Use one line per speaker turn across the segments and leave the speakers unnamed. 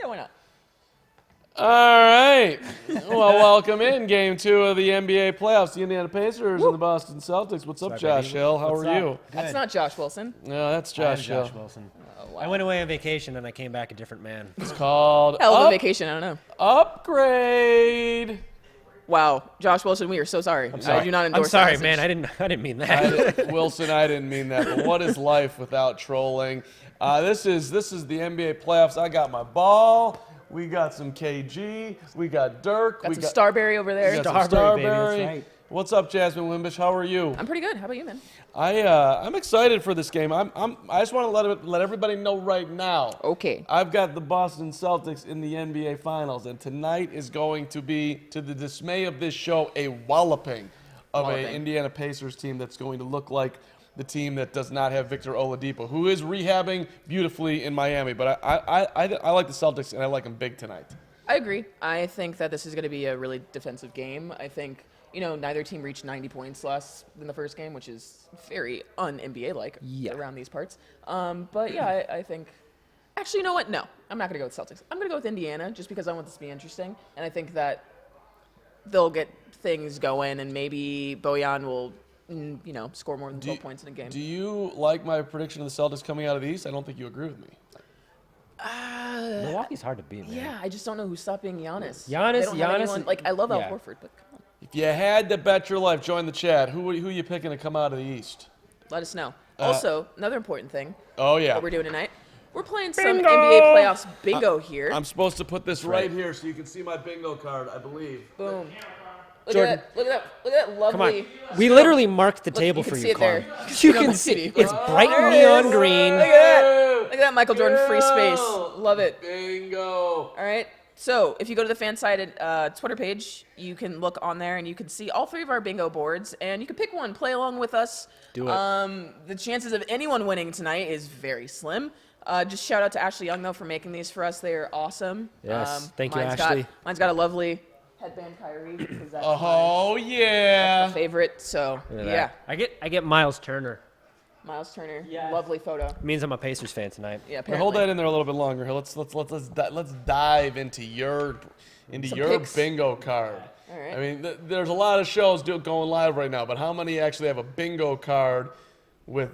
Yeah, why not?
All right. Well, welcome in Game 2 of the NBA playoffs. The Indiana Pacers and the Boston Celtics. What's up, Josh Hill? How are you?
That's not Josh Wilson.
No, that's Josh Hill.
Josh Wilson.
Oh, wow.
I went away on vacation and I came back a different man.
It's called
Hell of a vacation, I don't know.
Upgrade.
Wow, Josh Wilson, we are so sorry. I do not endorse
I'm sorry,
that
man.
message.
I didn't mean that.
Wilson, I didn't mean that. But what is life without trolling? This is the NBA playoffs. I got my ball. We got some KG. We got Dirk.
Got some Starberry over there.
We got some
Starberry, baby,
Starberry.
that's right.
What's up, Jasmyn Wimbish? How are you?
I'm pretty good. How about you, man?
I'm excited for this game. I just want to let everybody know right now.
Okay.
I've got the Boston Celtics in the NBA Finals, and tonight is going to be, to the dismay of this show, a walloping of an Indiana Pacers team that's going to look like the team that does not have Victor Oladipo, who is rehabbing beautifully in Miami. But I like the Celtics, and I like them big tonight.
I agree. I think that this is going to be a really defensive game. I think, neither team reached 90 points less than the first game, which is very un-NBA-like around these parts. But yeah, I think... Actually, you know what? No, I'm not going to go with Celtics. I'm going to go with Indiana just because I want this to be interesting. And I think that they'll get things going, and maybe Bojan will, score more than 12 points in a game.
Do you like my prediction of the Celtics coming out of the East? I don't think you agree with me.
Milwaukee's hard to beat, man.
Yeah, I just don't know who's stopping Giannis.
Giannis.
They don't have anyone, I love Al Horford, but come on.
If you had to bet your life, join the chat. Who are you picking to come out of the East?
Let us know. Also, another important thing.
Oh, yeah.
What we're doing tonight. We're playing some NBA playoffs bingo here.
I'm supposed to put this right here so you can see my bingo card, I believe.
Boom. Look at that lovely.
Come on. We literally marked the table for you, Clark. You can see it's bright neon green.
Look at that. Look at that Michael Jordan free space. Love it.
Bingo.
All right. So if you go to the FanSided Twitter page, you can look on there and you can see all three of our bingo boards, and you can pick one, play along with us.
Do it.
The chances of anyone winning tonight is very slim. Just shout out to Ashley Young, though, for making these for us. They are awesome.
Yes, thank you, Ashley.
Mine's got a lovely headband Kyrie. Because that's
yeah.
my favorite. So, yeah.
I get Miles Turner.
Miles Turner. Lovely photo.
It means I'm a Pacers fan tonight.
Yeah,
Now hold that in there a little bit longer. Let's dive into your
picks.
bingo card.
All right.
I mean, there's a lot of shows going live right now, but how many actually have a bingo card with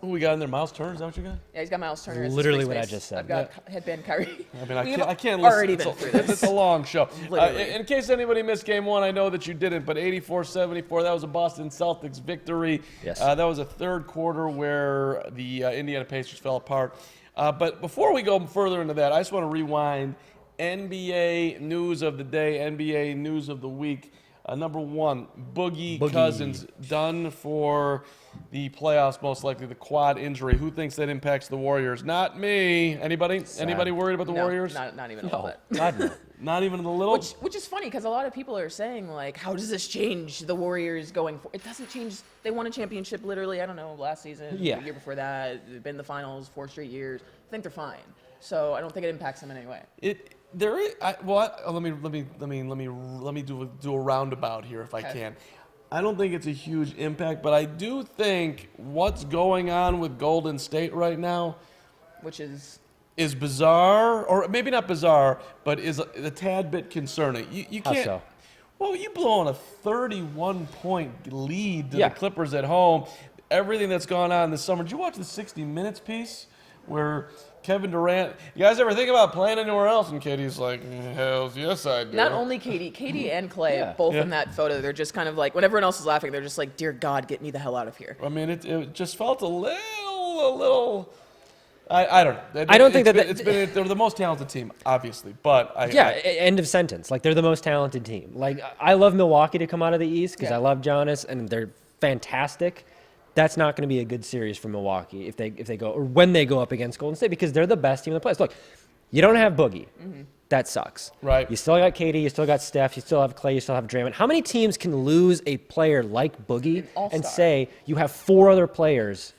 who we got in there? Miles Turner, is that what you got?
Yeah, he's got Miles Turner. as his
Literally
free
what I
space.
just said.
I've got headband Kyrie.
I mean, I can't
already
listen.
been through this.
It's a long show.
Literally.
In case anybody missed Game 1, I know that you didn't, but 84-74, that was a Boston Celtics victory.
Yes.
That was a third quarter where the Indiana Pacers fell apart. But before we go further into that, I just want to rewind NBA news of the day, NBA news of the week. Number one, Boogie Cousins done for the playoffs, most likely the quad injury. Who thinks that impacts the Warriors? Not me. Anybody?
Sad.
Anybody worried about the Warriors?
Not even a little bit.
God, no.
Not even a little?
Which is funny because a lot of people are saying, like, how does this change the Warriors going forward? It doesn't change. They won a championship literally, I don't know, last season, the year before that. They've been in the finals 4 straight years. I think they're fine. So I don't think it impacts them in any way.
Let me do a roundabout here if I can. I don't think it's a huge impact, but I do think what's going on with Golden State right now,
Which is
bizarre, or maybe not bizarre, but is a tad bit concerning. You can't.
How so?
Well, you blow on a 31-point lead to the Clippers at home. Everything that's gone on this summer. Did you watch the 60 Minutes piece where Kevin Durant? You guys ever think about playing anywhere else? And Katie's like, hell yes, I do.
not only Katie and Clay, both in that photo. They're just kind of like, when everyone else is laughing, they're just like, dear God, get me the hell out of here.
I mean, it just felt a little. I don't know.
I don't think
they're the most talented team, obviously, but
end of sentence. Like, they're the most talented team. Like, I love Milwaukee to come out of the East because I love Giannis and they're fantastic. That's not going to be a good series for Milwaukee if they go, or when they go up against Golden State, because they're the best team in the playoffs. Look, you don't have Boogie. Mm-hmm. That sucks.
Right.
You still got Katie. You still got Steph. You still have Clay. You still have Draymond. How many teams can lose a player like Boogie and say you have 4 other players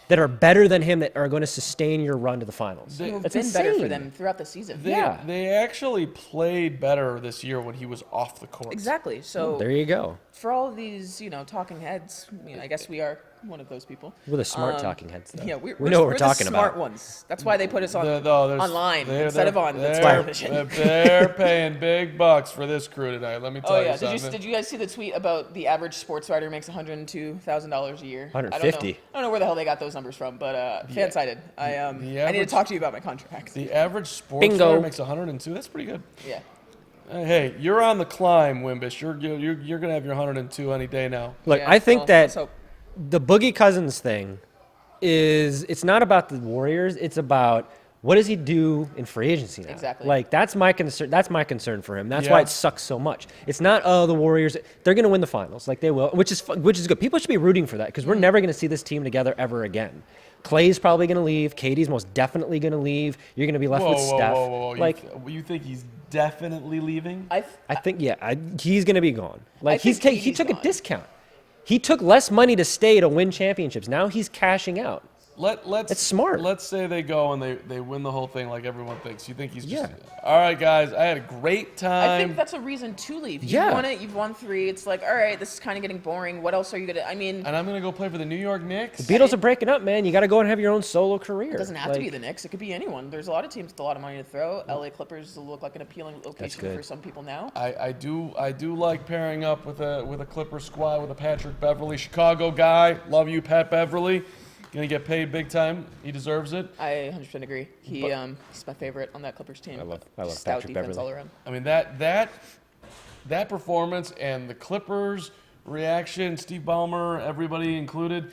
that are better than him that are going to sustain your run to the finals?
That's been better for them throughout the season.
They actually played better this year when he was off the court.
Exactly. So
there you go.
For all of these, talking heads, I guess we are one of those people.
We're the smart talking heads, though.
Yeah,
we know what we're talking
the smart
about.
ones. That's why they put us on online
they're-
instead of on the
they're-
television.
They're paying big bucks for this crew tonight. Let me tell
Oh
you
yeah,
something.
did you guys see the tweet about the average sports writer makes $102,000 a year?
150.
I don't know where the hell they got those numbers from, but FanSided. I need to
average-
talk to you about my contract.
The average sports
Bingo.
player makes 102. That's pretty good.
Yeah.
Hey, you're on the climb, Wimbish. You're gonna have your 102 any day now.
Look,
Yeah,
I think
well, let's
that
hope.
the Boogie Cousins thing it's not about the Warriors. It's about what does he do in free agency now?
Exactly.
Like that's my concern. That's my concern for him. That's
Yeah.
why it sucks so much. It's not the Warriors. They're going to win the finals, like they will, which is good. People should be rooting for that because we're never going to see this team together ever again. Clay's probably going to leave. Katie's most definitely going to leave. You're going to be left with Steph.
Whoa.
Like
you think he's definitely leaving?
I think he's going to be gone. Like
think
he
Katie's
took a
gone.
discount. He took less money to stay to win championships. Now he's cashing out.
Let's
It's smart.
Let's say they go and they win the whole thing like everyone thinks. You think he's just
Yeah.
all right, guys? I had a great time.
I think that's a reason to leave. You've
Yeah.
won it. You've won 3. It's like, all right, this is kind of getting boring. What else are you gonna? I mean,
and I'm gonna go play for the New York Knicks.
The Beatles are breaking up, man. You got to go and have your own solo career.
it doesn't have to be the Knicks. It could be anyone. There's a lot of teams with a lot of money to throw. LA Clippers look like an appealing location
good.
for some people now.
I do like pairing up with a Clippers squad with a Patrick Beverly, Chicago guy. Love you, Pat Beverly. Gonna get paid big time. He deserves it.
I 100% agree. He's my favorite on that Clippers team.
I love
stout
Patrick
defense
Beverly.
all around.
I mean that performance and the Clippers reaction, Steve Ballmer, everybody included.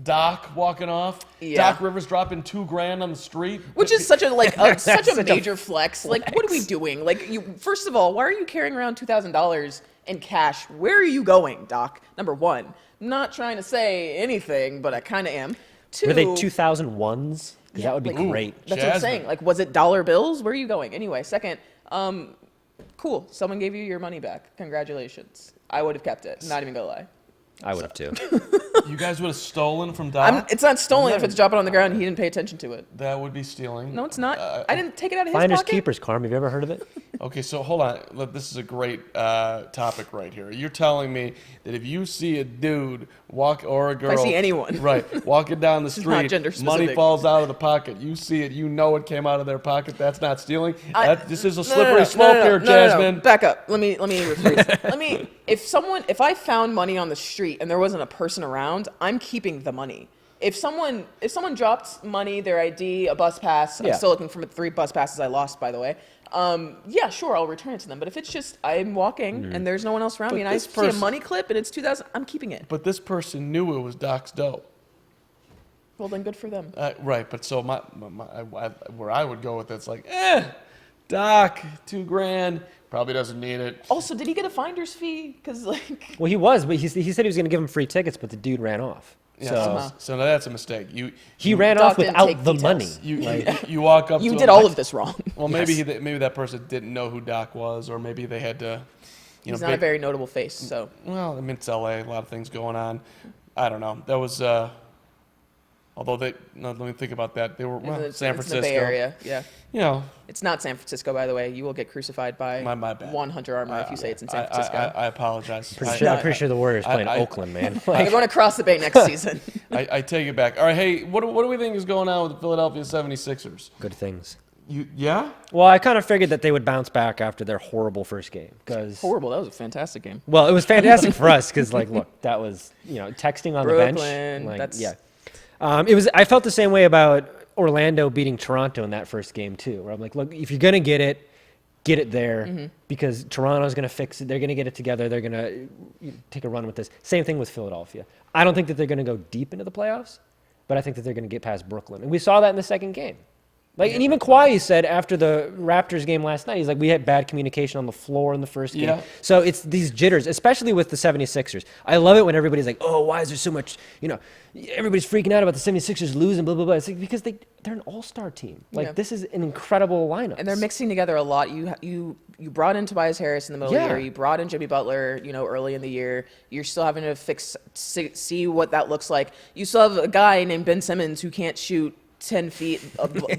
Doc walking off.
Yeah.
Doc Rivers dropping $2,000 on the street.
Which is such a such a
Such a
major flex. Like, what are we doing? Like, first of all, why are you carrying around $2,000 in cash? Where are you going, Doc? Number one, not trying to say anything, but I kind of am. 2,
Were they 2001s? Because that would be
like,
great.
That's what I'm
Jasmine.
saying. Like, was it dollar bills? Where are you going? Anyway, second, cool. Someone gave you your money back. Congratulations. I would have kept it. Not even gonna lie.
I would have too.
You guys would have stolen from Doc.
It's not stolen if it's dropping on the ground and he didn't pay attention to it.
That would be stealing.
No, it's not. I didn't take it out of his
Finders
pocket.
keepers, Carm. Have you ever heard of it?
Okay, so hold on. Look, this is a great topic right here. You're telling me that if you see a dude walk or a girl,
see anyone.
right, walking down the
is not
street,
gender
money
specific.
falls out of the pocket. You see it. You know it came out of their pocket. That's not stealing. This is a
No,
slippery slope here, Jasmine.
Back up. Let me rephrase. If I found money on the street and there wasn't a person around, I'm keeping the money. If someone dropped money, their ID, a bus pass, I'm
Yeah.
still looking for the 3 bus passes I lost, by the way. Yeah, sure, I'll return it to them. But if it's just I'm walking and there's no one else around
But
me and I
this
see a
person-
money clip and it's 2,000, I'm keeping it.
But this person knew it was Doc's dough.
Well, then good for them.
Right, but so where I would go with it's like, Doc, $2,000, probably doesn't need it.
Also, did he get a finder's fee? Because like,
Well, he was, but he said he was going to give him free tickets, but the dude ran off.
Yeah,
So
so now that's a mistake.
he ran
Doc
off
didn't
without
take
the
details.
money.
You walk up.
you
to
did
him,
all of this wrong.
Well,
Yes.
maybe that person didn't know who Doc was, or maybe they had to.
He's not a very notable face, so.
Well, I mean, it's LA, a lot of things going on. I don't know. That was. Although let me think about that. They were
It's
San
in
Francisco.
the Bay Area, yeah.
You know,
It's not San Francisco, by the way. You will get crucified by
My bad.
one Hunter Armour if you say it's in San Francisco.
I apologize.
I'm pretty sure the Warriors playing
I-
Oakland, man.
They're going across the bay next season.
I take it back. All right, hey, what do we think is going on with the Philadelphia 76ers?
Good things.
Yeah?
Well, I kind of figured that they would bounce back after their horrible first game. Because
Horrible. That was a fantastic game.
well, it was fantastic for us because, like, look, that was texting on the
Brooklyn,
bench. Like,
that's-
yeah. It was. I felt the same way about Orlando beating Toronto in that first game too, where I'm like, look, if you're gonna get it there because Toronto's gonna fix it. They're gonna get it together. They're gonna take a run with this. Same thing with Philadelphia. I don't think that they're gonna go deep into the playoffs, but I think that they're gonna get past Brooklyn, and we saw that in the second game. Like, and even Kawhi said after the Raptors game last night, he's like, we had bad communication on the floor in the first game.
Yeah.
So it's these jitters, especially with the 76ers. I love it when everybody's like, oh, why is there so much, everybody's freaking out about the 76ers losing, blah, blah, blah. It's like, because they're an all-star team. Like,
Yeah.
this is an incredible lineup.
And they're mixing together a lot. You brought in Tobias Harris in the middle of the
Yeah.
year. You brought in Jimmy Butler, early in the year. You're still having to see what that looks like. You still have a guy named Ben Simmons who can't shoot 10 feet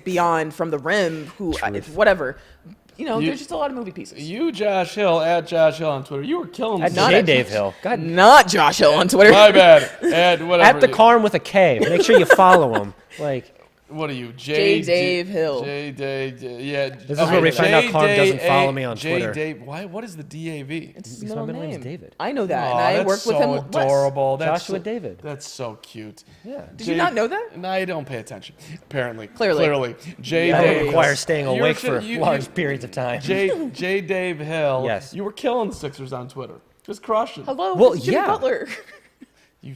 beyond from the rim, whatever. there's just a lot of movie pieces.
You, Josh Hill, at Josh Hill on Twitter. You were killing
At
the
J. Dave Hill. God,
Not Josh Hill on Twitter.
My bad. At whatever.
at the Carm with a K. Make sure you follow him. Like,
What are you,
J. Dave Hill.
J. Dave, yeah.
This is where we find out Carm doesn't follow me on Twitter.
J. Dave, why? What is the DAV?
It's his
because my
middle
middle name's
name.
David.
I know that,
Aw,
and I
that's
work with
so
him. less.
adorable. That's
Joshua
so,
David.
That's so cute.
Yeah.
Did you not know that?
No, I don't pay attention. Apparently.
Clearly.
J.
That
Dave
would require staying
You
awake
were-
for
you-
large periods of time.
J. Dave Hill.
Yes.
You were killing the Sixers on Twitter. Just crushing.
Hello,
Well,
it's Jimmy
yeah.
Butler.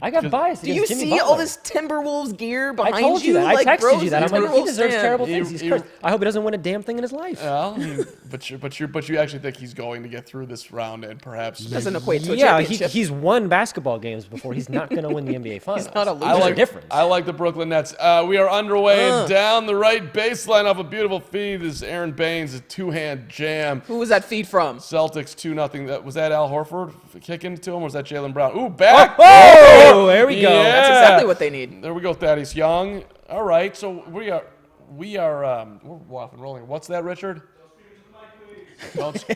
I got
just-
biased.
Do you
against Jimmy
see
Butler.
all this Timberwolves gear behind
I told you that.
Like,
I texted
bro's
you that.
a
I'm like, he
Timberwolves
deserves
fan.
terrible
You-
things. He's
you-
cursed. I hope he doesn't win a damn thing in his life.
Well, but you actually think he's going to get through this round and perhaps
Doesn't equate to a
Yeah,
championship.
he's won basketball games before. He's not going to win the NBA Finals.
not a
There's
loser.
a difference.
I like the Brooklyn Nets. We are underway down the right baseline off a beautiful feed. This is Aaron Baines, a two-hand jam.
Who was that feed from?
Celtics 2-0. Was that Al Horford kicking to him, or was that Jaylen Brown? Ooh, back!
Oh, there we go.
Yeah.
That's exactly what they need.
There we go, Thaddeus Young. All right, so we're off and rolling. What's that, Richard?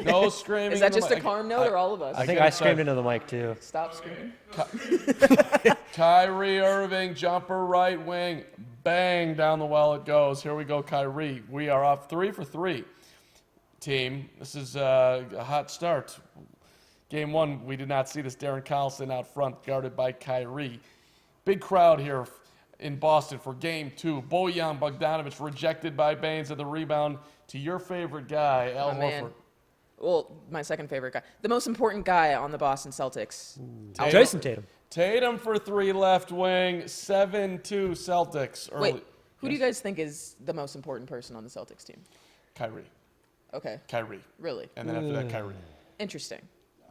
No screaming.
Is that
in the
just a
mic.
Carm note or all of us?
I think I screamed into the mic too.
Stop screaming.
Kyrie Irving, jumper right wing. Bang, down the well it goes. Here we go, Kyrie. We are off 3 for 3. Team, this is a hot start. Game 1, we did not see this. Darren Collison out front, guarded by Kyrie. Big crowd here in Boston for Game 2. Bojan Bogdanovic rejected by Baines at the rebound to your favorite guy, Al
My man.
Horford.
Well, my second favorite guy. The most important guy on the Boston Celtics.
Jason Tatum.
Tatum for 3 left wing, 7-2 Celtics. Early.
Wait, who do you guys think is the most important person on the Celtics team?
Kyrie.
Okay,
Kyrie.
really
And then after that, Kyrie.
interesting.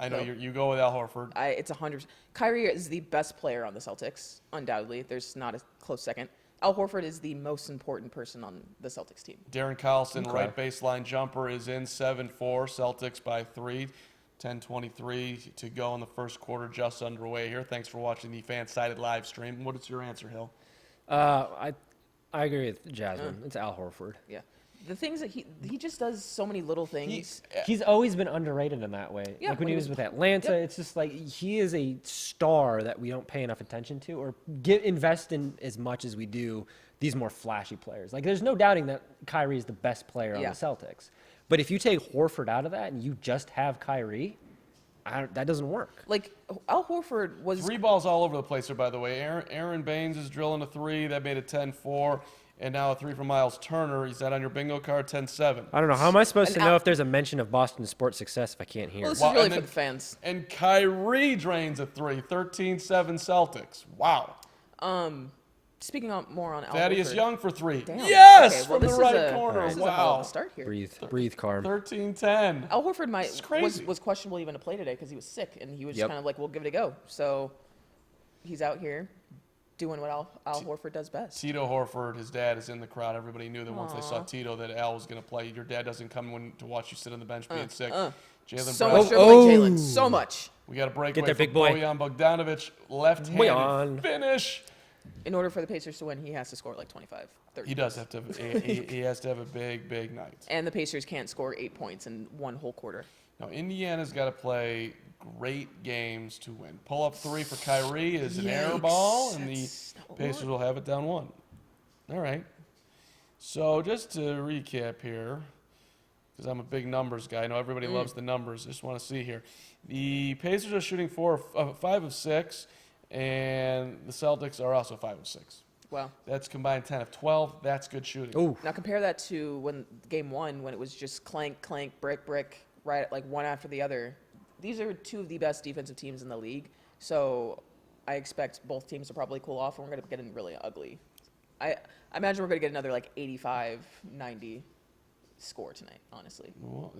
I know
No.
you go with Al Horford.
It's 100%. Kyrie is the best player on the Celtics, undoubtedly. There's not a close second. Al Horford is the most important person on the Celtics team.
Darren Collison, right baseline jumper is in 7-4. Celtics by 3. 10:23 to go in the first quarter, just underway here. Thanks for watching the FanSided live stream. What is your answer, Hill?
I agree with Jasmine. It's Al Horford.
Yeah. The things that he just does so many little things.
He's always been underrated in that way.
Yeah,
like when he was with Atlanta, it's just like he is a star that we don't pay enough attention to or invest in as much as we do these more flashy players. Like there's no doubting that Kyrie is the best player on the Celtics. But if you take Horford out of that and you just have Kyrie, that doesn't work.
Like Al Horford was
3 balls all over the place here, by the way. Aaron Baines is drilling a 3. That made it 10-4. And now a 3 from Miles Turner. Is that on your bingo card? 10-7.
I don't know. How am I supposed to
And
know if there's a mention of Boston sports success if I can't hear?
Well, this
Well,
is really
and
for
then-
the fans.
And Kyrie drains a 3. 13-7 Celtics. Wow.
Speaking more on Al
Thaddeus
Horford.
Young for 3.
Damn.
Yes,
Okay, well,
from
this
the
is
right
a-
corner.
This is a hell of
Wow.
a start here.
Breathe, Carm.
13-10.
Al Horford
It's crazy.
was questionable even to play today because he was sick, and he was
Yep.
kind of like, "We'll give it a go." So he's out here doing what Al Horford does best.
Tito Horford, his dad, is in the crowd. Everybody knew that once they saw Tito that Al was going to play. Your dad doesn't come to watch you sit on the bench being sick. Jaylen
So
Brown.
much dribbling, Jalen. So much.
We got a breakaway
Get there,
from
big boy.
Bojan Bogdanovic. Left-handed
Bojan.
finish.
In order for the Pacers to win, he has to score like 25, 30.
He does have to. He has to have a big night.
And the Pacers can't score 8 points in one whole quarter.
Now Indiana's got to play great games to win. Pull up 3 for Kyrie is an air
Yikes.
ball, and the
That's not what we
Pacers
want.
will have it down 1. All right. So just to recap here, because I'm a big numbers guy. I know everybody loves the numbers. I just want to see here. The Pacers are shooting 5 of 6, and the Celtics are also 5 of 6.
Wow.
That's combined 10 of 12. That's good shooting.
Ooh.
Now compare that to when game 1, when it was just clank, brick, right, like one after the other. These are 2 of the best defensive teams in the league. So I expect both teams to probably cool off, and we're going to get in really ugly. I imagine we're going to get another like 85-90 score tonight, honestly.
Well,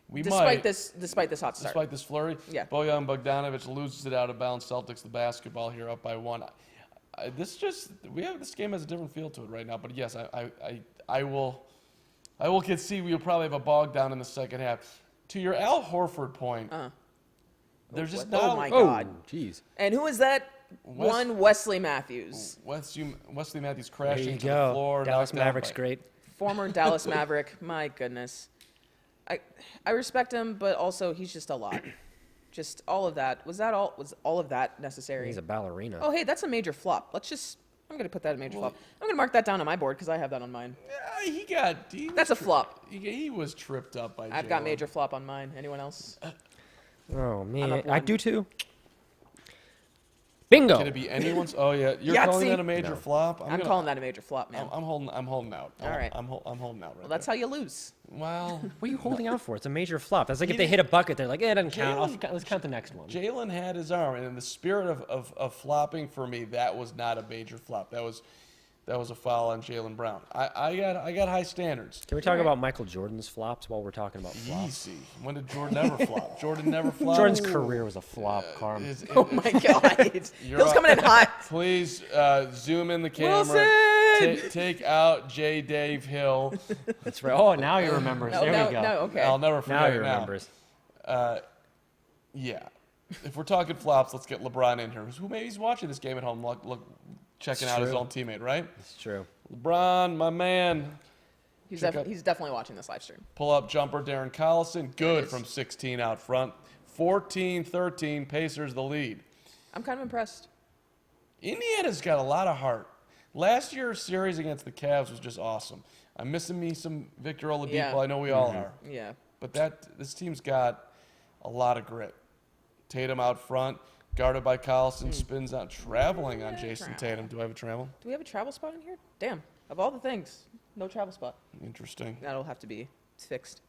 we
Despite
might.
this hot start.
Despite this flurry,
Yeah.
Bojan Bogdanovic loses it out of bounds. Celtics the basketball here up by 1. This game has a different feel to it right now. But yes, I will concede we'll probably have a bog down in the second half. To your Al Horford point, there's just
what?
not.
Oh my God.
Jeez.
And who is that? One Wesley Matthews,
Wesley Matthews
There
crashing
you
to the
go.
floor.
Dallas
knocked down
Mavericks
by-
great.
former Dallas Maverick. My goodness. I respect him, but also he's just a lot. Just all of that. Was all of that necessary?
He's a ballerina.
Oh, hey, that's a major flop. I'm going to put that in major flop. I'm going to mark that down on my board because I have that on mine.
Yeah,
That's a flop.
He was tripped up by
I've got major flop on mine. Anyone else?
Oh,
I'm
man.
up
I
one.
do too. Bingo.
Can it be anyone's? Oh yeah, you're
Yahtzee.
calling that a major
No.
flop?
I'm calling that a major flop, man.
I'm holding out.
All right.
I'm holding out. Right
Well, that's how you lose.
Well,
What are you holding out for? It's a major flop. That's like if
He
they
didn't-
hit a bucket, they're like, it doesn't count.
Jalen-
Let's count the next one.
Jalen had his arm, and in the spirit of flopping for me, that was not a major flop. That was a foul on Jalen Brown. I got high standards.
Can we talk about Michael Jordan's flops while we're talking about flops?
Easy. When did Jordan ever flop? Jordan never flopped.
Jordan's career was a flop, Carm.
Oh my God.
You're
Hill's
up.
coming in hot.
Please zoom in the camera.
Wilson!
Take out J. Dave Hill.
That's right. Oh, now he remembers.
No,
there
no,
we go.
no, okay.
I'll never forget
Now
it
he remembers.
Yeah. If we're talking flops, let's get LeBron in here. Who maybe he's watching this game at home, checking
It's
out his
true.
own teammate, right?
It's true.
LeBron, my man.
He's
Check out-
definitely watching this live stream.
Pull up jumper, Darren Collison. Good
is.
from 16 out front. 14-13, Pacers the lead.
I'm kind of impressed.
Indiana's got a lot of heart. Last year's series against the Cavs was just awesome. I'm missing me some Victor Oladipo.
Yeah.
I know we all are.
Yeah.
But this team's got a lot of grit. Tatum out front, guarded by Collison, spins out, traveling on Jason Tatum. Do I have a travel?
Do we have a travel spot in here? Damn. Of all the things, no travel spot.
Interesting.
That'll have to be fixed.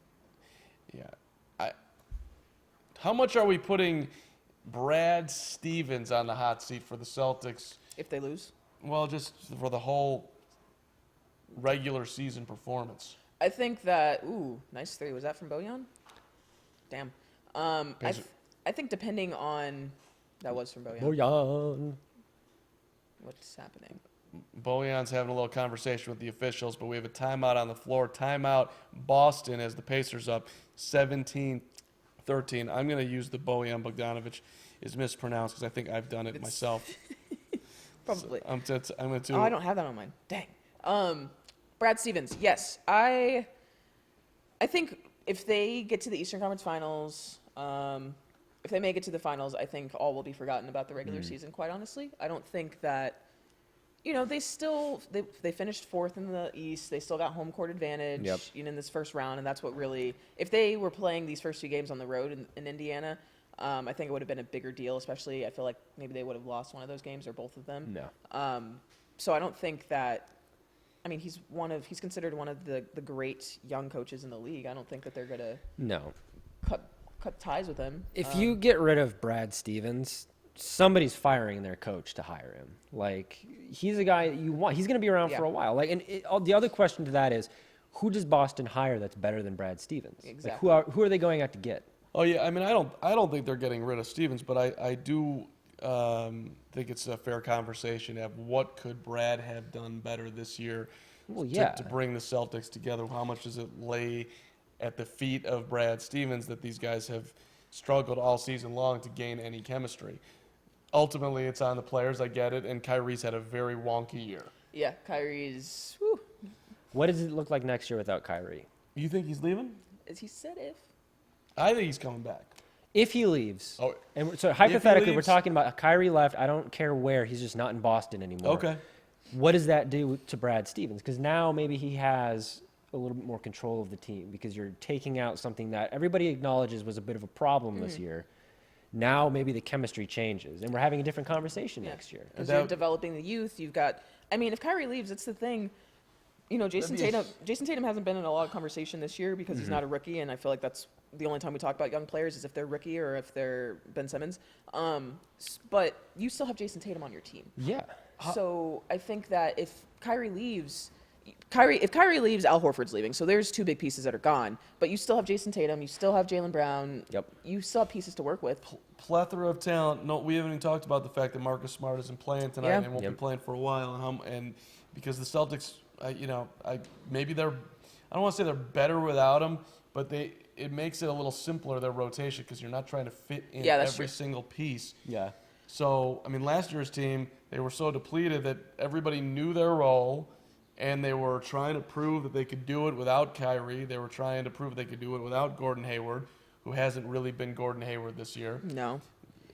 Yeah. How much are we putting Brad Stevens on the hot seat for the Celtics?
If they lose.
Well, just for the whole regular season performance.
I think that, nice three. Was that from Bojan? Damn. I think depending on, that was from Bojan.
Bojan.
What's happening?
Bojan's having a little conversation with the officials, but we have a timeout on the floor. Timeout Boston as the Pacers up 17-13. I'm going to use the Bojan Bogdanovic is mispronounced because I think I've done it myself.
Probably.
I'm going to.
Oh, I don't have that on mine. Dang. Brad Stevens. Yes, I think if they get to the Eastern Conference Finals, if they make it to the finals, I think all will be forgotten about the regular season. Quite honestly, I don't think that. They finished fourth in the East. They still got home court advantage,
Yep.
in this first round, and that's what really. If they were playing these first two games on the road in Indiana, I think it would have been a bigger deal. Especially, I feel like maybe they would have lost one of those games or both of them.
No.
So I don't think that. I mean, he's considered one of the great young coaches in the league. I don't think that they're gonna
No.
cut ties with him.
If you get rid of Brad Stevens, somebody's firing their coach to hire him. Like, he's a guy you want. He's going to be around for a while. Like, and the other question to that is, who does Boston hire that's better than Brad Stevens?
Exactly.
Like, who are they going out to get?
Oh yeah, I mean I don't think they're getting rid of Stevens, but I do think it's a fair conversation to have what could Brad have done better this year
Well, yeah.
to bring the Celtics together. How much does it lay at the feet of Brad Stevens that these guys have struggled all season long to gain any chemistry? Ultimately, it's on the players. I get it, and Kyrie's had a very wonky year.
Yeah, Kyrie's. Whew,
What does it look like next year without Kyrie?
You think he's leaving?
as he said, if.
I think he's coming back.
If he leaves,
Oh,
and so hypothetically, we're
leaves-
talking about Kyrie left. I don't care where. He's just not in Boston anymore.
okay.
What does that do to Brad Stevens? Because now maybe he has a little bit more control of the team because you're taking out something that everybody acknowledges was a bit of a problem this year. Now maybe the chemistry changes, and we're having a different conversation next year.
Because
That-
you're developing the youth. You've got. I mean, if Kyrie leaves, it's the thing. Jason Tatum hasn't been in a lot of conversation this year because he's not a rookie, and I feel like that's the only time we talk about young players is if they're rookie or if they're Ben Simmons. But you still have Jason Tatum on your team.
Yeah.
So I think that if Kyrie leaves, Al Horford's leaving. So there's two big pieces that are gone. But you still have Jason Tatum. You still have Jaylen Brown.
Yep.
You still have pieces to work with.
Plethora of talent. No, we haven't even talked about the fact that Marcus Smart isn't playing tonight
Yeah.
and won't be playing for a while, and because the Celtics, maybe they're, I don't want to say they're better without him, but it makes it a little simpler their rotation because you're not trying to fit in
that's
every
true.
single piece.
Yeah.
So I mean, last year's team they were so depleted that everybody knew their role, and they were trying to prove that they could do it without Kyrie. They were trying to prove they could do it without Gordon Hayward, who hasn't really been Gordon Hayward this year.
No.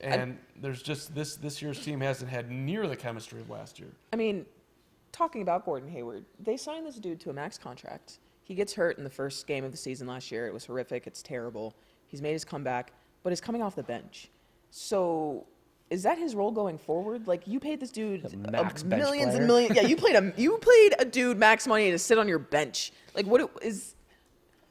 And there's just this year's team hasn't had near the chemistry of last year.
I mean, talking about Gordon Hayward, they signed this dude to a max contract. He gets hurt in the first game of the season last year. It was horrific. It's terrible. He's made his comeback, but he's coming off the bench. So is that his role going forward? Like, you paid this dude
max bench
millions
player.
and millions. Yeah, you played a dude max money to sit on your bench. Like, what is?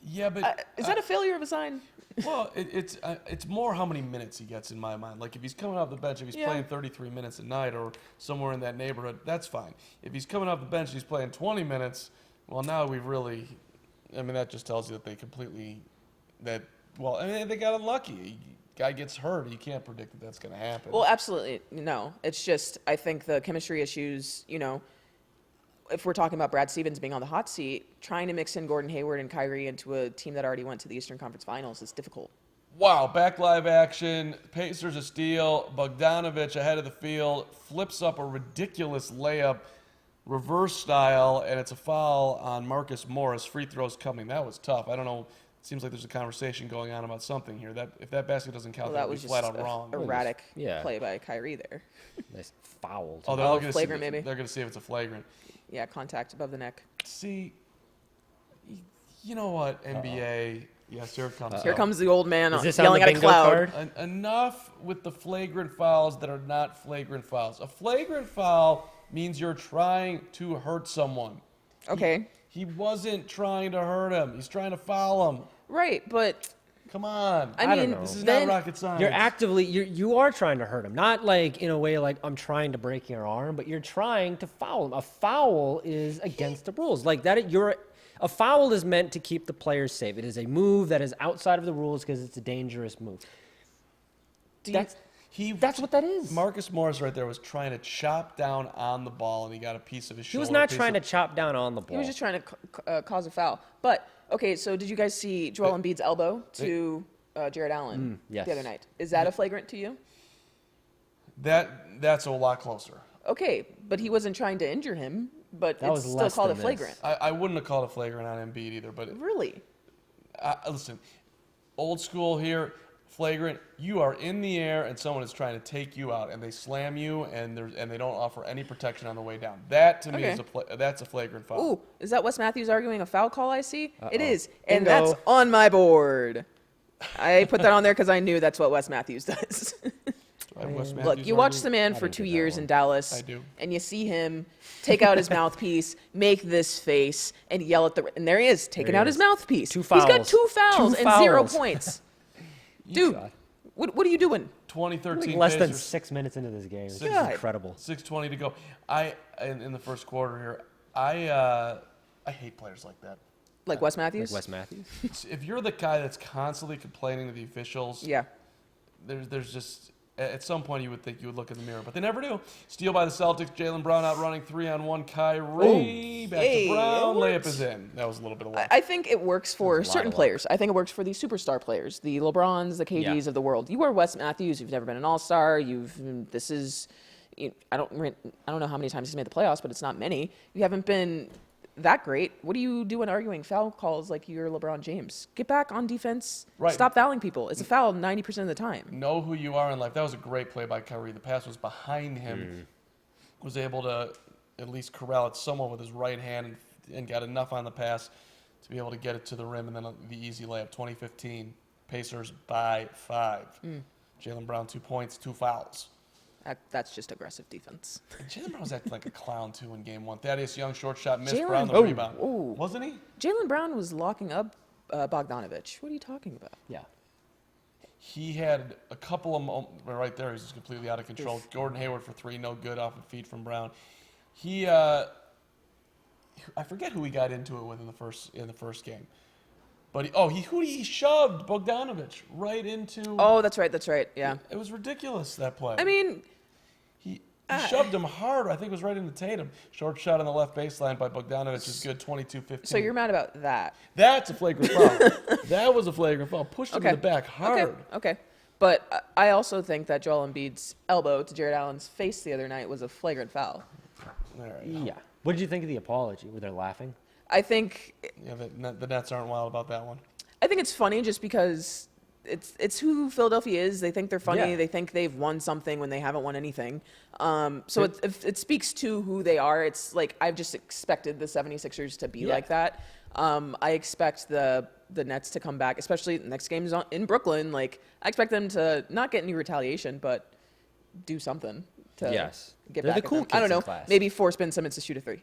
Yeah, but
Is that a failure of a sign?
well, it's more how many minutes he gets in my mind. Like if he's coming off the bench, if he's
Yeah.
playing 33 minutes a night or somewhere in that neighborhood, that's fine. If he's coming off the bench, and he's playing 20 minutes. Well, now we've really, I mean, that just tells you that they completely, that well, I mean, they got unlucky. Guy gets hurt, you can't predict that that's going to happen.
Well, absolutely no. It's just I think the chemistry issues. You know, if we're talking about Brad Stevens being on the hot seat, trying to mix in Gordon Hayward and Kyrie into a team that already went to the Eastern Conference Finals is difficult.
Wow, back live action. Pacers a steal. Bogdanovich ahead of the field flips up a ridiculous layup, reverse style, and it's a foul on Marcus Morris. Free throws coming. That was tough. I don't know. It seems like there's a conversation going on about something here. That if that basket doesn't count,
Well, that
that would
was
be
just
flat out wrong.
erratic
Yeah.
play by Kyrie there.
Nice foul.
Oh, they're
Oh,
all gonna
flagrant,
see,
maybe?
They're going to see if it's a flagrant.
Yeah, contact above the neck.
See, you know what, NBA? Yes, here it comes.
Here comes the old man
Is this on
yelling
the
at a
bingo
cloud.
card?
Enough with the flagrant fouls that are not flagrant fouls. A flagrant foul means you're trying to hurt someone.
Okay,
He wasn't trying to hurt him. He's trying to foul him.
right, but
Come on.
I
don't
mean,
know.
This is
then,
not rocket science.
You're actively you are trying to hurt him, not like in a way like I'm trying to break your arm, but you're trying to foul him. A foul is against the rules. Like that, a foul is meant to keep the players safe. It is a move that is outside of the rules because it's a dangerous move. That's what that is.
Marcus Morris right there was trying to chop down on the ball, and he got a piece of his shoulder.
He was not trying to chop down on the ball.
he was just trying to cause a foul. But okay, so did you guys see Joel Embiid's elbow to Jared Allen
yes.
the other night? Is that a flagrant to you?
That's a lot closer.
Okay, but he wasn't trying to injure him, but
That
it's
was
still
less
called a
than
flagrant.
this.
I wouldn't have called a flagrant on Embiid either, but
Really?
listen, old school here, flagrant. You are in the air and someone is trying to take you out, and they slam you, and they don't offer any protection on the way down. That to me
Okay.
is that's a flagrant foul.
Ooh, is that Wes Matthews arguing a foul call I see? It is, and
Bingo.
that's on my board. I put that on there because I knew that's what Wes Matthews does.
Wes
Look,
Matthews
you watch
arguing?
the man
I
for
didn't
2
get that
years
one.
in Dallas,
I do.
and you see him take out his mouthpiece, make this face, and yell at and there he is, taking
There he
out his
is.
mouthpiece.
Two
He's got
fouls.
2 fouls
Two
and 0
fouls.
points. Dude,
God.
what are you doing?
2013
Like less than
Pacers,
6 minutes into this game. It's
Six-
just incredible.
6:20 to go. In the first quarter here, I hate players like that.
Like Wes Matthews?
Wes Matthews.
If you're the guy that's constantly complaining to the officials,
Yeah.
there's just at some point you would think you would look in the mirror, but they never do. Steal by the Celtics. Jaylen Brown out running 3-on-1. Kyrie back
Hey,
to Brown.
it
Layup
works.
is in. That was a little bit of luck.
I think it works for
There's a lot
certain
of luck.
players. I think it works for the superstar players, the LeBrons, the KDs
Yeah.
of the world. You are Wes Matthews. You've never been an All-Star. I don't know how many times he's made the playoffs, but it's not many. You haven't been that great. What are you doing arguing foul calls like you're LeBron James? Get back on defense.
Right.
Stop fouling people. It's a foul 90% of the time.
Know who you are in life. That was a great play by Kyrie. The pass was behind him. Was able to at least corral it somewhat with his right hand and got enough on the pass to be able to get it to the rim and then the easy layup. 2015, Pacers by 5. Jaylen Brown 2 points, 2 fouls.
That's just aggressive defense.
And Jaylen Brown was acting like a clown too in game 1. Thaddeus Young short shot missed.
Jaylen-
Brown the
Oh,
rebound.
oh.
Wasn't he?
Jaylen Brown was locking up Bogdanovich. What are you talking about?
Yeah.
He had a couple of moments right there. He's just completely out of control. Gordon Hayward for 3, no good off a feed from Brown. He, I forget who he got into it with in the first game, but he shoved Bogdanovich right into.
Oh, that's right. Yeah.
It was ridiculous that play.
I mean,
he shoved him hard. I think it was right into Tatum. Short shot on the left baseline by Bogdanovich is good. 22-15.
so you're mad about that.
That's a flagrant foul. That was a flagrant foul. Pushed him in the back hard.
Okay. But I also think that Joel Embiid's elbow to Jared Allen's face the other night was a flagrant foul.
All right.
Yeah. What did you think of the apology? Were they laughing?
I think
Yeah, the Nets aren't wild about that one.
it's funny just because it's who Philadelphia is. They think they're funny.
Yeah.
They think they've won something when they haven't won anything. So it speaks to who they are. It's like I've just expected the 76ers to be like that. I expect the Nets to come back, especially the next game's in Brooklyn. Like I expect them to not get any retaliation, but do something to get
They're
back.
the cool
at them. I don't
kids in
know.
class.
Maybe force Ben Simmons to shoot a 3.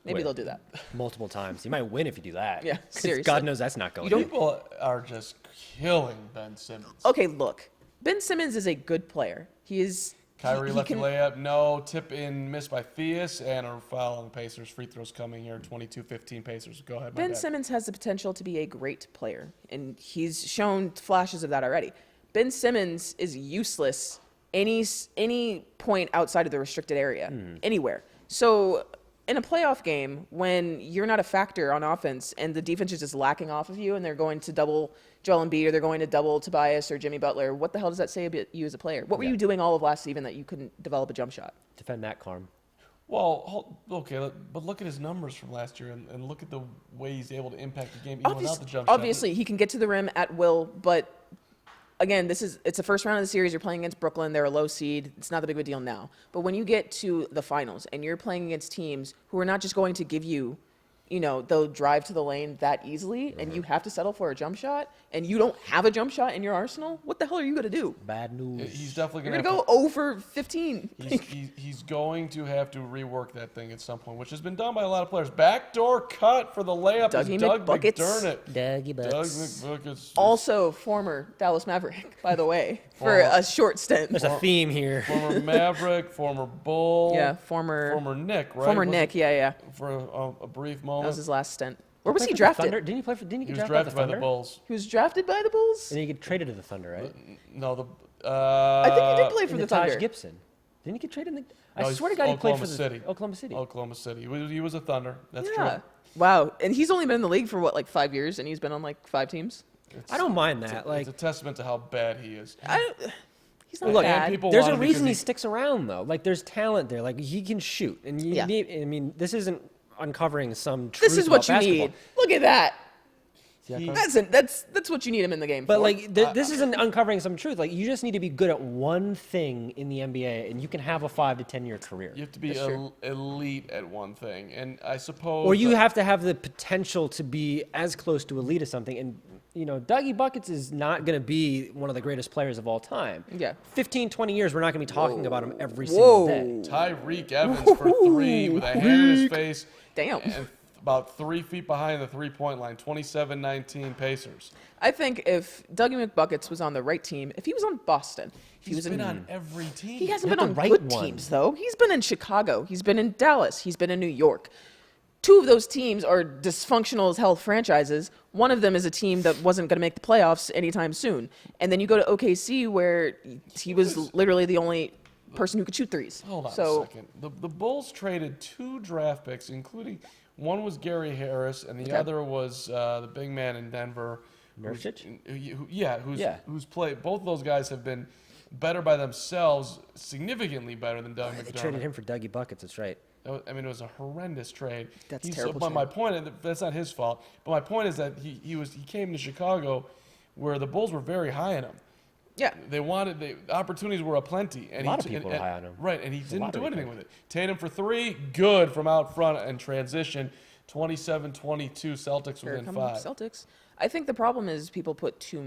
Maybe
Wait.
they'll do that.
Multiple times. You might win if you do that.
Yeah,
'Cause
seriously.
God knows that's not going.
You don't-
in.
People are just killing Ben Simmons.
Okay, look. Ben Simmons is a good player. He is.
Kyrie
he
left
can,
the layup. No. Tip in missed by Theus and a foul on the Pacers. Free throws coming here. 22-15 Pacers. Go ahead.
Ben Simmons has the potential to be a great player, and he's shown flashes of that already. Ben Simmons is useless any point outside of the restricted area, anywhere. So in a playoff game, when you're not a factor on offense and the defense is just lacking off of you and they're going to double Joel Embiid or they're going to double Tobias or Jimmy Butler, what the hell does that say about you as a player? What were you doing all of last season that you couldn't develop a jump shot?
Defend that, Carm.
Well, okay, but look at his numbers from last year and look at the way he's able to impact the game even without the jump shot.
Obviously, he can get to the rim at will, but again, it's the first round of the series. You're playing against Brooklyn. They're a low seed. It's not that big of a deal now. But when you get to the finals and you're playing against teams who are not just going to give you, they'll drive to the lane that easily, and you have to settle for a jump shot, and you don't have a jump shot in your arsenal, what the hell are you going to do?
Bad news.
He's definitely
You're
going
going to go over 15.
He's going to have to rework that thing at some point, which has been done by a lot of players. Backdoor cut for the layup is
Dougie
Doug
McBuckets.
McDermott.
Dougie
Doug
Butts.
McBuckets.
Also, former Dallas Maverick, by the way, for a short stint.
There's a theme here.
Former Maverick, former Bull.
Yeah, former
Nick, right?
Former
Was
Nick,
it
yeah.
For a brief
That
moment.
was his last stint. Where was he
Play for the
drafted?
Thunder? Didn't he play for? Didn't he
He
get
was
drafted
drafted by the
Thunder?
Bulls.
He was drafted by the Bulls?
And then he get traded to the Thunder, right?
No,
I think he did play for
And
the
Taj
Thunder.
Gibson. Didn't he get traded?
No,
I
he's
swear to God, he played
Oklahoma
for the
City.
Oklahoma City.
Oklahoma City. He was a Thunder. That's
Yeah.
true.
Wow. And he's only been in the league for, 5 years, and he's been on, 5 teams?
I don't mind that.
It's a testament to how bad he is.
He's not
Look,
bad.
people
there's a
want him because
reason he
he-
sticks around though. There's talent there. He can shoot, and you
Yeah.
need. I mean, this isn't uncovering some truth
This is what
about
you
basketball.
need. Look at that.
See how
He-
Carm-
That's what you need him in the game
But
for.
this isn't uncovering some truth. You just need to be good at one thing in the NBA, and you can have a 5 to 10 year career.
You have to be
That's true.
elite at one thing, and I suppose.
Or you have to have the potential to be as close to elite as something. And Dougie Buckets is not going to be one of the greatest players of all time.
Yeah.
15, 20 years, we're not going to be talking about him every single day.
Tyreek Evans for 3 with a hand in his face.
Damn.
And about 3 feet behind the 3-point line. 27-19 Pacers.
I think if Dougie McBuckets was on the right team, if he was on Boston, if he
He's
was
been
in
on every team.
He hasn't
Not
been on
the right
good
one.
teams, though. He's been in Chicago. He's been in Dallas. He's been in New York. 2 of those teams are dysfunctional as hell franchises. One of them is a team that wasn't going to make the playoffs anytime soon. And then you go to OKC, where he was literally the only person who could shoot threes.
Hold on
So
a second. The Bulls traded 2 draft picks, including one was Gary Harris, and the other was the big man in Denver.
Nurkic?
Who's played. Both of those guys have been better by themselves, significantly better than Doug
They traded
McDermott.
him for Dougie Buckets. That's right.
I mean, it was a horrendous trade.
That's
He's-
terrible
But my
trade.
point, and that's not his fault. But my point is that he came to Chicago, where the Bulls were very high on him.
yeah,
They wanted the opportunities were aplenty, and
A lot
he
of people
and-
are high on him.
Right, and he
a
didn't
lot
do
of
anything
people.
with it. Tatum for 3, good from out front and transition. 27-22 Celtics
here
within
come
5.
Celtics. I think the problem is people put too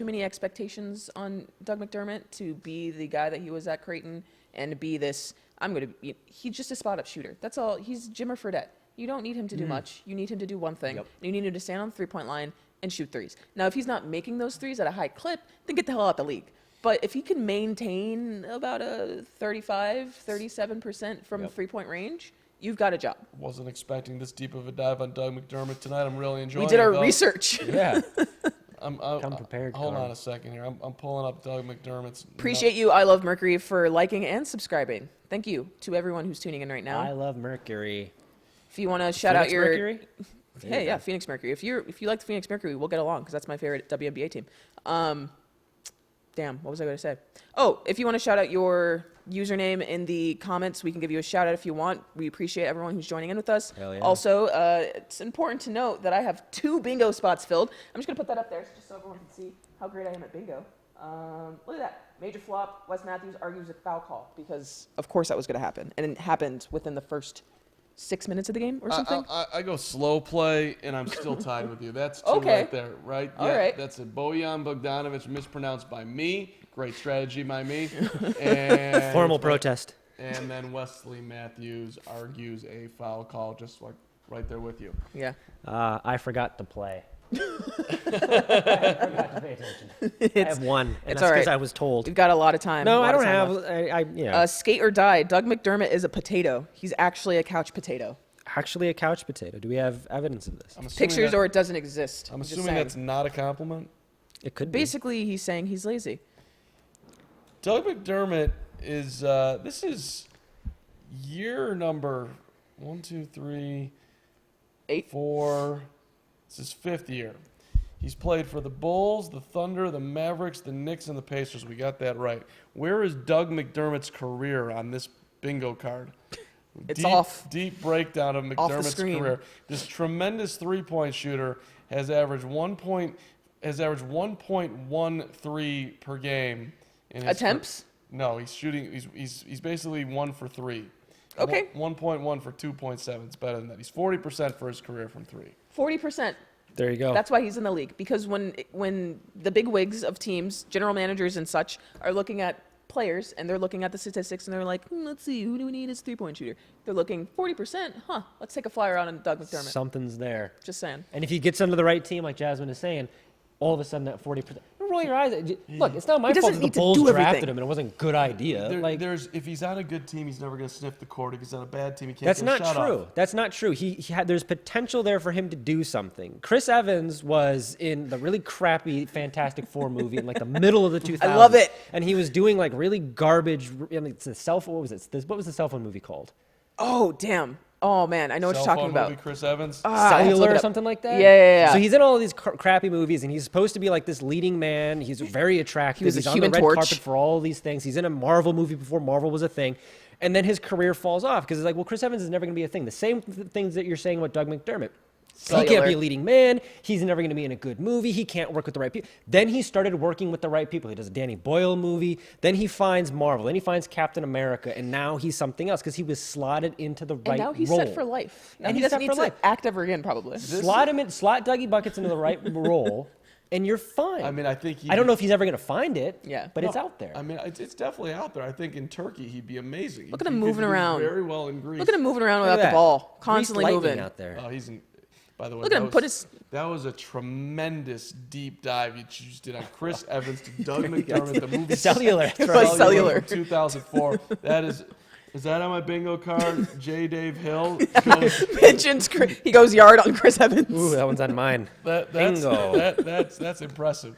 many expectations on Doug McDermott to be the guy that he was at Creighton and to be this. He's just a spot-up shooter. That's all. He's Jimmer Fredette. You don't need him to do much. You need him to do one thing.
Yep.
You need him to stand on the three-point line and shoot threes. Now, if he's not making those threes at a high clip, then get the hell out the league. But if he can maintain about a 35-37% from three-point range, you've got a job.
Wasn't expecting this deep of a dive on Doug McDermott tonight. I'm really enjoying
We did
it,
our
though.
research.
Yeah.
Come
prepared,
Hold
Carm.
on a second here. I'm pulling up Doug McDermott's.
Appreciate you, I Love Mercury, for liking and subscribing. Thank you to everyone who's tuning in right now.
I love Mercury.
If you want to shout out
Phoenix
your
Mercury?
Hey, yeah, Phoenix Mercury. If you like the Phoenix Mercury, we'll get along because that's my favorite WNBA team. Damn, what was I going to say? Oh, if you want to shout out your username in the comments. We can give you a shout out if you want. We appreciate everyone who's joining in with us.
Hell yeah.
Also, it's important to note that I have 2 bingo spots filled. I'm just going to put that up there just so everyone can see how great I am at bingo. Look at that. Major flop. Wes Matthews argues a foul call because, of course, that was going to happen. And it happened within the first 6 minutes of the game or something.
I go slow play, and I'm still tied with you. That's 2
Okay.
right there, right?
All right.
That's it. Bojan Bogdanovic, mispronounced by me. Great strategy by me. And
Formal protest.
And then Wesley Matthews argues a foul call, just like right there with you.
Yeah.
I forgot to play. I forgot to pay attention. I have one, and
it's
that's
all
because
right.
I was told.
We've got a lot of time.
No,
a lot
I
of
don't
time
have.
left.
I
Skate or die. Doug McDermott is a potato. He's actually a couch potato.
actually a couch potato. Do we have evidence of this?
I'm assuming
Pictures
that-
or it doesn't exist.
I'm
just
assuming
saying.
that's not a compliment.
It could be.
Basically, he's saying he's lazy.
Doug McDermott is, this is year number 1, 2, 3,
8.
4. This is 5th year. He's played for the Bulls, the Thunder, the Mavericks, the Knicks, and the Pacers. We got that right. Where is Doug McDermott's career on this bingo card?
It's off.
Deep breakdown of
Off the
McDermott's
screen.
career. This tremendous three-point shooter has averaged 1.13 per game. In his
Attempts?
No, he's shooting. He's basically 1 for 3.
Okay.
1.1 for 2.7. It's better than that. He's 40% for his career from 3.
40%.
There you go.
That's why he's in the league. Because when the big wigs of teams, general managers and such, are looking at players and they're looking at the statistics and they're like, let's see, who do we need as a three-point shooter? They're looking 40%. Let's take a flyer on Doug McDermott.
Something's there.
Just saying.
And if he gets under the right team, like Jasmyn is saying, all of a sudden that 40%. Don't roll your eyes. Look, it's not my
He doesn't
fault that the
need to
Bulls
do
drafted
everything.
him and it wasn't a good idea.
If he's on a good team, he's never going to sniff the court. If he's on a bad team, he can't
That's
get a
not
shot
true.
off.
That's not true. There's potential there for him to do something. Chris Evans was in the really crappy Fantastic Four movie in like the middle of the 2000s.
I love it.
And he was doing like really garbage. I mean, it's a cell phone. What was it? What was the cell phone movie called?
Oh, damn. Oh, man. I know what you're
Cell
talking
phone
about.
movie, Chris Evans.
I have to look
Cellular
it
or
up.
something like that?
Yeah.
So he's in all of these crappy movies, and he's supposed to be like this leading man. He's very attractive.
He was a
he's on
Human
the red
Torch.
carpet for all of these things. He's in a Marvel movie before Marvel was a thing. And then his career falls off because it's like, well, Chris Evans is never going to be a thing. The same things that you're saying about Doug McDermott. He can't
Cellular.
be a leading man. He's never going to be in a good movie. He can't work with the right people. Then he started working with the right people. He does a Danny Boyle movie. Then he finds Marvel. Then he finds Captain America. And now he's something else because he was slotted into the right
And now he's
role.
set for life. Now
And
he
he's
doesn't
set
need
for
to
life.
act ever again, probably.
Slot Dougie Buckets into the right role, and you're fine.
I mean, I think
I don't know if he's ever going to find it.
Yeah.
but it's
No,
out there.
I mean, it's definitely out there. I think in Turkey he'd be amazing.
Look at him
He could
moving
do
around.
very well in Greece.
Look at him moving around
Look at
without the
that.
ball.
Greased
Constantly
lightning
moving.
out there.
Oh, he's in. By the way,
Look at him put his.
That was a tremendous deep dive you just did on Chris Evans to Doug McDermott, the movie
Cellular.
It was Cellular.
from 2004. That is that on my bingo card? J. Dave Hill. goes-
Mentions he goes yard on Chris Evans.
Ooh, that one's on mine. Bingo.
That's impressive.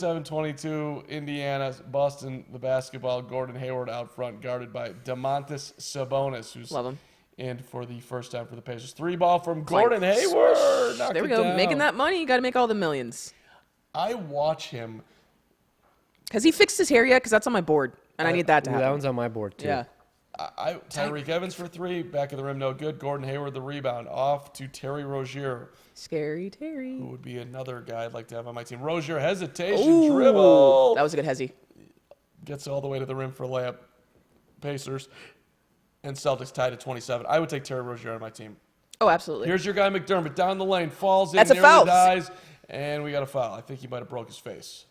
27-22, Indiana, Boston, the basketball. Gordon Hayward out front, guarded by Domantas Sabonis, who's
Love him.
in for the first time for the Pacers. 3 ball from Gordon Hayward. Knocked
There we
it
go.
down.
Making that money, you got to make all the millions.
I watch him.
Has he fixed his hair yet? Because that's on my board, and I need that to
Ooh,
happen.
that one's on my board, too.
Yeah.
Tyreek Evans for 3, back of the rim, no good. Gordon Hayward the rebound, off to Terry Rozier,
Scary Terry.
who would be another guy I'd like to have on my team. Rozier hesitation,
Ooh,
dribble,
that was a good hezzy.
gets all the way to the rim for a layup. Pacers and Celtics tied at 27. I would take Terry Rozier on my team.
Oh, absolutely.
Here's your guy McDermott down the lane, falls in,
That's a
nearly
foul.
dies, and we got a foul. I think he might have broke his face.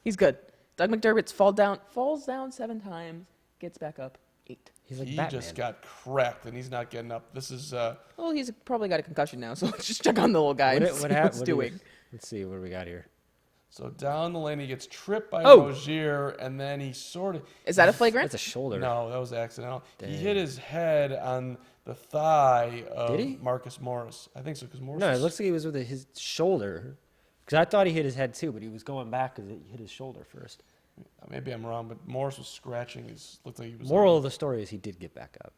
He's good. Doug McDermott falls down 7 times, gets back up 8.
He's like
He
Batman.
just got cracked, and he's not getting up. This is
Well, he's probably got a concussion now, so let's just check on the little guy and see what
happened?
he's doing.
Let's see what do we got here.
so down the lane. He gets tripped by
Oh.
Rozier, and then he sort of.
Is that a flagrant?
That's a shoulder.
No, that was accidental. He
Dang.
hit his head on the thigh of
Did he?
Marcus Morris. I think so, because Morris.
No, it
is-
looks like he was with his shoulder. Because I thought he hit his head, too, but he was going back because he hit his shoulder first.
Maybe I'm wrong, but Morris was scratching his. Looked like he was.
Moral of the story is he did get back up.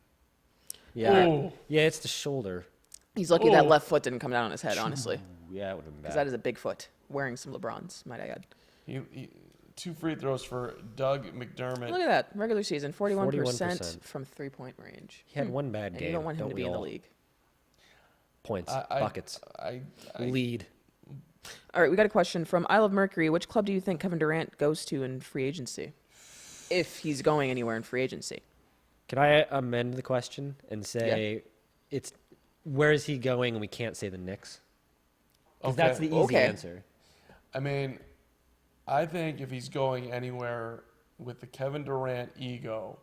Yeah.
Ooh.
Yeah, it's the shoulder.
He's lucky that
Oh.
left foot didn't come down on his head, honestly.
Yeah, it would have been
Because
bad.
that is a big foot. Wearing some LeBrons, might I add.
He 2 free throws for Doug McDermott.
Look at that. Regular season, 41%
41%.
from three-point range.
He had one bad
And
game.
you don't want him to
we
be in the
all?
league.
Points,
I-
buckets,
I
lead.
All right, we got a question from Isle of Mercury. Which club do you think Kevin Durant goes to in free agency? If he's going anywhere in free agency.
Can I amend the question and say it's where is he going and we can't say the Knicks? Because that's the easy answer.
I mean, I think if he's going anywhere with the Kevin Durant ego,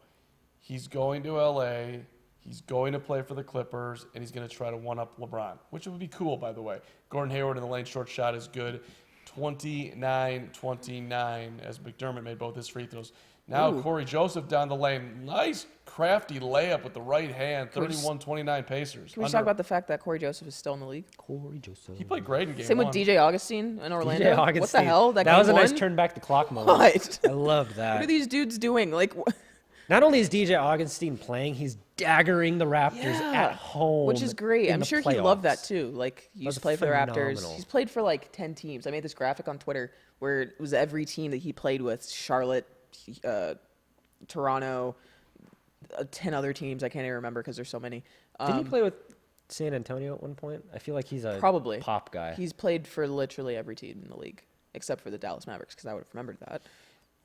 he's going to LA, he's going to play for the Clippers, and he's going to try to one-up LeBron, which would be cool, by the way. Gordon Hayward in the lane short shot is good. 29-29 as McDermott made both his free throws. Now Corey Joseph down the lane. Nice, crafty layup with the right hand. 31-29 Pacers.
Can we talk about the fact that Corey Joseph is still in the league?
Corey Joseph.
He played great in game
Same
one.
with DJ Augustine in Orlando.
DJ Augustine.
What the hell? That
was a
game
nice
won?
turn back the clock moment.
What?
I love that.
What are these dudes doing? Like,
Not only is DJ Augustine playing, he's daggering the Raptors at home.
which is great.
in
I'm
the
sure he loved that
playoffs.
too. Like, he used
That's
to play for the Raptors.
phenomenal.
He's played for like 10 teams. I made this graphic on Twitter where it was every team that he played with: Charlotte, Toronto, 10 other teams. I can't even remember because there's so many.
Didn't he play with San Antonio at one point? I feel like he's a
Probably.
pop guy.
He's played for literally every team in the league except for the Dallas Mavericks because I would have remembered that.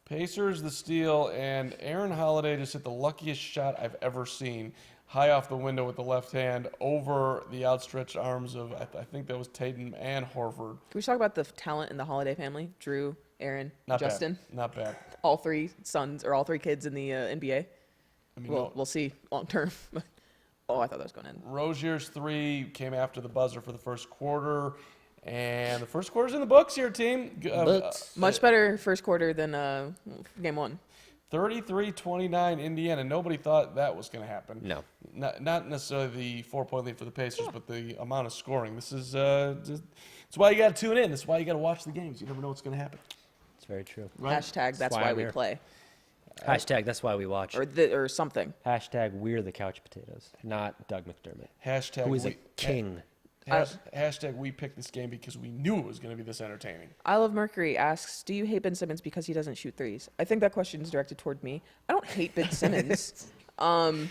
Pacers the steal, and Aaron Holiday just hit the luckiest shot I've ever seen. High off the window with the left hand over the outstretched arms of, I think that was Tatum and Horford.
Can we talk about the talent in the Holiday family? Drew, Aaron,
Not
Justin.
bad. Not bad.
All 3 sons or all 3 kids in the NBA.
I mean,
We'll see long term. Oh, I thought that was going in.
Rozier's 3 came after the buzzer for the first quarter, and the first quarter's in the books here, team.
Much better first quarter than game 1.
33-29 Indiana. Nobody thought that was going to happen.
No.
Not necessarily the 4-point lead for the Pacers, but the amount of scoring. This is it's why you got to tune in. That's why you got to watch the games. You never know what's going to happen.
It's very true.
Right?
Hashtag that's
why
why
I'm
we
here.
play.
Hashtag that's why we watch.
Or something.
Hashtag we're the couch potatoes, not Doug McDermott,
Hashtag
who is a king.
Hashtag we picked this game because we knew it was going to be this entertaining.
Isle of Mercury asks, do you hate Ben Simmons because he doesn't shoot threes? I think that question is directed toward me. I don't hate Ben Simmons. I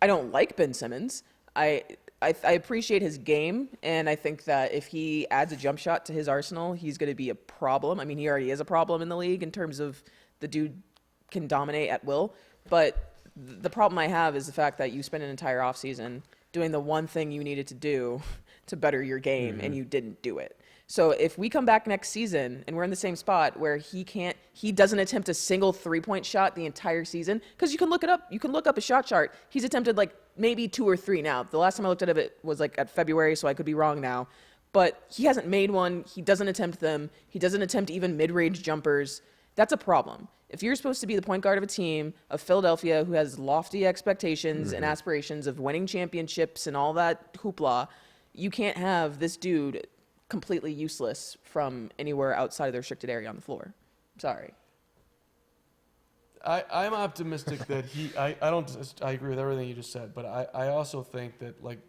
don't like Ben Simmons. I appreciate his game, and I think that if he adds a jump shot to his arsenal, he's going to be a problem. I mean, he already is a problem in the league in terms of the dude can dominate at will. But the problem I have is the fact that you spent an entire offseason doing the one thing you needed to do to better your game, and you didn't do it. So if we come back next season and we're in the same spot where he doesn't attempt a single 3-point shot the entire season, because you can look it up. You can look up a shot chart. He's attempted like maybe 2 or 3 now. The last time I looked at it was like at February, so I could be wrong now. But he hasn't made one. He doesn't attempt them. He doesn't attempt even mid-range jumpers. That's a problem. If you're supposed to be the point guard of a team of Philadelphia who has lofty expectations and aspirations of winning championships and all that hoopla, you can't have this dude completely useless from anywhere outside of the restricted area on the floor. Sorry.
I'm optimistic that I agree with everything you just said, but I also think that, like,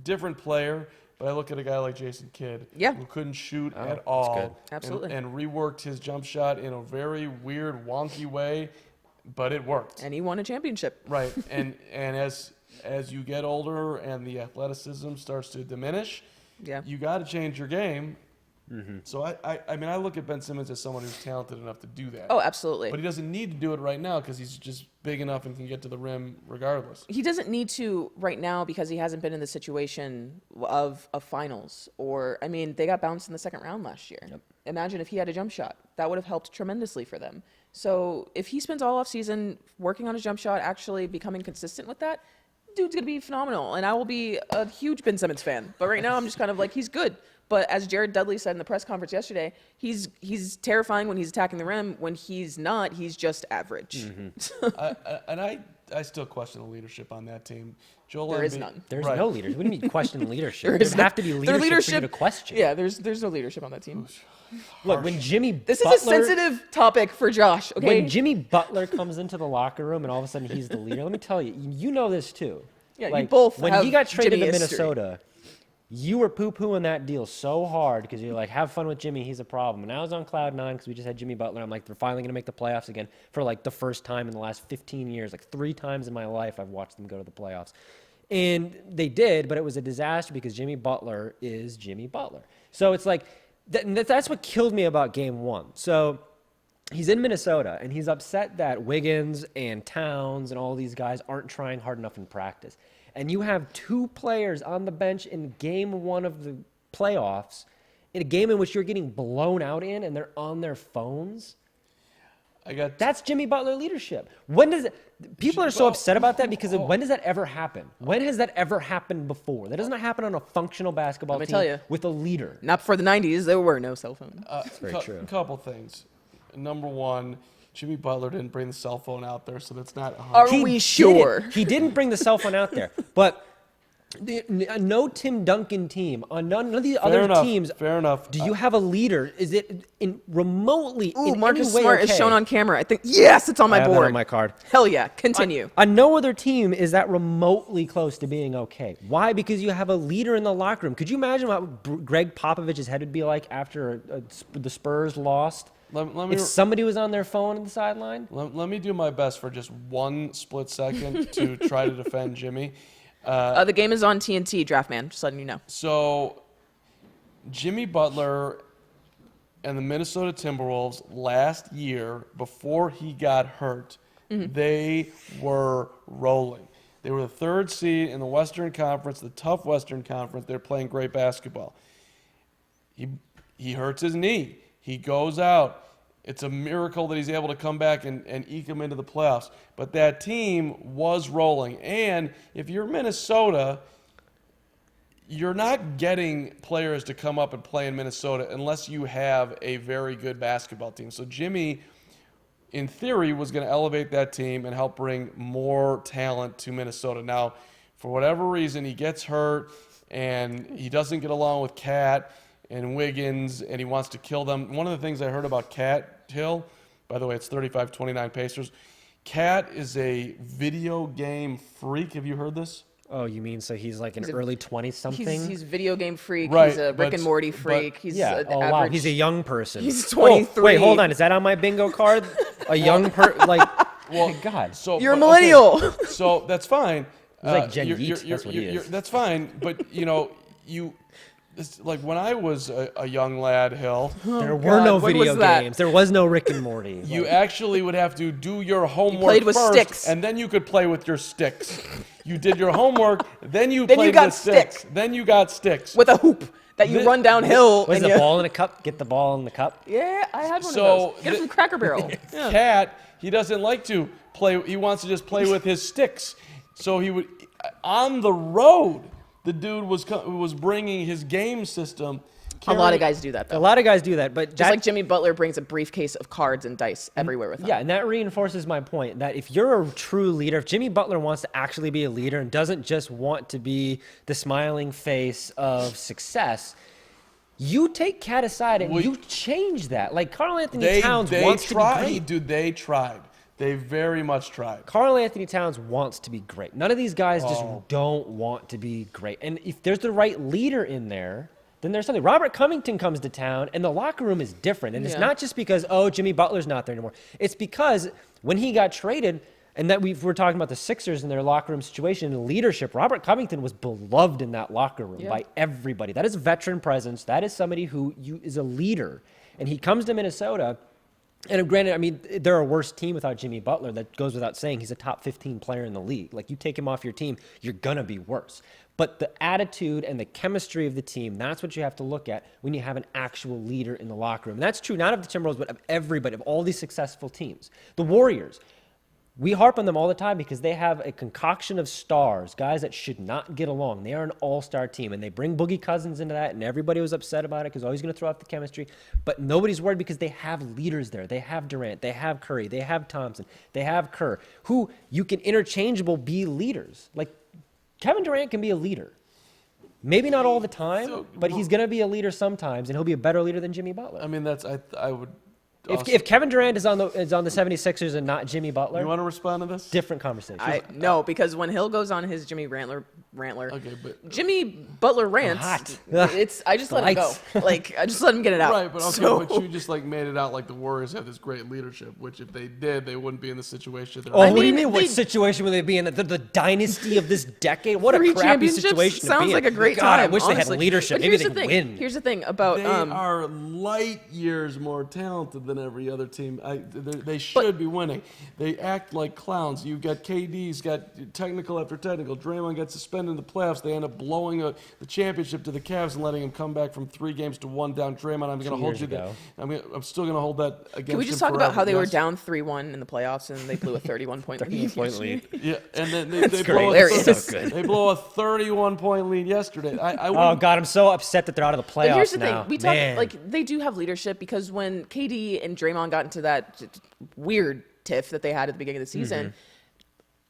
different player, but I look at a guy like Jason Kidd, who couldn't shoot at all,
good.
Absolutely.
and reworked his jump shot in a very weird, wonky way, but it worked.
And he won a championship.
Right, and as you get older and the athleticism starts to diminish, you got to change your game. So I mean, I look at Ben Simmons as someone who's talented enough to do that.
Oh, absolutely.
But he doesn't need to do it right now because he's just big enough and can get to the rim regardless.
He doesn't need to right now because he hasn't been in the situation of finals. Or, I mean, they got bounced in the second round last year. Imagine if he had a jump shot. That would have helped tremendously for them. So if he spends all off season working on his jump shot, actually becoming consistent with that, dude's going to be phenomenal. And I will be a huge Ben Simmons fan. But right now I'm just kind of like, he's good. But as Jared Dudley said in the press conference yesterday, he's terrifying when he's attacking the rim. When he's not, he's just average.
I still question the leadership on that team. Joel
There
Embiid,
is none.
There's no leadership. We didn't mean question leadership.
There is
There'd have to be
their
leadership for you to question.
Yeah, there's no leadership on that team.
Look, when Jimmy
This
Butler,
is a sensitive topic for Josh, okay?
when Jimmy Butler comes into the locker room and all of a sudden he's the leader, let me tell you, you know this too.
Yeah, you
like,
both
when
have
he got traded
Jimmy
to
history.
Minnesota, You were poo-pooing that deal so hard because you're like, have fun with Jimmy, he's a problem. And I was on cloud 9 because we just had Jimmy Butler. I'm like, they're finally going to make the playoffs again for like the first time in the last 15 years. Like 3 times in my life I've watched them go to the playoffs. And they did, but it was a disaster because Jimmy Butler is Jimmy Butler. So it's like, that's what killed me about game 1. So he's in Minnesota, and he's upset that Wiggins and Towns and all these guys aren't trying hard enough in practice. And you have 2 players on the bench in game 1 of the playoffs, in a game in which you're getting blown out in, and they're on their phones. That's Jimmy Butler leadership. When does people are so upset about that because when does that ever happen? When has that ever happened before? That doesn't happen on a functional basketball team with a leader.
Not before the 90s. There were no cell phones.
That's very true.
A couple things. Number one, Jimmy Butler didn't bring the cell phone out there, so that's not.
Are we sure?
He didn't bring the cell phone out there, but no Tim Duncan team on none of the other teams.
Fair enough.
Do you have a leader? Is it remotely?
Ooh,
in
Marcus
any way
Smart
okay?
is shown on camera. I think yes, it's on my
I have
board.
that on my card.
Hell yeah! Continue.
On no other team is that remotely close to being okay. Why? Because you have a leader in the locker room. Could you imagine what Greg Popovich's head would be like after the Spurs lost? If somebody was on their phone on the sideline?
Let me do my best for just one split second to try to defend Jimmy.
The game is on TNT, Draftman, just letting you know.
So, Jimmy Butler and the Minnesota Timberwolves last year, before he got hurt, they were rolling. They were the 3rd seed in the Western Conference, the tough Western Conference. They're playing great basketball. He hurts his knee. He goes out. It's a miracle that he's able to come back and eke him into the playoffs. But that team was rolling. And if you're Minnesota, you're not getting players to come up and play in Minnesota unless you have a very good basketball team. So Jimmy, in theory, was going to elevate that team and help bring more talent to Minnesota. Now, for whatever reason, he gets hurt and he doesn't get along with Cat and Wiggins, and he wants to kill them. One of the things I heard about Cat Hill, by the way, it's 35-29 Pacers. Cat is a video game freak. Have you heard this?
Oh, you mean so he's like an early 20-something?
He's a video game freak.
Right,
He's a Rick and Morty freak. He's
yeah.
an
Oh,
average.
wow. He's a young person.
He's 23.
Wait, hold on. Is that on my bingo card? A young like, well, God.
So,
You're a millennial.
Okay, so that's fine.
He's like Gen Yeet. That's what he is.
That's fine, but it's like when I was a young lad, Hill,
There were no
when
video
was that?
games. There was no Rick and Morty.
you actually would have to do your homework
played with
first,
sticks.
and then you could play with your sticks. You did your homework, then you
Then
played
you got
with sticks. Then you got sticks.
With a hoop that you run downhill.
Was
and
the
you-
ball in a cup? Get the ball in the cup?
Yeah, I had one
So
of those. Get it from Cracker Barrel. Yeah.
Cat, he doesn't like to play. He wants to just play with his sticks. So he would, on the road, the dude was bringing his game system.
A lot of guys do that,
A
though.
lot of guys do that, but
Just like Jimmy Butler brings a briefcase of cards and dice everywhere with him.
yeah, and that reinforces my point that if you're a true leader, if Jimmy Butler wants to actually be a leader and doesn't just want to be the smiling face of success, you take Cat aside and you change that. Like Karl Anthony Towns wants to be great.
Dude, they tried. They very much tried.
Karl Anthony Towns wants to be great. None of these guys just don't want to be great. And if there's the right leader in there, then there's something. Robert Covington comes to town, and the locker room is different. And it's not just because, Jimmy Butler's not there anymore. It's because when he got traded, and that we're talking about the Sixers and their locker room situation and leadership, Robert Covington was beloved in that locker room by everybody. That is a veteran presence. That is somebody who is a leader. And he comes to Minnesota. And granted, I mean, they're a worse team without Jimmy Butler. That goes without saying. He's a top 15 player in the league. Like, you take him off your team, you're going to be worse. But the attitude and the chemistry of the team, that's what you have to look at when you have an actual leader in the locker room. And that's true not of the Timberwolves, but of everybody, of all these successful teams. The Warriors, we harp on them all the time because they have a concoction of stars, guys that should not get along. They are an all-star team, and they bring Boogie Cousins into that, and everybody was upset about it because he's going to throw off the chemistry. But nobody's worried because they have leaders there. They have Durant. They have Curry. They have Thompson. They have Kerr, who you can interchangeable be leaders. Like, Kevin Durant can be a leader. Maybe not all the time, but he's going to be a leader sometimes, and he'll be a better leader than Jimmy Butler.
I mean, I would
If Kevin Durant is on the 76ers and not Jimmy Butler,
You want to respond to this?
different conversation.
No, because when Hill goes on his Jimmy rantler,
Okay, but
Jimmy Butler rants.
hot.
I just let him go.
Lights.
I just let him get it out.
right, but okay,
So-
but you just made it out like the Warriors have this great leadership, which if they did, they wouldn't be in the situation they're
Oh,
in.
what do you
mean,
mean? What
they-
situation would they be in? The dynasty of this decade? What a
3
crappy
championships
situation to
sounds
be
like
in.
a great
God,
time.
I wish they
honestly.
had leadership.
But
Maybe
here's
they
the
could
thing.
win.
Here's the thing about
They are light years more talented than every other team. They should be winning. They act like clowns. You've got KD's got technical after technical. Draymond got suspended in the playoffs. They end up blowing the championship to the Cavs and letting him come back from 3 games to 1 down. Draymond, I'm going to hold
years
you there.
ago.
I'm still going to hold that against him.
Can we just talk about
forever.
how they were
Yes.
down 3-1 in the playoffs and they blew a 31-point lead?
31-point lead.
Yeah, and then they blow,
hilarious.
a, they blow a 31-point lead yesterday. I
Oh
wouldn't-
God, I'm so upset that they're out of the playoffs
But here's the
now.
thing: we talk
Man.
like they do have leadership because when KD and Draymond got into that weird tiff that they had at the beginning of the season,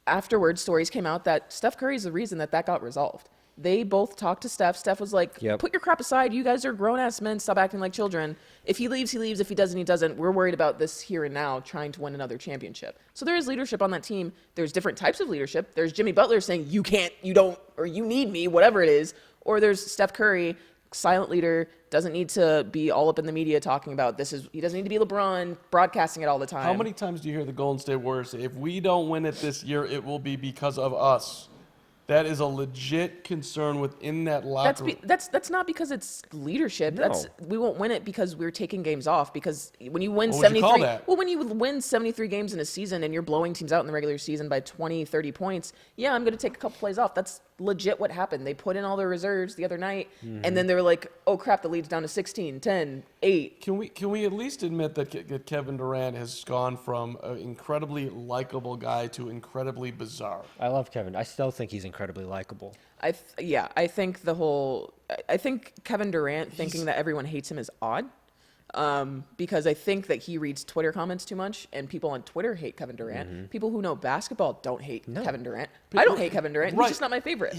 afterwards stories came out that Steph Curry is the reason that got resolved. They both talked to Steph. Steph was like,
Yep.
"Put your crap aside. You guys are grown-ass men. Stop acting like children. If he leaves, he leaves. If he doesn't, he doesn't. We're worried about this here and now, trying to win another championship." So there is leadership on that team. There's different types of leadership. There's Jimmy Butler saying, "You can't, you don't, or you need me," whatever it is. Or there's Steph Curry, silent leader, doesn't need to be all up in the media talking about this. He doesn't need to be LeBron broadcasting it all the time.
How many times do you hear the Golden State Warriors say, if we don't win it this year, it will be because of us? That is a legit concern within that locker room.
That's not because it's leadership.
No.
We won't win it because we're taking games off. Because when you win
What would you
73,
call that?
well, when you win 73 games in a season and you're blowing teams out in the regular season by 20, 30 points, yeah, I'm going to take a couple plays off. That's legit what happened. They put in all their reserves the other night, and then they're like, oh crap, the lead's down to 16, 10, 8.
Can we at least admit that Kevin Durant has gone from an incredibly likable guy to incredibly bizarre?
I love Kevin. I still think he's incredibly likable.
I think I think Kevin Durant thinking that everyone hates him is odd. Because I think that he reads Twitter comments too much, and people on Twitter hate Kevin Durant. People who know basketball don't hate Kevin Durant. I don't hate Kevin Durant.
Right.
He's just not my favorite.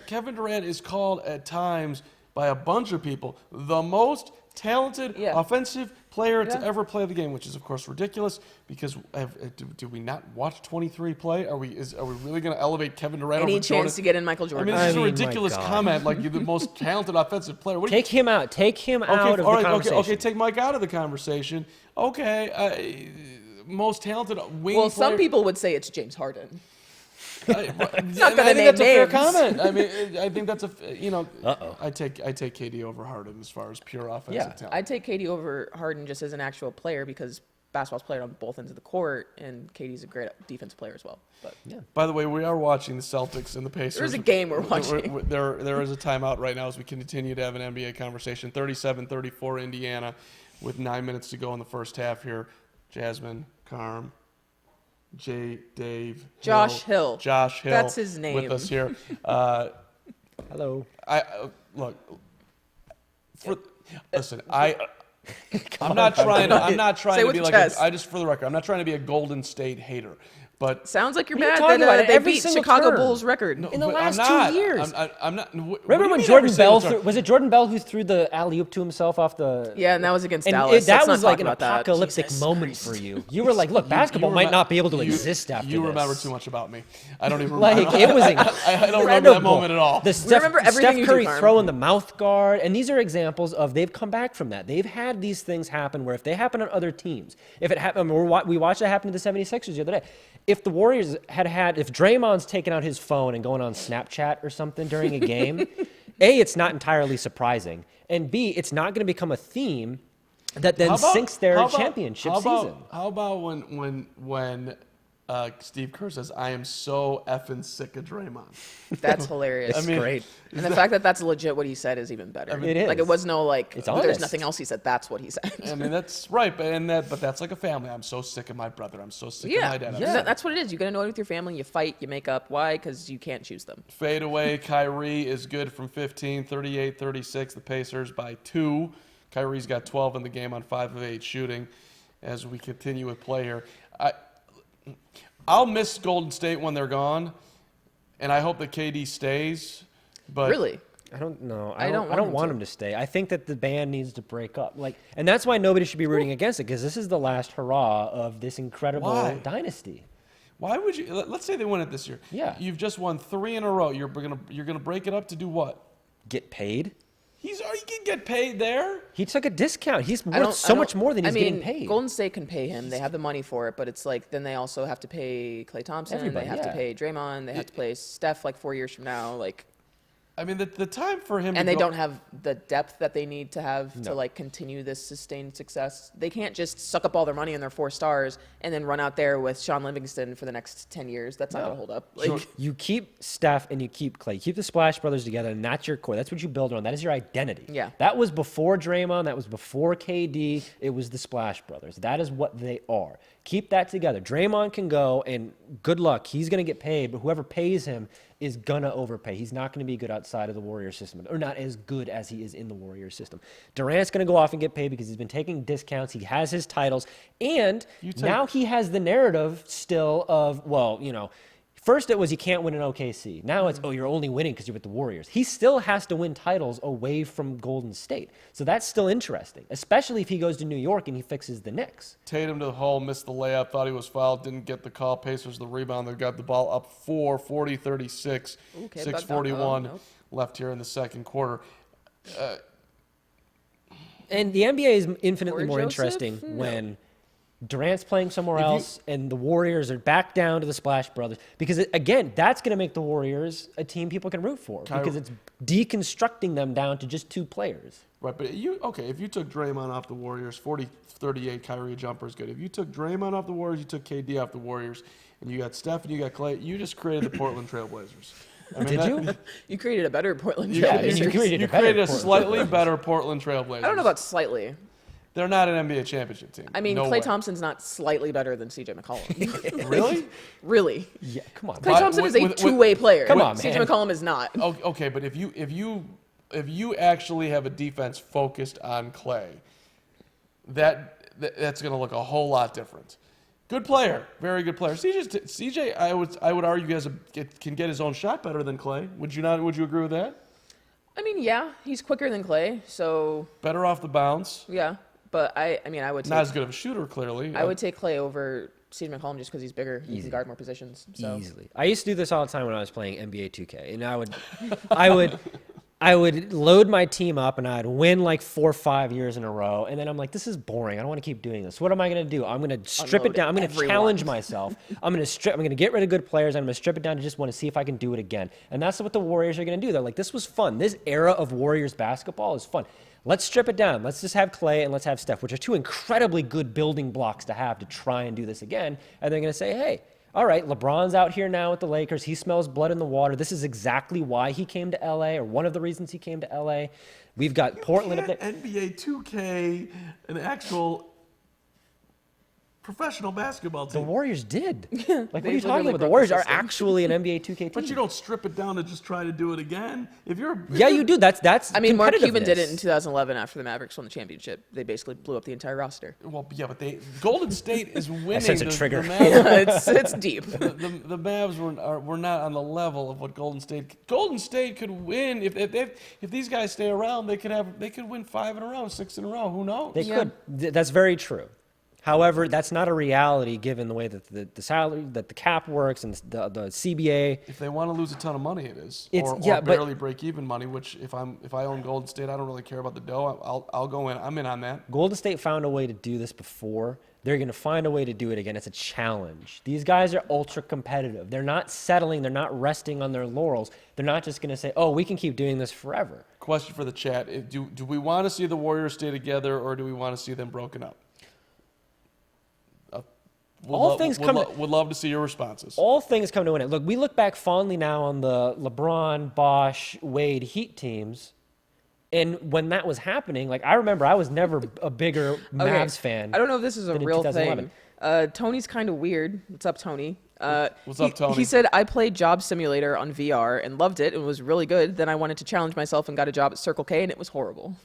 Kevin Durant is called at times by a bunch of people the most talented offensive player to ever play the game, which is of course ridiculous because do we not watch 23 play? Are we really going to elevate Kevin Durant
Any
over Jordan?
chance to get in Michael
I
Jordan?
mean, this is a
my
ridiculous
God.
comment. Like you're the most talented offensive player. What do you-
Take him out. Take him out of
all
the
right,
conversation.
okay. Take Mike out of the conversation. Okay, most talented wing.
well, some
player.
people would say it's James Harden.
Not
gonna
I think
name
that's a fair
names.
comment. I mean, I think that's
Uh-oh.
I take KD over Harden as far as pure offensive
Yeah,
talent.
I'd take KD over Harden just as an actual player because basketball's played on both ends of the court, and KD's a great defensive player as well. But
By the way, we are watching the Celtics and the Pacers.
There's a game we're watching.
There is a timeout right now as we continue to have an NBA conversation. 37-34 Indiana with 9 minutes to go in the first half here. Jasmine, Carm, Dave,
Josh Hill.
Josh Hill.
That's his name.
With us here.
Hello.
Look. Listen, I'm not trying
Say
to
with
be
your
like
chest.
I just for the record, I'm not trying to be a Golden State hater, but
sounds like you're
What are you
mad
talking
that
about?
they
Every
beat
single
Chicago
term.
Bulls record.
In the
but
last
I'm
2 years.
I'm not.
Remember when Jordan Bell was it Jordan Bell who threw the alley oop to himself off the?
Yeah, and that was against
And
Dallas.
that
Let's not
was like
talk
an
about that.
apocalyptic
Jesus
moment
Christ.
for you. You were like, look, basketball might not be able to exist after
You
this.
remember too much about me. I don't even.
Like it was
I don't remember that moment at all.
The Steph,
remember everything you
Steph
do,
Curry
Carm.
throwing the mouth guard, and these are examples of they've come back from that. They've had these things happen where if they happen on other teams, if it happened, we watched that happen to the 76ers the other day. If the Warriors if Draymond's taking out his phone and going on Snapchat or something during a game, A, it's not entirely surprising, and B, it's not going to become a theme that then sinks their championship season.
How about when Steve Kerr says, "I am so effing sick of Draymond."
That's hilarious.
It's great.
And the fact that that's legit what he said is even better.
It is.
Like it was no like
It's
there's
honest.
nothing else he said. That's what he said.
I mean, that's right, but that's like a family. I'm so sick of my brother. I'm so sick of my dad. I'm
Yeah, that's what it is. You get annoyed with your family, you fight, you make up. Why? Because you can't choose them.
Fade away. Kyrie is good from 15, 38-36. The Pacers by 2. Kyrie's got 12 in the game on 5 of 8 shooting. As we continue with play here, I'll miss Golden State when they're gone, and I hope that KD stays. But
Really?
I don't know.
I don't
want
want him
him to stay. I think that the band needs to break up. And that's why nobody should be rooting against it, because this is the last hurrah of this incredible dynasty.
Why would you? Let's say they win it this year.
Yeah.
You've just won 3 in a row. You're gonna break it up to do what?
Get paid?
He can get paid there.
He took a discount. He's worth so much more than he's getting paid.
Golden State can pay him. They have the money for it, but it's like then they also have to pay Klay Thompson.
Everybody,
they have to pay Draymond. They have to play Steph 4 years from now.
I mean, the time for him.
And they don't have the depth that they need to have to continue this sustained success. They can't just suck up all their money in their 4 stars and then run out there with Sean Livingston for the next 10 years. That's not going to hold up.
You keep Steph and you keep Klay. You keep the Splash Brothers together, and that's your core. That's what you build on. That is your identity.
Yeah.
That was before Draymond. That was before KD. It was the Splash Brothers. That is what they are. Keep that together. Draymond can go, and good luck. He's going to get paid, but whoever pays him is going to overpay. He's not going to be good outside of the Warriors system, or not as good as he is in the Warriors system. Durant's going to go off and get paid because he's been taking discounts. He has his titles, and now he has the narrative still of, first it was you can't win in OKC. Now it's, you're only winning because you're with the Warriors. He still has to win titles away from Golden State. So that's still interesting, especially if he goes to New York and he fixes the Knicks.
Tatum to the hole, missed the layup, thought he was fouled, didn't get the call. Pacers the rebound. They got the ball up 40-36, 6:41 left here in the second quarter.
And the NBA is infinitely more interesting when Durant's playing somewhere else, and the Warriors are back down to the Splash Brothers. Because, again, that's going to make the Warriors a team people can root for. Because it's deconstructing them down to just 2 players.
Right, but if you took Draymond off the Warriors, 40-38 Kyrie jumper is good. If you took Draymond off the Warriors, you took KD off the Warriors, and you got Steph and you got Klay, you just created the Portland Trailblazers.
Did you?
You created a better Portland
Yeah,
Trailblazers.
you created
a slightly better Portland Trailblazers.
I don't know about slightly.
They're not an NBA championship team.
I mean,
no
Klay
way.
Thompson's not slightly better than CJ McCollum.
Really?
Really.
Yeah, come on.
Klay Thompson is a two-way player.
Come on,
CJ
man.
McCollum is not.
Okay, but if you actually have a defense focused on Klay, that's going to look a whole lot different. Good player, very good player. CJ, I would argue can get his own shot better than Klay. Would you not? Would you agree with that?
I mean, yeah, he's quicker than Klay, so
Better off the bounce.
yeah. But I would take,
Not as good of a shooter, clearly.
I would take Klay over CJ McCollum just because he's bigger. He can guard more positions. So.
Easily. I used to do this all the time when I was playing NBA 2K, and I would load my team up and I'd win 4 or 5 years in a row, and then I'm like, this is boring. I don't want to keep doing this. What am I going to do? I'm going to strip it down. I'm going to challenge myself. I'm going to get rid of good players. I'm going to strip it down to just want to see if I can do it again. And that's what the Warriors are going to do. They're like, this was fun. This era of Warriors basketball is fun. Let's strip it down. Let's just have Klay and let's have Steph, which are 2 incredibly good building blocks to have to try and do this again. And they're going to say, hey, all right, LeBron's out here now with the Lakers. He smells blood in the water. This is exactly why he came to LA, or one of the reasons he came to LA. We've got Portland up there.
NBA 2K, an actual professional basketball team.
The Warriors did. What are you
They
talking
literally
about? The
broke
Warriors
the
are
system.
actually an NBA 2K team.
But you don't strip it down to just try to do it again.
Yeah, you do. That's
I mean, Mark Cuban did
competitiveness.
it in 2011 after the Mavericks won the championship. They basically blew up the entire roster.
Well, yeah, but Golden State is winning.
sense a trigger.
The Mavs,
It's deep.
the Mavs were not on the level of what Golden State. Golden State could win if these guys stay around. They could win 5 in a row, 6 in a row. Who knows?
They could. That's very true. However, that's not a reality given the way that the salary, that the cap works, and the CBA.
If they want to lose a ton of money, it is.
It's-
or
yeah, but-
barely break even money. Which if I own Golden State, I don't really care about the dough. I'll go in. I'm in on that.
Golden State found a way to do this before. They're going to find a way to do it again. It's a challenge. These guys are ultra competitive. They're not settling. They're not resting on their laurels. They're not just going to say, oh, we can keep doing this forever.
Question for the chat: Do we want to see the Warriors stay together, or do we want to see them broken up? Would love to see your responses.
All things come to an end. Look, we look back fondly now on the LeBron, Bosh, Wade Heat teams. And when that was happening, I remember I was never a bigger Mavs fan.
I don't know if this is a
than in
real
2011.
thing. Tony's kind of weird. What's up, Tony?
What's up, Tony?
He said, I played Job Simulator on VR and loved it and was really good. Then I wanted to challenge myself and got a job at Circle K and it was horrible.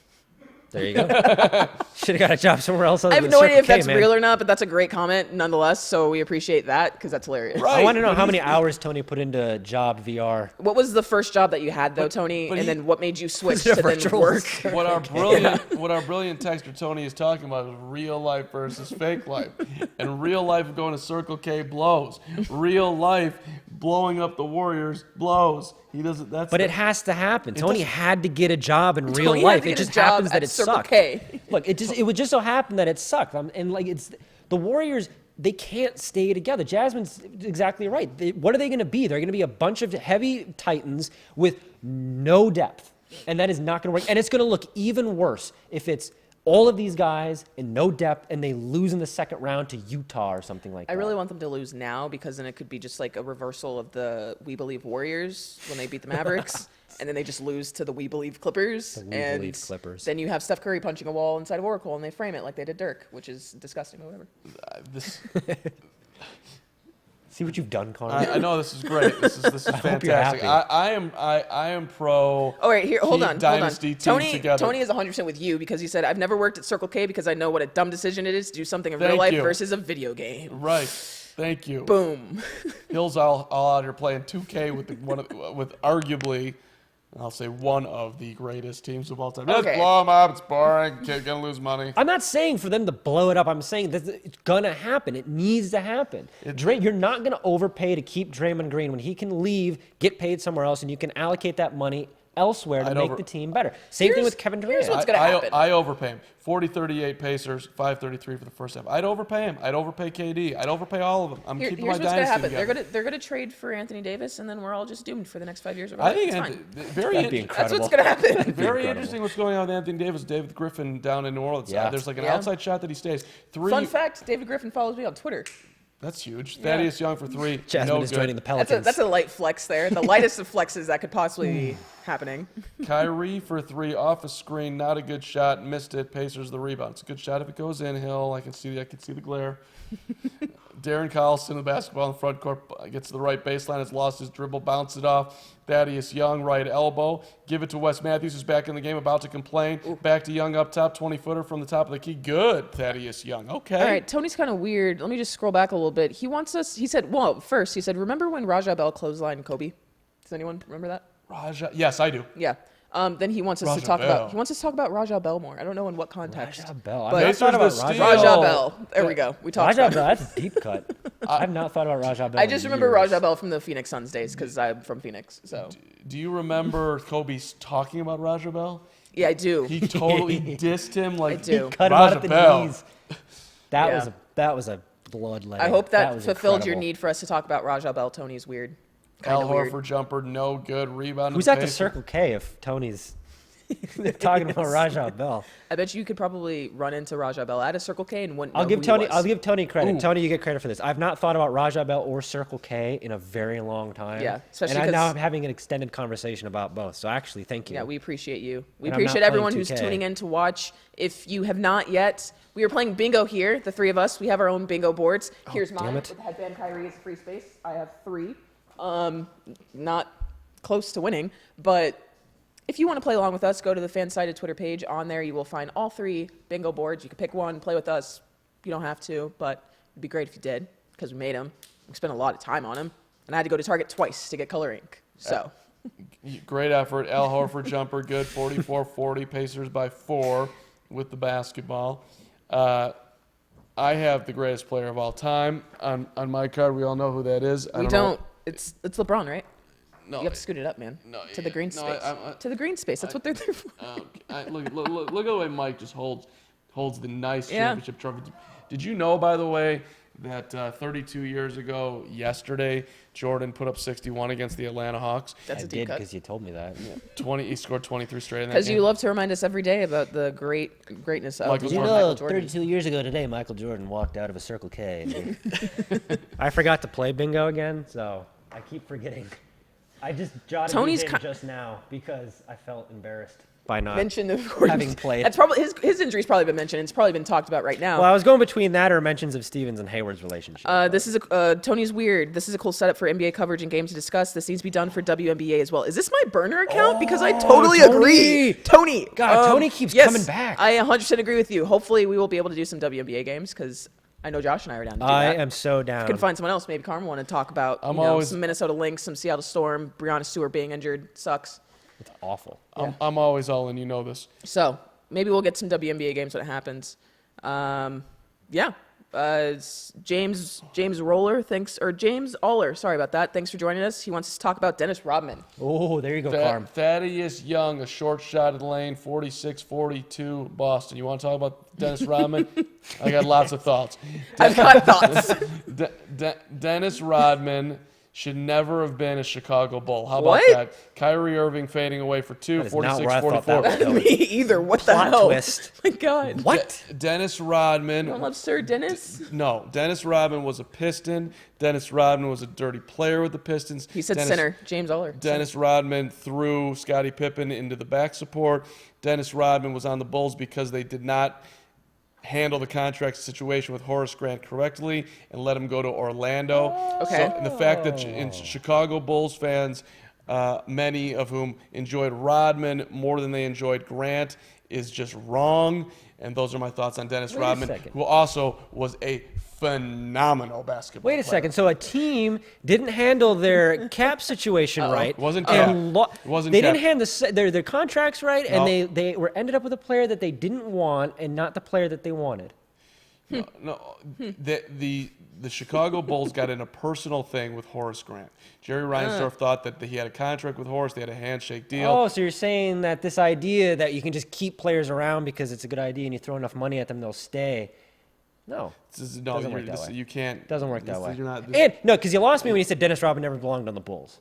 There you go. Should have got a job somewhere else.
I have no idea if that's real or not, but that's a great comment nonetheless. So we appreciate that because that's hilarious.
Right.
I want to know how many hours Tony put into job VR.
What was the first job that you had though, Tony? And then what made you switch to then
virtual
work?
What our brilliant texter Tony is talking about is real life versus fake life. And real life going to Circle K blows. Real life blowing up the Warriors blows. He doesn't.
But it has to happen. Tony had to get a job in real
Tony had
life.
to
It
get a
just
job
happens that
at
it
Circle
sucked.
K.
Look, it would just so happen that it sucked. And like it's the Warriors. They can't stay together. Jasmine's exactly right. What are they going to be? They're going to be a bunch of heavy Titans with no depth, and that is not going to work. And it's going to look even worse if it's all of these guys and no depth, and they lose in the second round to Utah or something like that.
I really want them to lose now because then it could be just like a reversal of the We Believe Warriors when they beat the Mavericks, and then they just lose to the We Believe Clippers. Then you have Steph Curry punching a wall inside of Oracle, and they frame it like they did Dirk, which is disgusting or whatever.
See what you've done, Connor.
I know this is great. This is fantastic. I am pro.
Oh wait, here, hold on.
Dynasty teams
Tony
together.
is 100% with you because he said I've never worked at Circle K because I know what a dumb decision it is to do something in real
Thank
life
you.
versus a video game.
Right. Thank you.
Boom.
Hill's all out here playing 2K with arguably, I'll say, one of the greatest teams of all time. Just
Okay.
blow them up. It's boring. Gonna lose money.
I'm not saying for them to blow it up. I'm saying that it's gonna happen. It needs to happen. You're not gonna overpay to keep Draymond Green when he can leave, get paid somewhere else, and you can allocate that money elsewhere to make the team better. Same thing with Kevin Durant.
Here's what's gonna happen.
I overpay him. 40-38 Pacers, 5-33 for the first half. I'd overpay him. I'd overpay KD. I'd overpay all of them. I'm keeping my
Here's what's gonna
dynasty
happen.
together.
They're gonna trade for Anthony Davis, and then we're all just doomed for the next 5 years. Of our
I
life.
think
It's
Anthony,
fine.
very
That'd be
in-
That's
incredible.
what's gonna happen.
very interesting what's going on with Anthony Davis. David Griffin down in New Orleans.
Yeah.
There's like an
Yeah.
outside shot that he stays.
Fun fact: David Griffin follows me on Twitter.
That's huge. Thaddeus Young for three.
Jasmine
no
is
good.
joining the Pelicans.
That's a light flex there. The lightest of flexes that could possibly be happening.
Kyrie for three off a screen, not a good shot, missed it. Pacers the rebound. It's a good shot if it goes in. Hill, I can see the glare. Darren Collison, the basketball in the front court, gets to the right baseline, has lost his dribble, bounce it off. Thaddeus Young, right elbow. Give it to Wes Matthews, who's back in the game, about to complain. Back to Young up top, 20-footer from the top of the key. Good, Thaddeus Young. Okay.
All right, Tony's kind of weird. Let me just scroll back a little bit. He said, remember when Raja Bell clotheslined Kobe? Does anyone remember that?
Raja, yes, I do.
Yeah. Then he wants us to
Raja
talk
Bell.
about. He wants us to talk about Raja Bell more. I don't know in what context.
Raja Bell.
But
I've not thought about
Pacers the
Raja
steal.
Raja Bell. There we go. We talked
Raja
about.
Bell, that's a deep cut. I've not thought about Raja Bell.
I just remember Raja Bell from the Phoenix Suns days because I'm from Phoenix. So
Do you remember Kobe talking about Raja Bell?
yeah, I do.
He totally dissed him like
I do.
Cut him out
Raja
at the
Bell.
knees. That
Yeah.
was a bloodletting.
I hope that
was
fulfilled your
incredible.
need for us to talk about Raja Bell. Tony's weird.
Al
Kinda weird.
Horford jumper, no good. Rebound.
Who's at the Circle K if Tony's talking about Raja Bell?
I bet you could probably run into Raja Bell at a Circle K and wouldn't
I'll
know
give
who he
Tony.
was.
I'll give Tony credit.
Ooh.
Tony, you get credit for this. I've not thought about Raja Bell or Circle K in a very long time.
Yeah, especially
and I'm now
'cause-
having an extended conversation about both. So actually, thank you.
Yeah, we appreciate you. We
And I'm not
appreciate everyone
playing
who's
2K.
tuning in to watch. If you have not yet, we are playing bingo here, the three of us. We have our own bingo boards. Here's mine.
damn it.
With headband Kyrie is free space. I have 3. Not close to winning, but if you want to play along with us, go to the FanSided Twitter page. On there, you will find all 3 bingo boards. You can pick one, play with us. You don't have to, but it'd be great if you did because we made them. We spent a lot of time on them, and I had to go to Target twice to get color ink. So.
Great effort. Al Horford jumper, good. 44-40. Pacers by 4 with the basketball. I have the greatest player of all time on my card. We all know who that is. I
We
don't
don't.
know.
It's LeBron, right?
No,
You have to scoot it up, man.
No,
To the green
no,
space. To the green space. That's what they're there for.
look at the way Mike just holds the nice
Yeah.
championship trophy. Did you know, by the way, that 32 years ago yesterday, Jordan put up 61 against the Atlanta Hawks?
That's
I
a deep
did
cut.
because you told me that.
He scored 23 straight in that
Because
game.
you love to remind us every day about the greatness of
Michael Jordan.
Michael Jordan.
32 years ago today, Michael Jordan walked out of a Circle K. I forgot to play bingo again, so I keep forgetting. I just jotted
Tony's
these in
ki-
just now because I felt embarrassed. by not
mentioned, of course.
having played.
That's probably his injury's probably been mentioned. It's probably been talked about right now.
Well, I was going between that or mentions of Stevens and Hayward's relationship.
This is Tony's weird. This is a cool setup for NBA coverage and games to discuss. This needs to be done for WNBA as well. Is this my burner account? Because I totally agree. Tony.
God, Tony keeps
yes,
coming back.
I 100% agree with you. Hopefully, we will be able to do some WNBA games because I know Josh and I are down to do
I
that.
am so down.
I can find someone else. Maybe Carmen want to talk about some Minnesota Lynx, some Seattle Storm, Breonna Stewart being injured. Sucks.
It's awful.
I'm always all in. You know this.
So maybe we'll get some WNBA games when it happens. Yeah. James Roller, James Aller, sorry about that. Thanks for joining us. He wants to talk about Dennis Rodman.
Oh, there you go, Carm.
Thaddeus Young, a short shot at the lane, 46-42, Boston. You want to talk about Dennis Rodman? I got lots of thoughts.
I've got thoughts.
Dennis Rodman should never have been a Chicago Bull. How about
What?
that? Kyrie Irving fading away for two,
That is not where I thought
46-44.
that was going.
Me either. What the
Plot
hell?
twist.
Oh my God.
What?
Dennis Rodman.
You don't love Sir Dennis?
No, Dennis Rodman was a Piston. Dennis Rodman was a dirty player with the Pistons.
He said
Dennis,
center. James Aller.
Dennis Rodman threw Scottie Pippen into the back support. Dennis Rodman was on the Bulls because they did not handle the contract situation with Horace Grant correctly and let him go to Orlando.
Okay.
So, and the fact that in Chicago Bulls fans, many of whom enjoyed Rodman more than they enjoyed Grant, is just wrong. And those are my thoughts on Dennis Rodman,
second.
who also was a phenomenal basketball
Wait a
player.
second. So a team didn't handle their cap situation right.
It wasn't
and
cap. It wasn't
they
cap.
didn't handle their contracts right,
No.
and they were ended up with a player that they didn't want and not the player that they wanted.
No, the Chicago Bulls got in a personal thing with Horace Grant. Jerry Reinsdorf thought that he had a contract with Horace. They had a handshake deal.
Oh, so you're saying that this idea that you can just keep players around because it's a good idea and you throw enough money at them, they'll stay. No. Doesn't work that way.
You can't.
Doesn't work that way.
You're not,
And no, because you lost me when you said Dennis Rodman never belonged on the Bulls.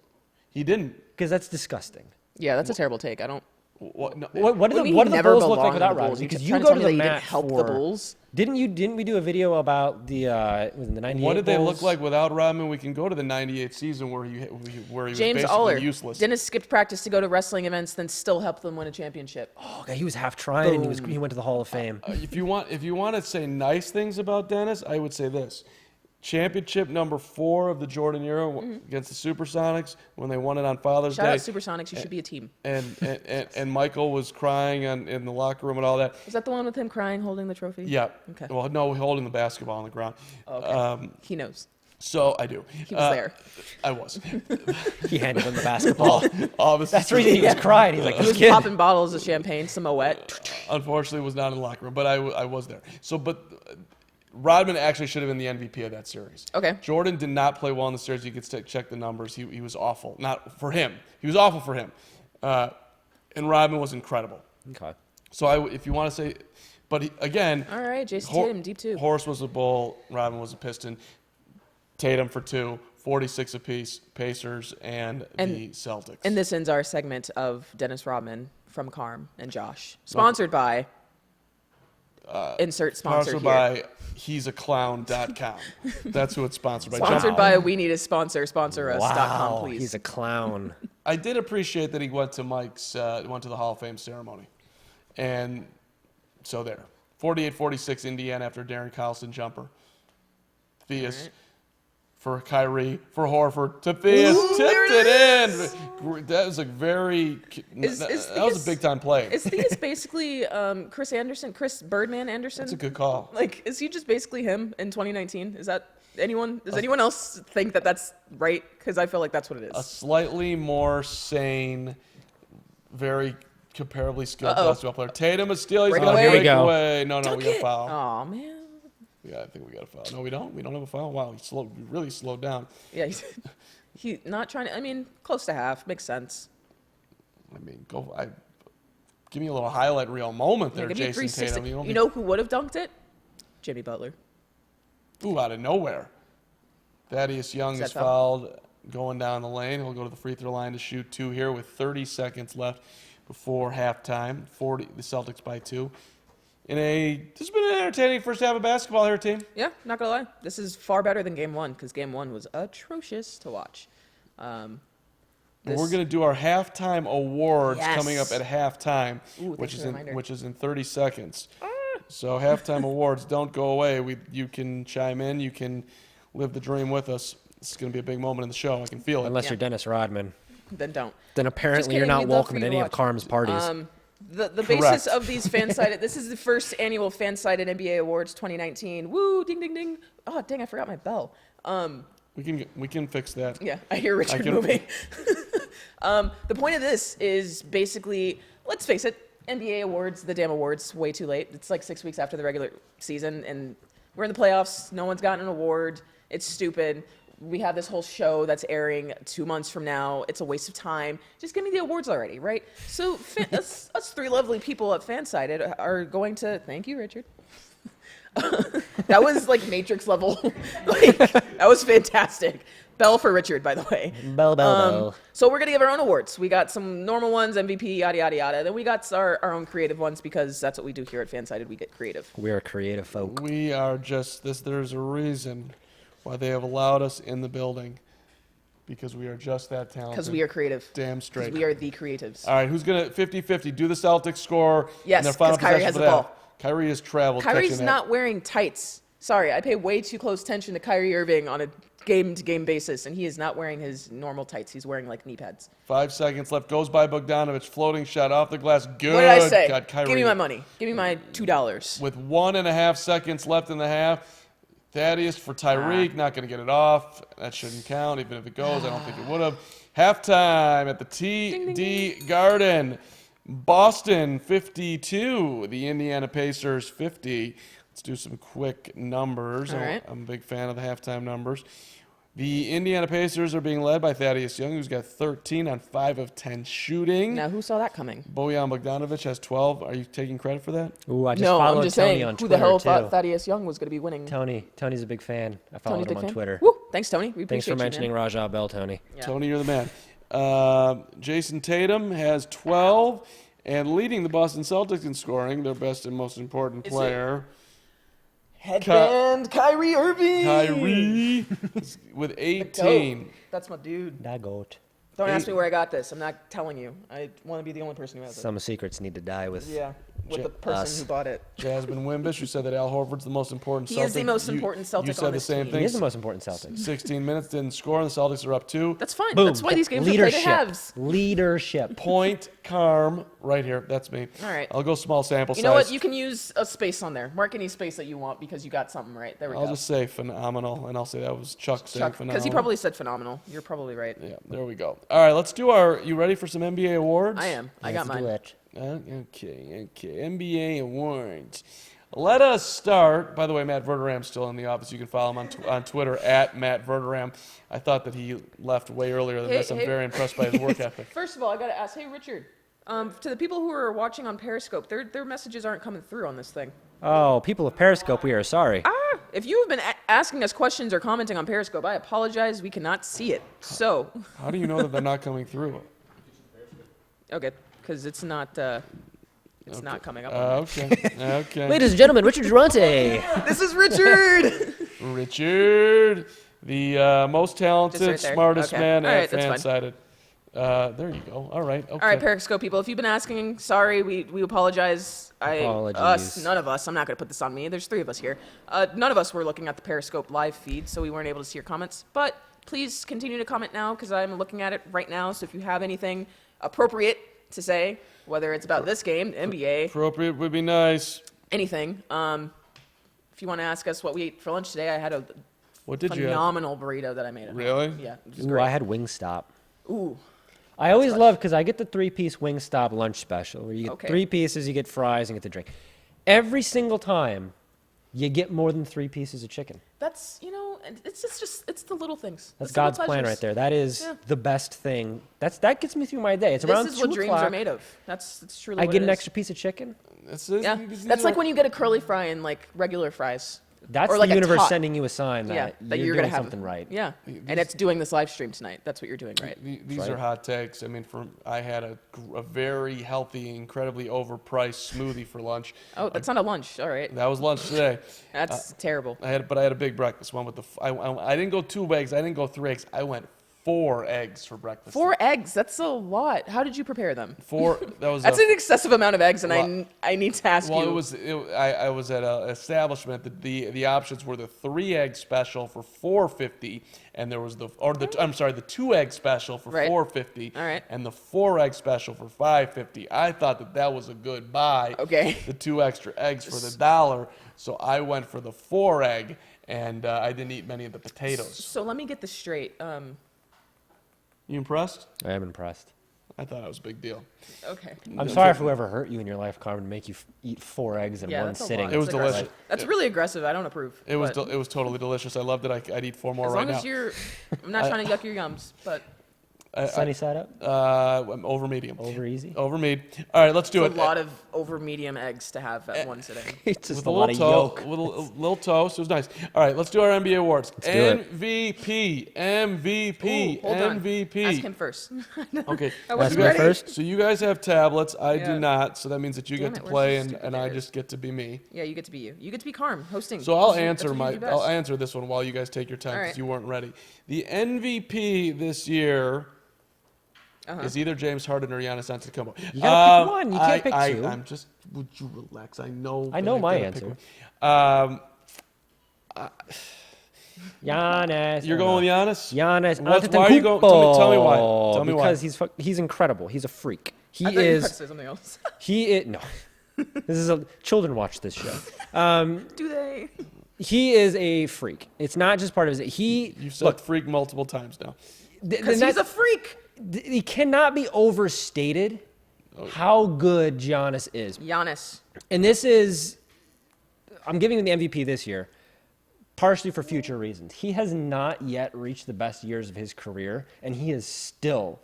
he didn't.
Because that's disgusting.
Yeah, that's a terrible take. I don't.
What, no,
What do
do you mean
the
he never
Bulls look like
belonged
without
on the Bulls?
Rodman?
You
Because
kept
you
trying to
go
tell
to
me
the
that you didn't
mat
help
for
the Bulls.
Didn't we do a video about the was it the 98
what did they
Bulls?
look like without Rodman? We can go to the '98 season where he was
James
basically
Aller.
useless.
Dennis skipped practice to go to wrestling events, then still helped them win a championship.
Oh, God, he was half trying and he went to the Hall of Fame.
If you want to say nice things about Dennis, I would say this. Championship number 4 of the Jordan era against the Supersonics when they won it on Father's
Shout
Day.
out Supersonics. You should be a team.
And Michael was crying in the locker room and all that.
Was that the one with him crying, holding the trophy?
Yeah.
Okay.
Well, no, holding the basketball on the ground.
Okay. He knows.
So I do.
He was there.
I was.
He handed him the basketball.
Obviously,
That's the reason he was crying. He's like,
He
this
was
kid.
popping bottles of champagne, some Moet.
unfortunately was not in the locker room, but I was there. So, Rodman actually should have been the MVP of that series.
Okay.
Jordan did not play well in the series. You could check the numbers. He was awful. Not for him. He was awful for him. And Rodman was incredible.
Okay.
So if you want to say, but again.
All right, Jason Tatum, deep 2.
Horace was a Bull. Rodman was a Piston. Tatum for 2, 46 apiece, Pacers and the Celtics.
And this ends our segment of Dennis Rodman from Carm and Josh. Sponsored by. Insert sponsor
Sponsored
here.
by he'saclown.com. That's who it's sponsored by.
Sponsored by We Need a Sponsor. Sponsor us.com,
Wow,
please.
he's a clown.
I did appreciate that he went to went to the Hall of Fame ceremony. And so there. 48-46 Indiana after Darren Collison jumper. Theus for Kyrie, for Horford. To Theus, tipped it in. That was a very, that was a big time play.
Is Theus basically Chris Birdman Anderson?
That's a good call.
Like, is he just basically him in 2019? Is that anyone? Does anyone else think that that's right? Because I feel like that's what it
A
is.
slightly more sane, very comparably skilled basketball player. Tatum is still. He's
Break
going to
away.
break
Here we go.
away. No, we got a foul.
Oh man.
Yeah, I think we got a foul. No, we don't. We don't have a foul. Wow, we really slowed down.
Yeah, he not trying to. I mean, close to half makes sense.
I mean, give me a little highlight reel moment there,
Give me a
Jason
360.
Tatum.
You know who would have dunked it? Jimmy Butler.
Ooh, out of nowhere. Thaddeus Young is fouled going down the lane. He'll go to the free throw line to shoot 2 here with 30 seconds left before halftime. The Celtics by 2. This has been an entertaining first half of basketball here, team.
Yeah, not gonna lie. This is far better than Game 1 because Game 1 was atrocious to watch.
But we're going to do our halftime awards
Yes.
coming up at halftime,
Ooh,
which
thanks
is
for the
in
reminder.
which is in 30 seconds. So halftime awards, don't go away. You can chime in. You can live the dream with us. It's going to be a big moment in the show. I can feel it.
Unless
Yeah.
you're Dennis Rodman.
Then don't.
Then
Just
apparently you're
kidding,
not
we'd love
welcome
for
at
you to
any of
watch.
Carm's parties.
The
Correct.
basis of these FanSided, this is the first annual FanSided NBA Awards 2019. Woo, ding, ding, ding. Oh, dang, I forgot my bell.
We can fix that.
Yeah, I hear Richard
can-
moving. The point of this is basically, let's face it, NBA awards, the damn awards, way too late. It's like 6 weeks after the regular season, and we're in the playoffs. No one's gotten an award. It's stupid. We have this whole show that's airing 2 months from now. It's a waste of time. Just give me the awards already, right? So us three lovely people at FanSided are going to, thank you, Richard. That was like Matrix level. Like, that was fantastic. Bell for Richard, by the way.
Bell.
So we're gonna give our own awards. We got some normal ones, MVP, yada yada yada. Then we got our own creative ones because that's what we do here at FanSided. We get creative.
We are creative folk.
We are just this. There's a reason why they have allowed us in the building, because we are just that talented.
Because we are creative.
Damn
Because
straight.
we are the creatives.
All right, who's going to 50-50 do the Celtics score?
Yes,
and their final
'cause Kyrie
possession
has
for
the
that?
ball.
Kyrie has traveled.
Kyrie's
catching
not wearing tights. Sorry, I pay way too close attention to Kyrie Irving on a game-to-game basis, and he is not wearing his normal tights. He's wearing like knee pads.
that. 5 seconds left. Goes by Bogdanovich. Floating shot off the glass. Good.
What did I say?
God, Kyrie.
Give me my money. Give me my $2.
With 1.5 seconds left in the half. Thaddeus for Tyreek, not going to get it off. That shouldn't count, even if it goes. I don't think it would have. Halftime at the TD Garden. Boston 52, the Indiana Pacers 50. Let's do some quick numbers.
All right.
I'm a big fan of the halftime numbers. The Indiana Pacers are being led by Thaddeus Young, who's got 13 on 5 of 10 shooting.
Now, who saw that coming?
Bojan Bogdanovic has 12. Are you taking credit for that?
Ooh, I just
No,
followed
I'm just
Tony
saying,
on
who
Twitter
the hell
too.
thought Thaddeus Young was going to be winning?
Tony's a big fan. I followed
Tony,
him
big
on
fan?
Twitter.
Woo! Thanks, Tony. We
Thanks
appreciate
for mentioning
you, man.
Rajah Bell, Tony.
Yeah.
Tony, you're the man. Jason Tatum has 12, and leading the Boston Celtics in scoring, their best and most important
Is it-
player,
Headband, Kyrie Irving.
Kyrie, with 18.
That's my dude.
That goat.
Don't ask me where I got this. I'm not telling you. I want to be the only person who has it.
Some secrets need to die with.
Yeah, with the person
us.
who bought it.
Jasmyn Wimbish, who said that Al Horford's the most important
He
Celtic.
is the most
You-
important Celtic
You
on
said the
this
same
team.
thing.
He is the most important Celtics.
16 minutes, didn't score, and the Celtics are up 2.
That's fine.
Boom.
That's why these games are played at
Leadership.
halves.
Leadership.
Point Carm, right here. That's me.
All right.
I'll go small sample size.
You know what? You can use a space on there. Mark any space that you want because you got something right. There we
I'll
go.
just say phenomenal, and I'll say that was Chuck saying
Chuck,
phenomenal.
because he probably said phenomenal. You're probably right.
Yeah, there we go. All right, let's do our. You ready for some NBA awards?
I am. I got
Let's do
mine.
it.
Okay. NBA awards. Let us start. By the way, Matt Verderam's still in the office. You can follow him on Twitter at Matt Verderam. I thought that he left way earlier than this. I'm
Hey.
very impressed by his work ethic.
First of all, I got to ask, hey, Richard, to the people who are watching on Periscope, their messages aren't coming through on this thing.
Oh, people of Periscope, we are sorry.
If you have been asking us questions or commenting on Periscope, I apologize. We cannot see it. So,
How do you know that they're not coming through?
okay, because it's not not coming up.
Okay.
Ladies and gentlemen, Richard Durante.
This is Richard.
Richard, the most talented,
Just right there.
smartest
Okay.
man
All
at
right, that's
FanSided. There you go. All right. Okay.
All right, Periscope people, if you've been asking, sorry, we apologize.
Apologies.
None of us, I'm not going to put this on me. There's 3 of us here. None of us were looking at the Periscope live feed, so we weren't able to see your comments. But please continue to comment now because I'm looking at it right now. So if you have anything appropriate to say, whether it's about this game, NBA,
Appropriate would be nice.
anything. If you want to ask us what we ate for lunch today, I had a
What did you have?
phenomenal burrito that I made at home.
Really?
Yeah, it was
Ooh,
great.
I had Wingstop.
Ooh,
I always love because I get the 3-piece Wingstop lunch special where you get
Okay.
3 pieces, you get fries, and get the drink. Every single time, you get more than 3 pieces of chicken.
that's, it's the little things.
That's
the little
God's plan
pleasures.
right there. That is
Yeah.
the best thing. That gets me through my day. It's around
This is
2
what dreams
o'clock.
are made of. That's truly
I
what
get
it
an
is.
extra piece of chicken.
Yeah, that's like when you get a curly fry and like regular fries.
That's
Or like
the
a
universe
tot.
sending you a sign that,
Yeah, that
you're
you're
doing
gonna have
something right.
Yeah, and it's doing this live stream tonight. That's what you're doing, right?
These
Right.
are hot takes. I mean, I had a very healthy, incredibly overpriced smoothie for lunch.
Oh, that's not a lunch. All right,
That was lunch today.
that's terrible.
I had a big breakfast. One with I didn't go 2 eggs. I didn't go 3 eggs. I went 4 eggs for breakfast.
4 eggs. That's a lot. How did you prepare them?
4. That was.
That's an excessive amount of eggs, and
Well,
I need to ask you.
I was at an establishment that the options were the 3 egg special for $4.50, and there was the 2 egg special for
Right.
$4.50,
All right.
and the 4 egg special for $5.50. I thought that was a good buy.
Okay.
The 2 extra eggs for the $1, so I went for the 4 egg, and I didn't eat many of the potatoes.
So let me get this straight.
You impressed?
I am impressed.
I thought it was a big deal.
Okay.
I'm sorry if whoever hurt you in your life, Carmen, to make you eat 4 eggs in one
That's a
sitting.
lot.
It was
That's aggressive.
delicious.
That's really aggressive. I don't approve.
It was
but
it was totally delicious. I loved it. I'd eat 4 more
as
right
long
now.
as you're, I'm not trying to yuck your yums, but
Sunny side up?
I'm over medium.
Over easy?
Over med. All right, let's do
it's
it.
a lot of over medium eggs to have at one sitting.
It's just
With
a lot of yolk.
little toast. It was nice. All right, let's do our NBA awards.
do it.
MVP.
Ooh, hold on.
MVP.
Ask him first.
Okay.
I
Ask
wasn't
me
ready.
first?
So you guys have tablets. I
Yeah.
do not. So that means that you
Damn
get to
it, where's
play
the
and,
stupid
and I
bears?
just get to be me.
Yeah, you get to be you. You get to be Carm hosting.
So I'll
That's what you do best.
I'll answer this one while you guys take your time
All
because
right.
you weren't ready. The MVP this year is either James Harden or Giannis Antetokounmpo.
You gotta pick one. You can't pick two.
I'm just. Would you relax? I know.
I
that
know my
gotta pick
answer.
one.
Giannis.
You're going with Giannis?
Giannis.
Why are you going? Tell me why. Tell me why.
Because he's incredible. He's a freak. He
I thought you were about to
is.
say something else.
He is. No. This is children watch this show.
Do they?
He is a freak. It's not just part of his.
You've said freak multiple times now.
Because he's a freak.
He cannot be overstated how good Giannis is.
Giannis.
And this is, I'm giving him the MVP this year, partially for future reasons. He has not yet reached the best years of his career, and he is still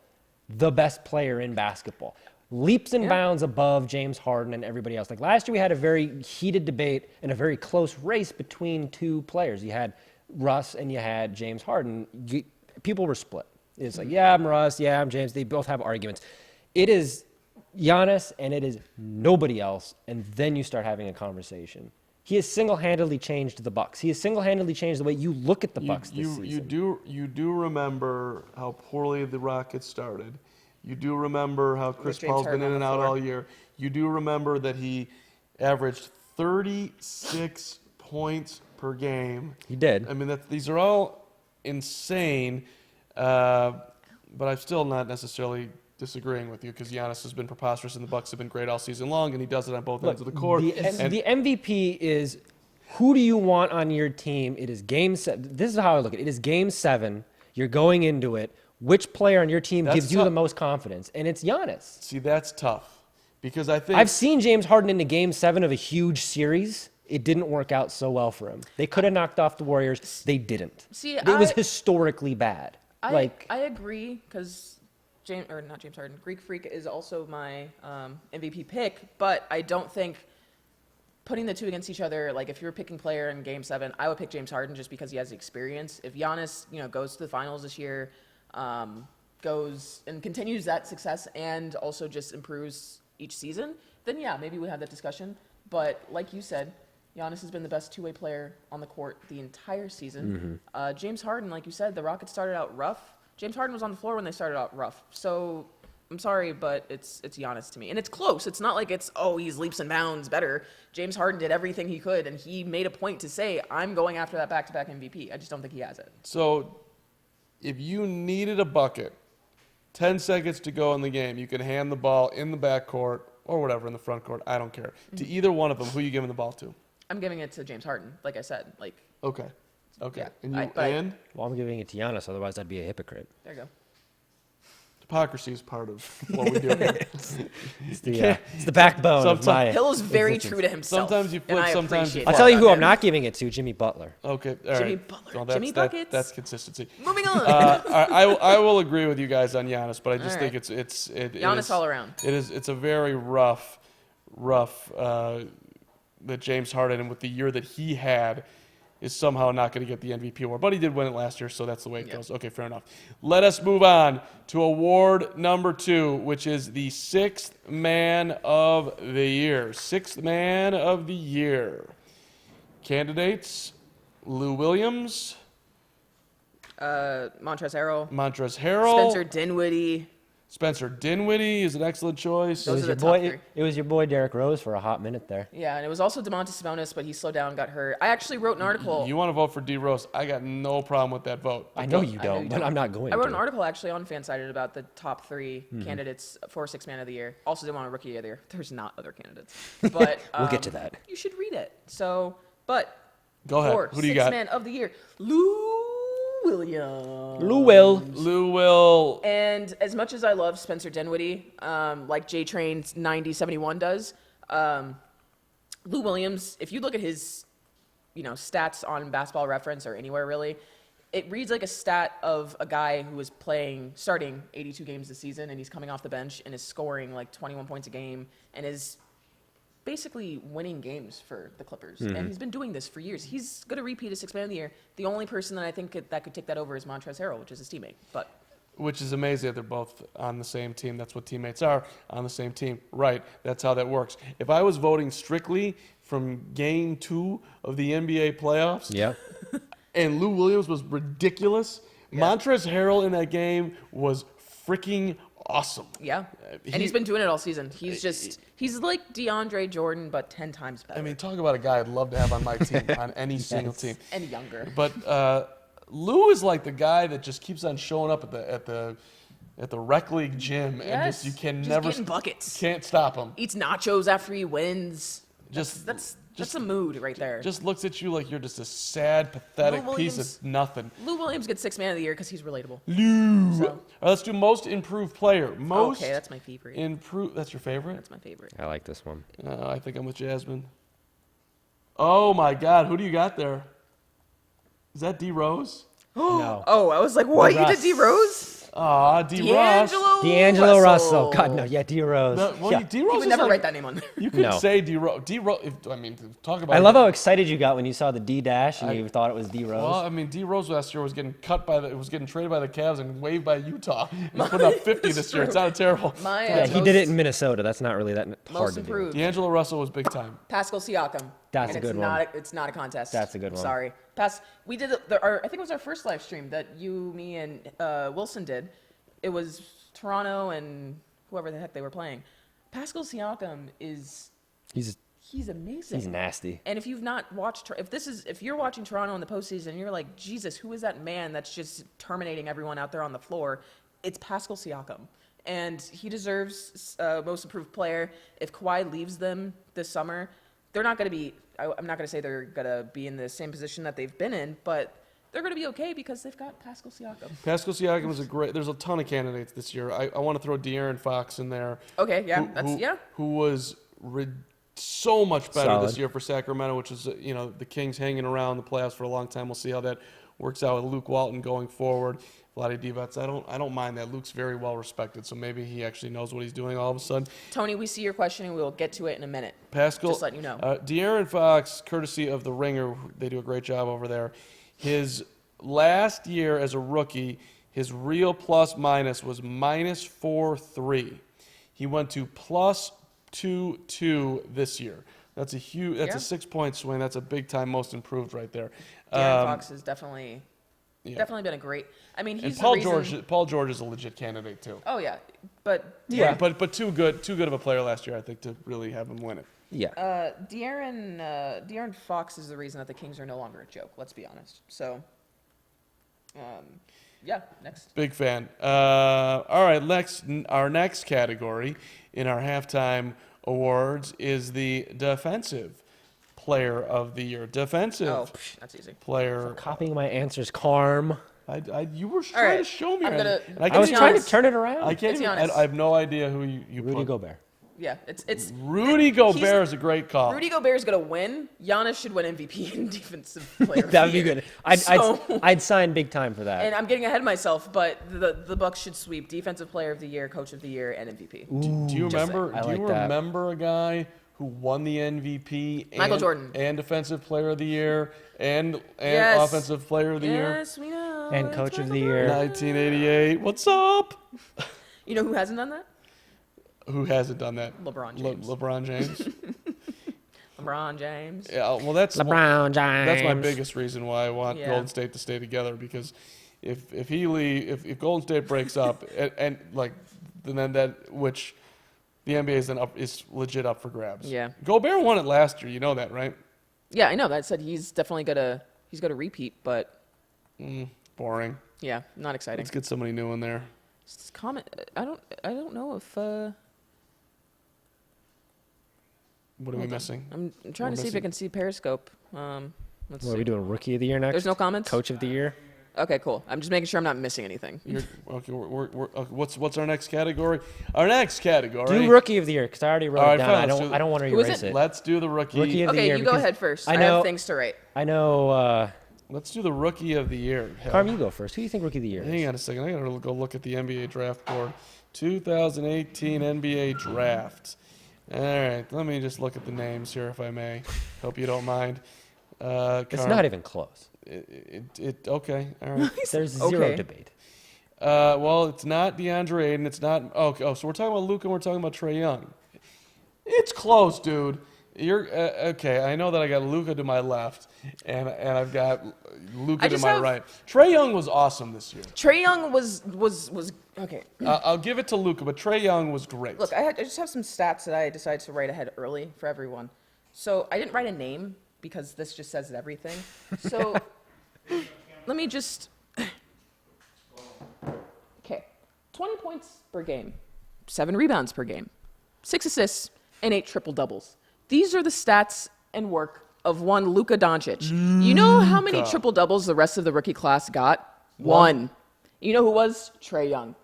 the best player in basketball. Leaps and bounds above James Harden and everybody else. Like last year, we had a very heated debate and a very close race between 2 players. You had Russ and you had James Harden. People were split. It's like, yeah, I'm Russ, yeah, I'm James. They both have arguments. It is Giannis and it is nobody else, and then you start having a conversation. He has single-handedly changed the Bucks. He has single-handedly changed the way you look at the Bucks this season.
You do remember how poorly the Rockets started. You do remember how Chris
James
Paul's been
Harden
in
on
and
the
out
floor.
all year. You do remember that he averaged 36 points per game.
He did.
I mean, these are all insane, but I'm still not necessarily disagreeing with you because Giannis has been preposterous and the Bucks have been great all season long, and he does it on both ends of the court.
The MVP is who do you want on your team? It is game 7. This is how I look at it. It is game 7. You're going into it. Which player on your team
That's
gives you
tough.
the most confidence? And it's Giannis.
See, that's tough because I think
I've seen James Harden into game 7 of a huge series. It didn't work out so well for him. They could have knocked off the Warriors. They didn't.
See,
it was historically bad.
I agree because not James Harden. Greek Freak is also my MVP pick, but I don't think putting the 2 against each other, like if you're picking player in Game 7, I would pick James Harden just because he has the experience. If Giannis, goes to the finals this year, goes and continues that success and also just improves each season, then yeah, maybe we have that discussion. But like you said, Giannis has been the best 2-way player on the court the entire season. James Harden, like you said, the Rockets started out rough. James Harden was on the floor when they started out rough. So I'm sorry, but it's Giannis to me. And it's close. It's not like he's leaps and bounds better. James Harden did everything he could, and he made a point to say, I'm going after that back-to-back MVP. I just don't think he has it.
so. If you needed a bucket, 10 seconds to go in the game, you can hand the ball in the backcourt or whatever in the front court. I don't care. To either one of them, who are you giving the ball to?
I'm giving it to James Harden, like I said.
Okay.
Yeah,
And you
but-
and
Well, I'm giving it to Giannis. Otherwise, I'd be a hypocrite.
There you go.
hypocrisy is part of what we do.
It's the backbone of my.
Hill is very true to himself.
Sometimes you flip,
and I
sometimes
appreciate
you
I'll
that
tell you who
about
I'm
him.
not giving it to. Jimmy Butler.
Okay, all right.
Jimmy Butler.
Well, that's,
Jimmy Buckets.
that's consistency.
Moving on.
I will agree with you guys on Giannis, but I just
All
think
right.
it
Giannis
is,
all around.
It's a very rough that James Harden, and with the year that he had, is somehow not going to get the MVP award. But he did win it last year, so that's the way it goes. Okay, fair enough. Let us move on to award number 2, which is the Sixth Man of the Year. Sixth Man of the Year. Candidates, Lou Williams,
Montrezl Harrell. Spencer Dinwiddie.
Spencer Dinwiddie is an excellent choice.
Those are the top three.
It was your boy Derrick Rose for a hot minute there.
Yeah, and it was also Domantas Sabonis, but he slowed down, got hurt. I actually wrote an article.
You want to vote for D Rose? I got no problem with that vote.
I know you don't, but I'm not going to.
I wrote an article actually on FanSided about the top 3 candidates for Sixth Man of the Year. Also did want a Rookie of the Year. There's not other candidates, but
we'll get to that.
You should read it. So, but
go ahead.
For
Who do you got?
Sixth Man of the Year, Lou Williams.
Lou Will.
And as much as I love Spencer Dinwiddie, like J-Train's 90-71 does, Lou Williams, if you look at his, stats on Basketball Reference or anywhere really, it reads like a stat of a guy who is starting 82 games this season, and he's coming off the bench and is scoring like 21 points a game and is basically winning games for the Clippers. And he's been doing this for years. He's going to repeat as Sixth Man of the Year. The only person that I think that could take that over is Montrezl Harrell, which is his teammate.
Which is amazing that they're both on the same team. That's what teammates are, on the same team. Right, that's how that works. If I was voting strictly from Game 2 of the NBA playoffs,
Yeah.
and Lou Williams was ridiculous, Montrezl Harrell in that game was freaking awesome.
Yeah. And he's been doing it all season. He's like DeAndre Jordan, but 10 times better.
I mean, talk about a guy I'd love to have on my team, on any single team.
And younger.
But Lou is like the guy that just keeps on showing up at the rec league gym, and you can never
getting buckets.
Can't stop him.
Eats nachos after he wins. That's a mood right there.
Just looks at you like you're just a sad, pathetic piece of nothing.
Lou Williams gets Sixth Man of the Year because he's relatable.
Lou. So. All right, let's do most improved player. Most.
Okay, that's my favorite.
That's your favorite?
That's my favorite.
I like this one.
I think I'm with Jasmine. Oh my God, who do you got there? Is that D Rose?
No.
Oh, I was like, what? You did D Rose?
Aw, D Ross.
D'Angelo Russell. God, no. Yeah, D Rose.
D Rose.
You would never write that name on there.
You could say D Rose. Talk about.
I love how excited you got when you saw the D dash and you thought it was D Rose.
Well, I mean, D Rose last year was getting traded by the Cavs and waived by Utah. He's putting up 50 this year. It sounded terrible.
He did it in Minnesota. That's not really that hard to do.
D'Angelo Russell was big time.
Pascal Siakam.
That's a good one.
It's not a contest.
That's a good one.
Sorry. We did I think it was our first live stream that you, me, and Wilson did. It was Toronto and whoever the heck they were playing. Pascal Siakam he's amazing.
He's nasty.
And if you've not watched, if you're watching Toronto in the postseason and you're like, Jesus, who is that man that's just terminating everyone out there on the floor? It's Pascal Siakam. And he deserves most improved player. If Kawhi leaves them this summer, they're not going to be, I'm not going to say they're going to be in the same position that they've been in, but they're going to be okay because they've got Pascal Siakam.
Pascal Siakam is there's a ton of candidates this year. I want to throw De'Aaron Fox in there.
Okay, yeah,
who was so much better this year for Sacramento, which is, the Kings hanging around the playoffs for a long time. We'll see how that works out with Luke Walton going forward. Vlade Divac, I don't mind that. Luke's very well respected, so maybe he actually knows what he's doing all of a sudden.
Tony, we see your question, and we'll get to it in a minute.
Pascal,
just letting you know.
De'Aaron Fox, courtesy of The Ringer, they do a great job over there. His last year as a rookie, his real plus-minus was -4.3. He went to +2.2 this year. That's a 6-point swing. That's a big-time most improved right there.
De'Aaron Fox has definitely been a great. I mean, he's
Paul George is a legit candidate too.
Oh yeah, but
but too good of a player last year, I think, to really have him win it.
Yeah.
De'Aaron Fox is the reason that the Kings are no longer a joke. Let's be honest. So, next.
Big fan. All right, our next category in our halftime awards is the defensive player of the year. Defensive.
That's easy.
Player.
Copying my answers, Carm.
You were trying to show me.
I was trying to turn it around.
I can't even. I have no idea who you
Rudy
put.
Gobert.
Yeah, it's
Rudy Gobert is a great call.
Rudy Gobert is going to win. Giannis should win MVP and defensive player.
That would be good. I'd sign big time for that.
And I'm getting ahead of myself, but the Bucks should sweep defensive player of the year, coach of the year, and MVP.
Do you remember a guy who won the MVP
Michael Jordan
and defensive player of the year and offensive player of the year?
Yes, we know.
And coach of the year.
1988. What's up?
You know who hasn't done that?
Who hasn't done that?
LeBron James.
LeBron James.
LeBron James.
Yeah, well, that's
LeBron James.
That's my biggest reason why I want Golden State to stay together, because if if Golden State breaks up and like then that which the NBA is then is legit up for grabs.
Yeah.
Gobert won it last year. You know that, right?
Yeah, I know. That said, he's definitely gonna repeat, but
Boring.
yeah, not exciting.
Let's get somebody new in there.
Comment. I don't know if.
What are we missing?
I'm trying to see if I can see Periscope. Let's
What
see.
are we doing? Rookie of the year next?
There's no comments?
Coach of the year?
Okay, cool. I'm just making sure I'm not missing anything.
Okay, okay, what's our next category? Our next category.
Do rookie of the year, because I already wrote
All
it
right,
down.
fine,
I don't want to
Who is
erase
it?
it.
Let's do the rookie.
Rookie of the
Okay,
year.
you go
because
ahead first.
I
I
know-
have things to write.
I know.
Let's do the rookie of the year.
Carm, you go first. Who do you think rookie of the year is?
Hang on a second. I gotta go look at the NBA draft board. 2018 NBA draft. All right, let me just look at the names here, if I may. Hope you don't mind.
It's
Carm,
not even close.
Okay, all right.
There's zero
Okay.
debate.
Well, it's not DeAndre Ayton. It's not. Okay. Oh, so we're talking about Luka and we're talking about Trae Young. It's close, dude. You're okay. I know that I got Luka to my left, and I've got Luka to my right. Trae Young was awesome this year.
Trae Young was okay.
I'll give it to Luka, but Trae Young was great.
Look, I just have some stats that I decided to write ahead early for everyone. So I didn't write a name because this just says everything. So let me just. Okay, 20 points per game, 7 rebounds per game, 6 assists, and 8 triple doubles. These are the stats and work of one Luka Doncic. You know how many triple doubles the rest of the rookie class got? One. You know who was? Trae Young.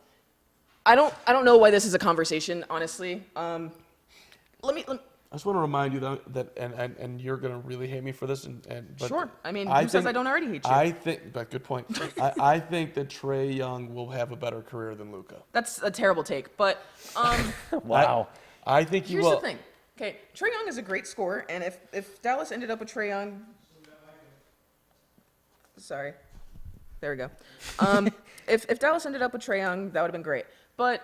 I don't know why this is a conversation, honestly. Let me
I just want to remind you that and you're gonna really hate me for this. But
sure. I mean, who says I don't already hate you?
But good point. I think that Trae Young will have a better career than Luka.
That's a terrible take, but
Wow.
I think he
here's
will.
the thing. Okay, Trae Young is a great scorer, and if Dallas ended up with Trae Young, sorry, there we go. If Dallas ended up with Trae Young, that would have been great. But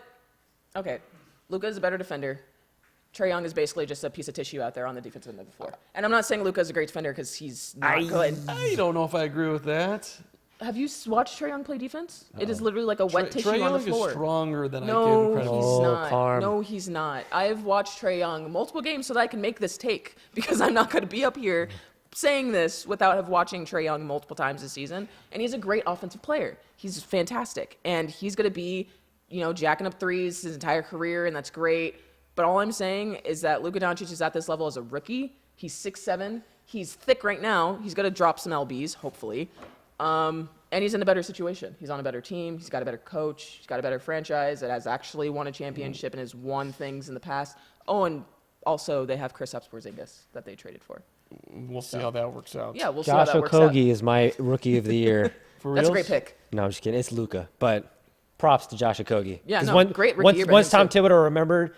okay, Luka is a better defender. Trae Young is basically just a piece of tissue out there on the defensive end of the floor. And I'm not saying Luka is a great defender because he's not good.
I don't know if I agree with that.
Have you watched Trae Young play defense? It is literally like a wet tissue
Trae
on the
Young
floor.
is stronger than I give
No,
him credit.
he's
Oh,
not.
Carm.
No, he's not. I've watched Trae Young multiple games so that I can make this take because I'm not going to be up here saying this without have watching Trae Young multiple times this season. And he's a great offensive player. He's fantastic. And he's going to be, jacking up threes his entire career, and that's great. But all I'm saying is that Luka Doncic is at this level as a rookie. He's 6'7". He's thick right now. He's going to drop some LBs, hopefully. And he's in a better situation. He's on a better team. He's got a better coach. He's got a better franchise that has actually won a championship and has won things in the past. Oh, and also they have Kristaps Porzingis that they traded for.
We'll see how that works out.
Yeah, we'll see how
Josh
that works out.
Okogie is my rookie of the year.
For
That's a
reals?
great pick.
No, I'm just kidding. It's Luka, but props to Josh Okogie.
Yeah,
'Cause
no, great rookie year by
Once
him,
Tom
too.
Thibodeau remembered,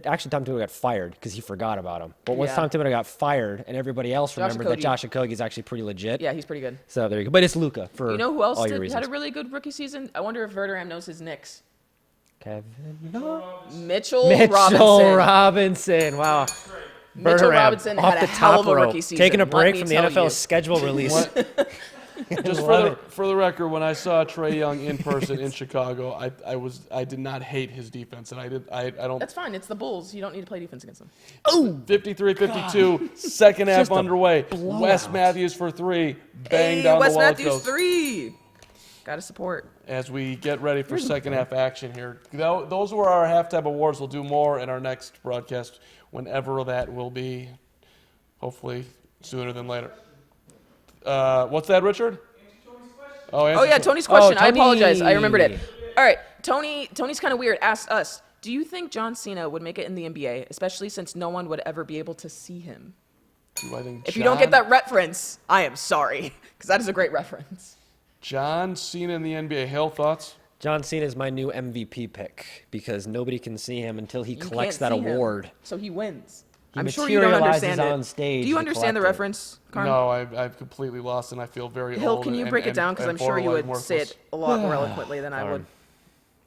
actually Tom Thibodeau got fired because he forgot about him. But once
Yeah.
Tom Thibodeau got fired and everybody else
Josh
remembered that
Okogie.
Josh Okogie is actually pretty legit.
Yeah, he's pretty good.
So there you go. But it's Luka for
You know who else
all your
had
reasons.
a really good rookie season? I wonder if Verderame knows his Knicks.
Kevin
Mitchell
Mitchell
Robinson.
Robinson. Wow.
Mitchell
Verderame,
Robinson
off
had a
the
hell
top
of a
rope,
rookie season.
taking a
let
break
me
from the
tell
NFL
you.
schedule release.
Just
Love
for the record, when I saw Trae Young in person in Chicago, I did not hate his defense, and I don't.
That's fine. It's the Bulls. You don't need to play defense against them.
53-52, second half
Just a
underway.
blowout.
Wes Matthews for 3, bang
Hey,
down
Wes
the wall. it
Matthews
goes.
3. Got to support.
As we get ready for second half action here. Those were our halftime awards. We'll do more in our next broadcast, whenever that will be. Hopefully sooner than later. What's that, Richard?
Oh yeah, Tony's question. I
Tony.
apologize. I remembered it. All right, Tony's kind of weird. Asked us, do you think John Cena would make it in the NBA, especially since no one would ever be able to see him?
Do I think
If you don't get that reference, I am sorry, because that is a great reference.
John Cena in the NBA. Hale, thoughts?
John Cena is my new MVP pick because nobody can see him until he
You
collects
can't
that
see him,
award.
so he wins.
He
I'm sure you don't
materializes
understand it.
on stage
Do you
to
understand the
collect it.
reference, Carm?
No, I've completely lost, and I feel very
Hill,
old.
can you
and-
break it
and-
down? Because
and
I'm sure you would
borderline
say
worthless.
it a lot more eloquently than I would.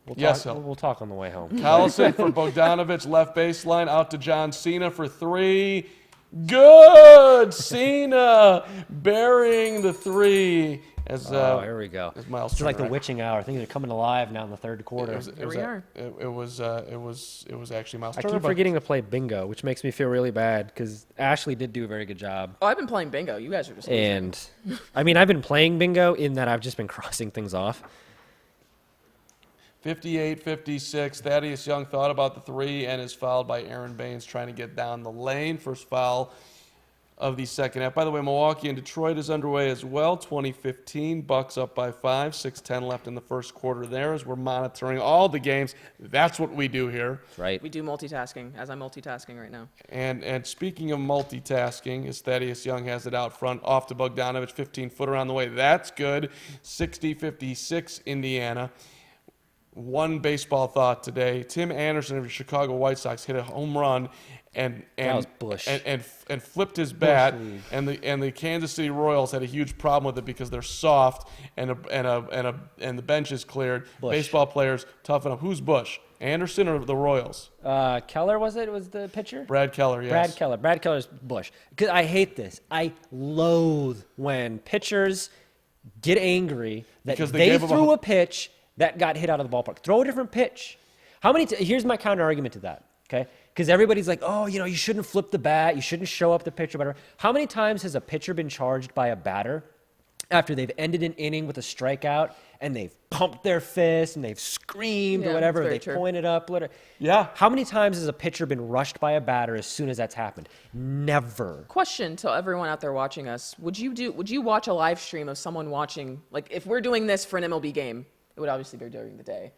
We'll
Yes,
talk,
Hill.
we'll talk on the way home.
Collison for Bogdanovich, left baseline, out to John Cena for 3. Good. Cena burying the three.
Here we go.
As Miles
It's like the
Turner,
witching hour. Things are coming alive now in the third quarter.
Here we are.
It was actually Miles
I
Turner.
keep
but
forgetting to play bingo, which makes me feel really bad because Ashley did do a very good job.
Oh, I've been playing bingo. You guys are just losing.
And I mean, I've been playing bingo in that I've just been crossing things off.
58-56. Thaddeus Young thought about the three and is fouled by Aaron Baines trying to get down the lane. First foul of the second half. By the way, Milwaukee and Detroit is underway as well. 2015. Bucks up by 5. 6:10 left in the first quarter there as we're monitoring all the games. That's what we do here.
Right.
We do multitasking, as I'm multitasking right now.
And speaking of multitasking, as Thaddeus Young has it out front, off to Bogdanovich, 15-footer on the way. That's good. 60-56 Indiana. One baseball thought today. Tim Anderson of the Chicago White Sox hit a home run and
That was Bush.
and flipped his bat,
League.
and the Kansas City Royals had a huge problem with it because they're soft and the bench is cleared.
Bush.
Baseball players toughen up. Who's Bush? Anderson or the Royals?
Keller was the pitcher?
Brad Keller, yes.
Brad Keller. Brad Keller's Bush. Because I hate this. I loathe when pitchers get angry that
Because they
they
gave him
threw a pitch that got hit out of the ballpark. Throw a different pitch. Here's my counter argument to that, okay? Because everybody's like, oh, you shouldn't flip the bat. You shouldn't show up the pitch or whatever. How many times has a pitcher been charged by a batter after they've ended an inning with a strikeout and they've pumped their fist and they've screamed
Yeah,
or whatever,
very
they
true.
pointed up, whatever.
Yeah.
How many times has a pitcher been rushed by a batter as soon as that's happened? Never.
Question to everyone out there watching us: Would you watch a live stream of someone watching? Like, if we're doing this for an MLB game, it would obviously be during the day.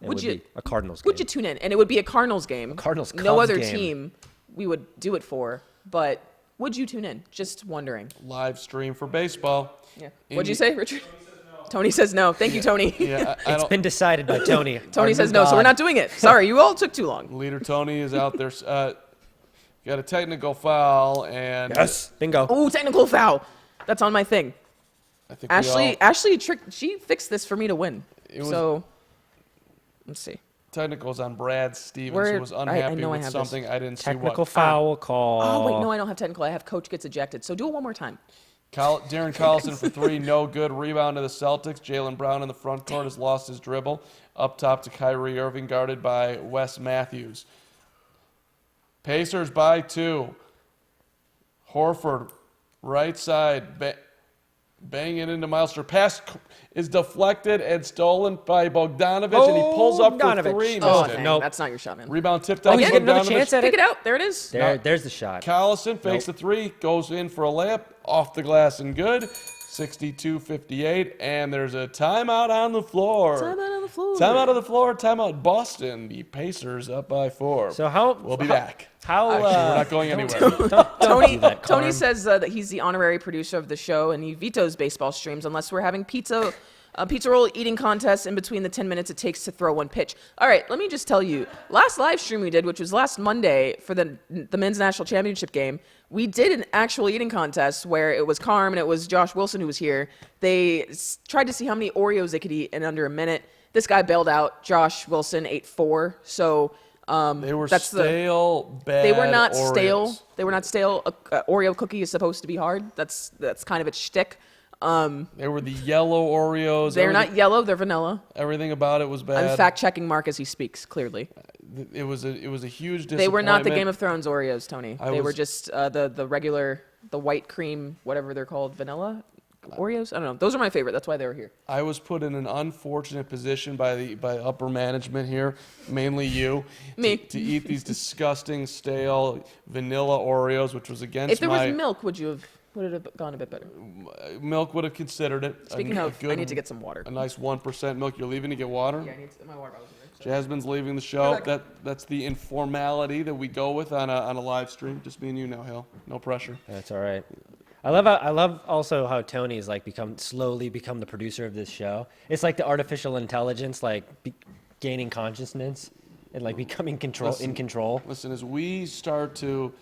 Would you
be a Cardinals
Would
game.
you tune in? And it would be a Cardinals game.
Cardinals
No
Cubs
other
game.
team we would do it for. But would you tune in? Just wondering.
Live stream for baseball.
Yeah. What'd you say, Richard? Tony says no. Thank you, Tony.
Yeah, I
It's
don't.
been decided by Tony.
Tony
our
says
new
no, so we're
god.
not doing it. Sorry, you all took too long.
Leader Tony is out there. Got a technical foul, and
Yes. Bingo.
Ooh, technical foul. That's on my thing.
I think we all,
Ashley she fixed this for me to win.
was-
So let's see.
technicals on Brad Stevens,
Where-
who was
I
unhappy
know I
with
have this.
something. I didn't see
Technical
what.
foul call.
Oh wait, no, I don't have technical. I have coach gets ejected. So do it one more time.
Darren Collison for three, no good. Rebound to the Celtics. Jalen Brown in the front court has lost his dribble. Up top to Kyrie Irving, guarded by Wes Matthews. Pacers by 2. Horford, right side, bang it into Milster. Pass is deflected and stolen by Bogdanovich, and he pulls up for
Bogdanovich.
3.
Oh,
Missed it.
dang,
Nope.
that's not your shot, man.
Rebound tipped
Oh,
out
he's
to
getting another
Bogdanovich.
chance at
Pick
it.
it out. There it is.
There's the shot.
Collison fakes the 3, goes in for a layup, off the glass and good. 62-58, and there's a timeout on the floor.
Timeout on the floor.
Timeout on the floor. Timeout. Boston. The Pacers up by 4.
So how
We'll be back.
How
We're not going anywhere.
don't
Tony
do that,
Tony
Carm.
says that he's the honorary producer of the show and he vetoes baseball streams unless we're having pizza roll eating contest in between the 10 minutes it takes to throw one pitch. All right, let me just tell you. Last live stream we did, which was last Monday for the men's national championship game, we did an actual eating contest where it was Carm and it was Josh Wilson who was here. They tried to see how many Oreos they could eat in under a minute. This guy bailed out. Josh Wilson ate 4. So
They were
that's
stale, bad
They were not
Oreos.
stale. They were not stale. A Oreo cookie is supposed to be hard. That's kind of its shtick.
They were the yellow Oreos.
They're
Everything-
not yellow. They're vanilla.
Everything about it was bad.
I'm fact checking Mark as he speaks. Clearly,
It was a huge disappointment.
they were not the Game of Thrones Oreos, Tony.
I
They were
was-
just the regular, the white cream, whatever they're called, vanilla Oreos. I don't know. Those are my favorite. That's why they were here.
I was put in an unfortunate position by upper management here, mainly you,
Me.
to eat these disgusting stale vanilla Oreos, which was against
If there
my
was milk, would it have gone a bit better?
milk would have considered it.
Speaking of, I need to get some water.
a nice 1% milk. You're leaving to get water.
Yeah, I need my water bottle's in there.
Jasmine's leaving the show.
Go
That's the informality that we go with on a live stream. Just me and you now, Hill. No pressure.
That's all right. I love also how Tony's like slowly become the producer of this show. It's like the artificial intelligence, like gaining consciousness and like becoming in control.
Listen, as we start to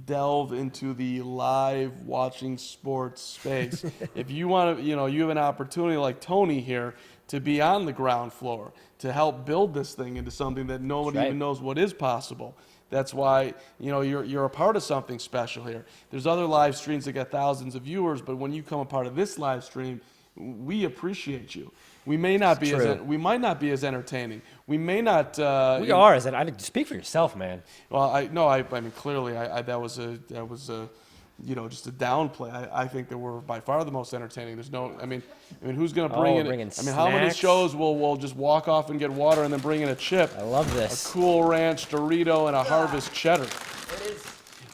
delve into the live watching sports space. If you want to, you have an opportunity like Tony here to be on the ground floor to help build this thing into something that nobody even knows what is possible. That's why, you're a part of something special here. There's other live streams that get thousands of viewers, but when you come a part of this live stream, we appreciate you. We may not be we might not be as entertaining. We may not.
We are. Speak for yourself, man.
Well, I mean, clearly, that was just a downplay. I think that we're by far the most entertaining. There's no. I mean, who's going to bring in? How many shows will just walk off and get water and then bring in a chip?
I love this.
A Cool Ranch Dorito and a Harvest Cheddar.
It is.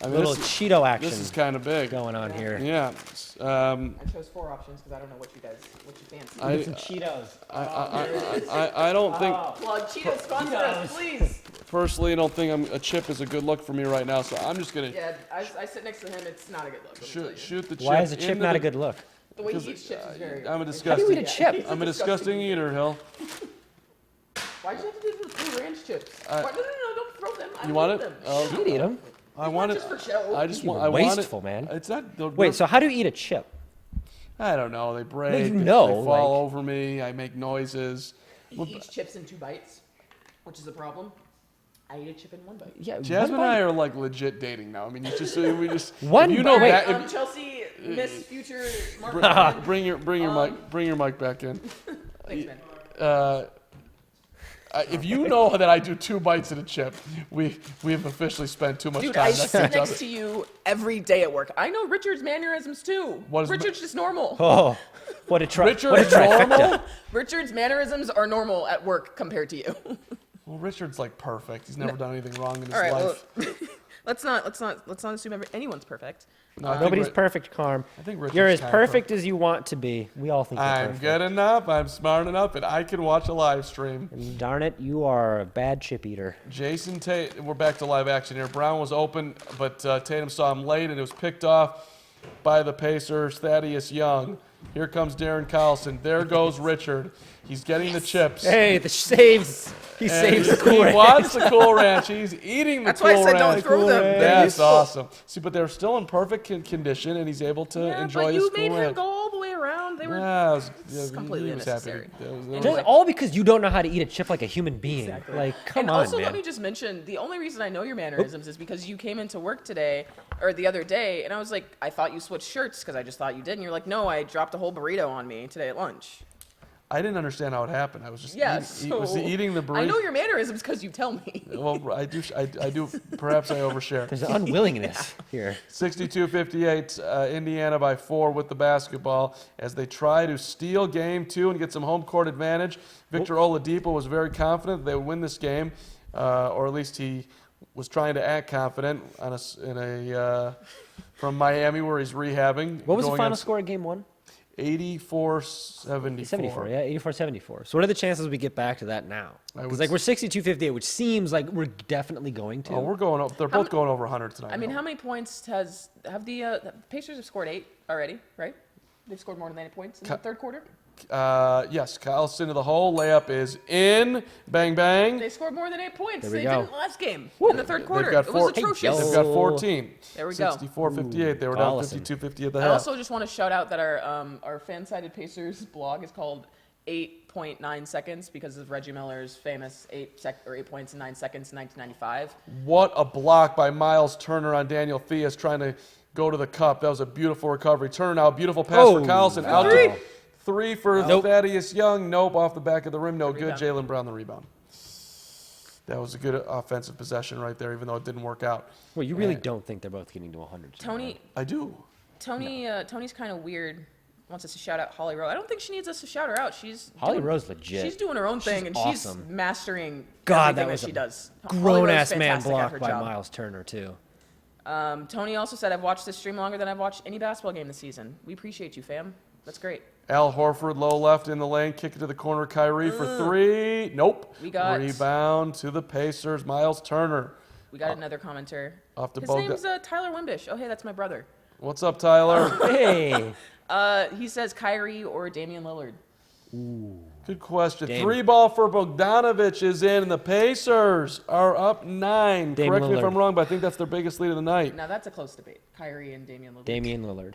Little Cheeto action.
This is kind of big
going on here.
Yeah.
I chose 4 options because I don't know what you fancy.
Get some Cheetos.
I don't think.
Plug Cheetos, sponsor us, please.
Personally, I don't think a chip is a good look for me right now, so I'm just gonna.
Yeah, I sit next to him. It's not a good look.
Shoot the chip.
Why is a chip not a good look?
The way he eats chips is very.
I'm a
How
disgusting.
do you eat a chip?
I'm a disgusting eater, Hill.
Why'd you have to do the Cool Ranch chips? No, don't throw them.
You want it?
Them.
You'd eat them.
I want it.
Just for show.
I just want.
You're
I want it.
wasteful, man.
It's not.
Wait, so how do you eat a chip?
I don't know. They break.
Well,
they fall over me. I make noises.
He eats chips in 2 bites, which is a problem. I eat a chip in 1 bite.
Yeah,
Jasmine and I are like legit dating now. I mean, we just
One
you know
bite.
that,
Chelsea, Miss Future, Mark Carman.
bring your mic back in.
Thanks, man.
If you know that I do 2 bites at a chip, we have officially spent too much
Dude,
time
I
next to
sit
each
next
other.
to you every day at work. I know Richard's mannerisms too. Richard's just normal.
Oh, what a
Richard's
trifecta.
normal?
Richard's mannerisms are normal at work compared to you.
Well, Richard's like perfect. He's never done anything wrong in his
All right,
life.
well, let's not assume anyone's perfect.
No, I think
Nobody's perfect, Carm.
I think Richard's
You're as
kinda
perfect as you want to be. We all think you're
I'm
perfect.
good enough. I'm smart enough, and I can watch a live stream.
And darn it, you are a bad chip eater.
Jason Tate, we're back to live action here. Brown was open, but Tatum saw him late, and it was picked off by the Pacers, Thaddeus Young. Here comes Darren Collison. There goes Richard. He's getting the chips.
Hey, the saves. He saves the Cool
He
Ranch.
wants the Cool Ranch. He's eating the
That's
Cool
why I said
Ranch.
don't throw them. They're
That's
useful.
awesome. See, but they're still in perfect condition, and he's able to enjoy
but
his
you
Cool
made him
Ranch.
go all the way around. They were.
It's
completely unnecessary.
Just all because you don't know how to eat a chip like a human being. Like, come
And
on,
also,
man.
let me just mention, the only reason I know your mannerisms is because you came into work today, or the other day, and I was like, I thought you switched shirts because I just thought you did. And you're like, no, I dropped a whole burrito on me today at lunch.
I didn't understand how it happened. I was just
so
eating the burrito.
I know your mannerisms because you tell me.
Well, I do. Perhaps I overshare.
There's an unwillingness here.
62-58, Indiana by 4 with the basketball as they try to steal game 2 and get some home court advantage. Victor Oladipo was very confident they would win this game, or at least he was trying to act confident from Miami where he's rehabbing.
What was the final score of game 1?
84-74.
74, yeah, 84-74. So what are the chances we get back to that now? Because
would
we're 62-58, which seems like we're definitely going to.
Oh, we're going up. They're both going over 100 tonight.
I mean, how many points have the Pacers have scored 8 already, right? They've scored more than 8 points in the third quarter.
Yes, Kyle's into the hole. Layup is in. Bang, bang.
They scored more than 8 points.
There we
They
go.
didn't last game in the third quarter.
They've got
It was atrocious.
They've got 14.
There we go.
64-58. They were down
Collison.
52-50 at the
I
half.
also just want to shout out that our FanSided Pacers blog is called 8.9 seconds because of Reggie Miller's famous 8 points in 9 seconds in 1995.
What a block by Miles Turner on Daniel Theus trying to go to the cup. That was a beautiful recovery. Turner now, beautiful pass for Collison. Out to 3 for Thaddeus Young. Nope, off the back of the rim. No good. Jaylen Brown the rebound. That was a good offensive possession right there, even though it didn't work out.
Well, you really don't think they're both getting to 100.
Tony,
I do.
Tony's kind of weird. Wants us to shout out Holly Rowe. I don't think she needs us to shout her out.
Holly Rowe's legit.
She's doing her own thing, and
awesome.
she's mastering
God,
everything
that was
she
a
does. Holly
grown
Rowe's
ass man
fantastic at her
blocked by
job.
Miles Turner too.
Tony also said, I've watched this stream longer than I've watched any basketball game this season. We appreciate you, fam. That's great.
Al Horford, low left in the lane, kick it to the corner. Kyrie for 3. Nope.
We got
rebound to the Pacers. Miles Turner.
We got another commenter.
Off the
His
boat.
name's Tyler Wimbish. Oh, hey, that's my brother.
What's up, Tyler?
Hey,
He says Kyrie or Damian Lillard.
Good question.
Dame.
3-ball for Bogdanovich is in, and the Pacers are up 9.
Dame
Correct me if
Lillard.
I'm wrong, but I think that's their biggest lead of the night.
Now that's a close debate. Kyrie and Damian Lillard.
Damian Lillard.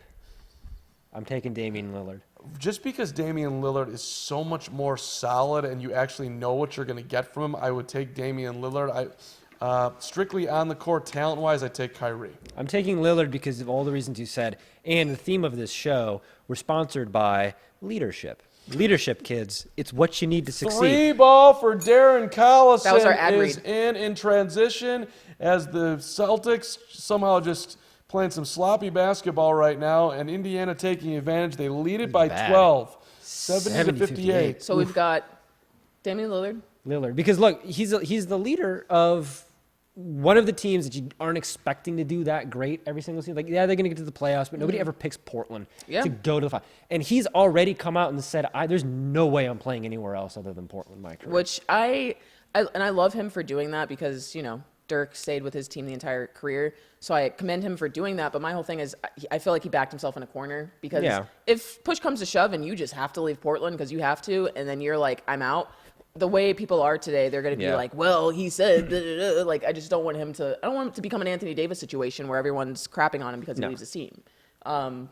I'm taking Damian Lillard.
Just because Damian Lillard is so much more solid and you actually know what you're going to get from him, I would take Damian Lillard. Strictly on the court, talent-wise, I take Kyrie.
I'm taking Lillard because of all the reasons you said. And the theme of this show, we're sponsored by leadership. Leadership, kids. It's what you need to succeed.
3-ball for Darren Collison
That was our ad
is
read.
in transition as the Celtics somehow just playing some sloppy basketball right now, and Indiana taking advantage. They lead it by
Bad.
12, 70-58.
So we've got Damian
Lillard. Because, look, he's the leader of one of the teams that you aren't expecting to do that great every single season. Like, yeah, they're going to get to the playoffs, but nobody ever picks Portland to go to the final. And he's already come out and said, there's no way I'm playing anywhere else other than Portland my career.
which I love him for doing that because, Dirk stayed with his team the entire career. So I commend him for doing that. But my whole thing is I feel like he backed himself in a corner because if push comes to shove and you just have to leave Portland because you have to, and then you're like, I'm out. The way people are today, they're going to be like, well, he said, like, I just don't want him to, I don't want him to become an Anthony Davis situation where everyone's crapping on him because he leaves his team.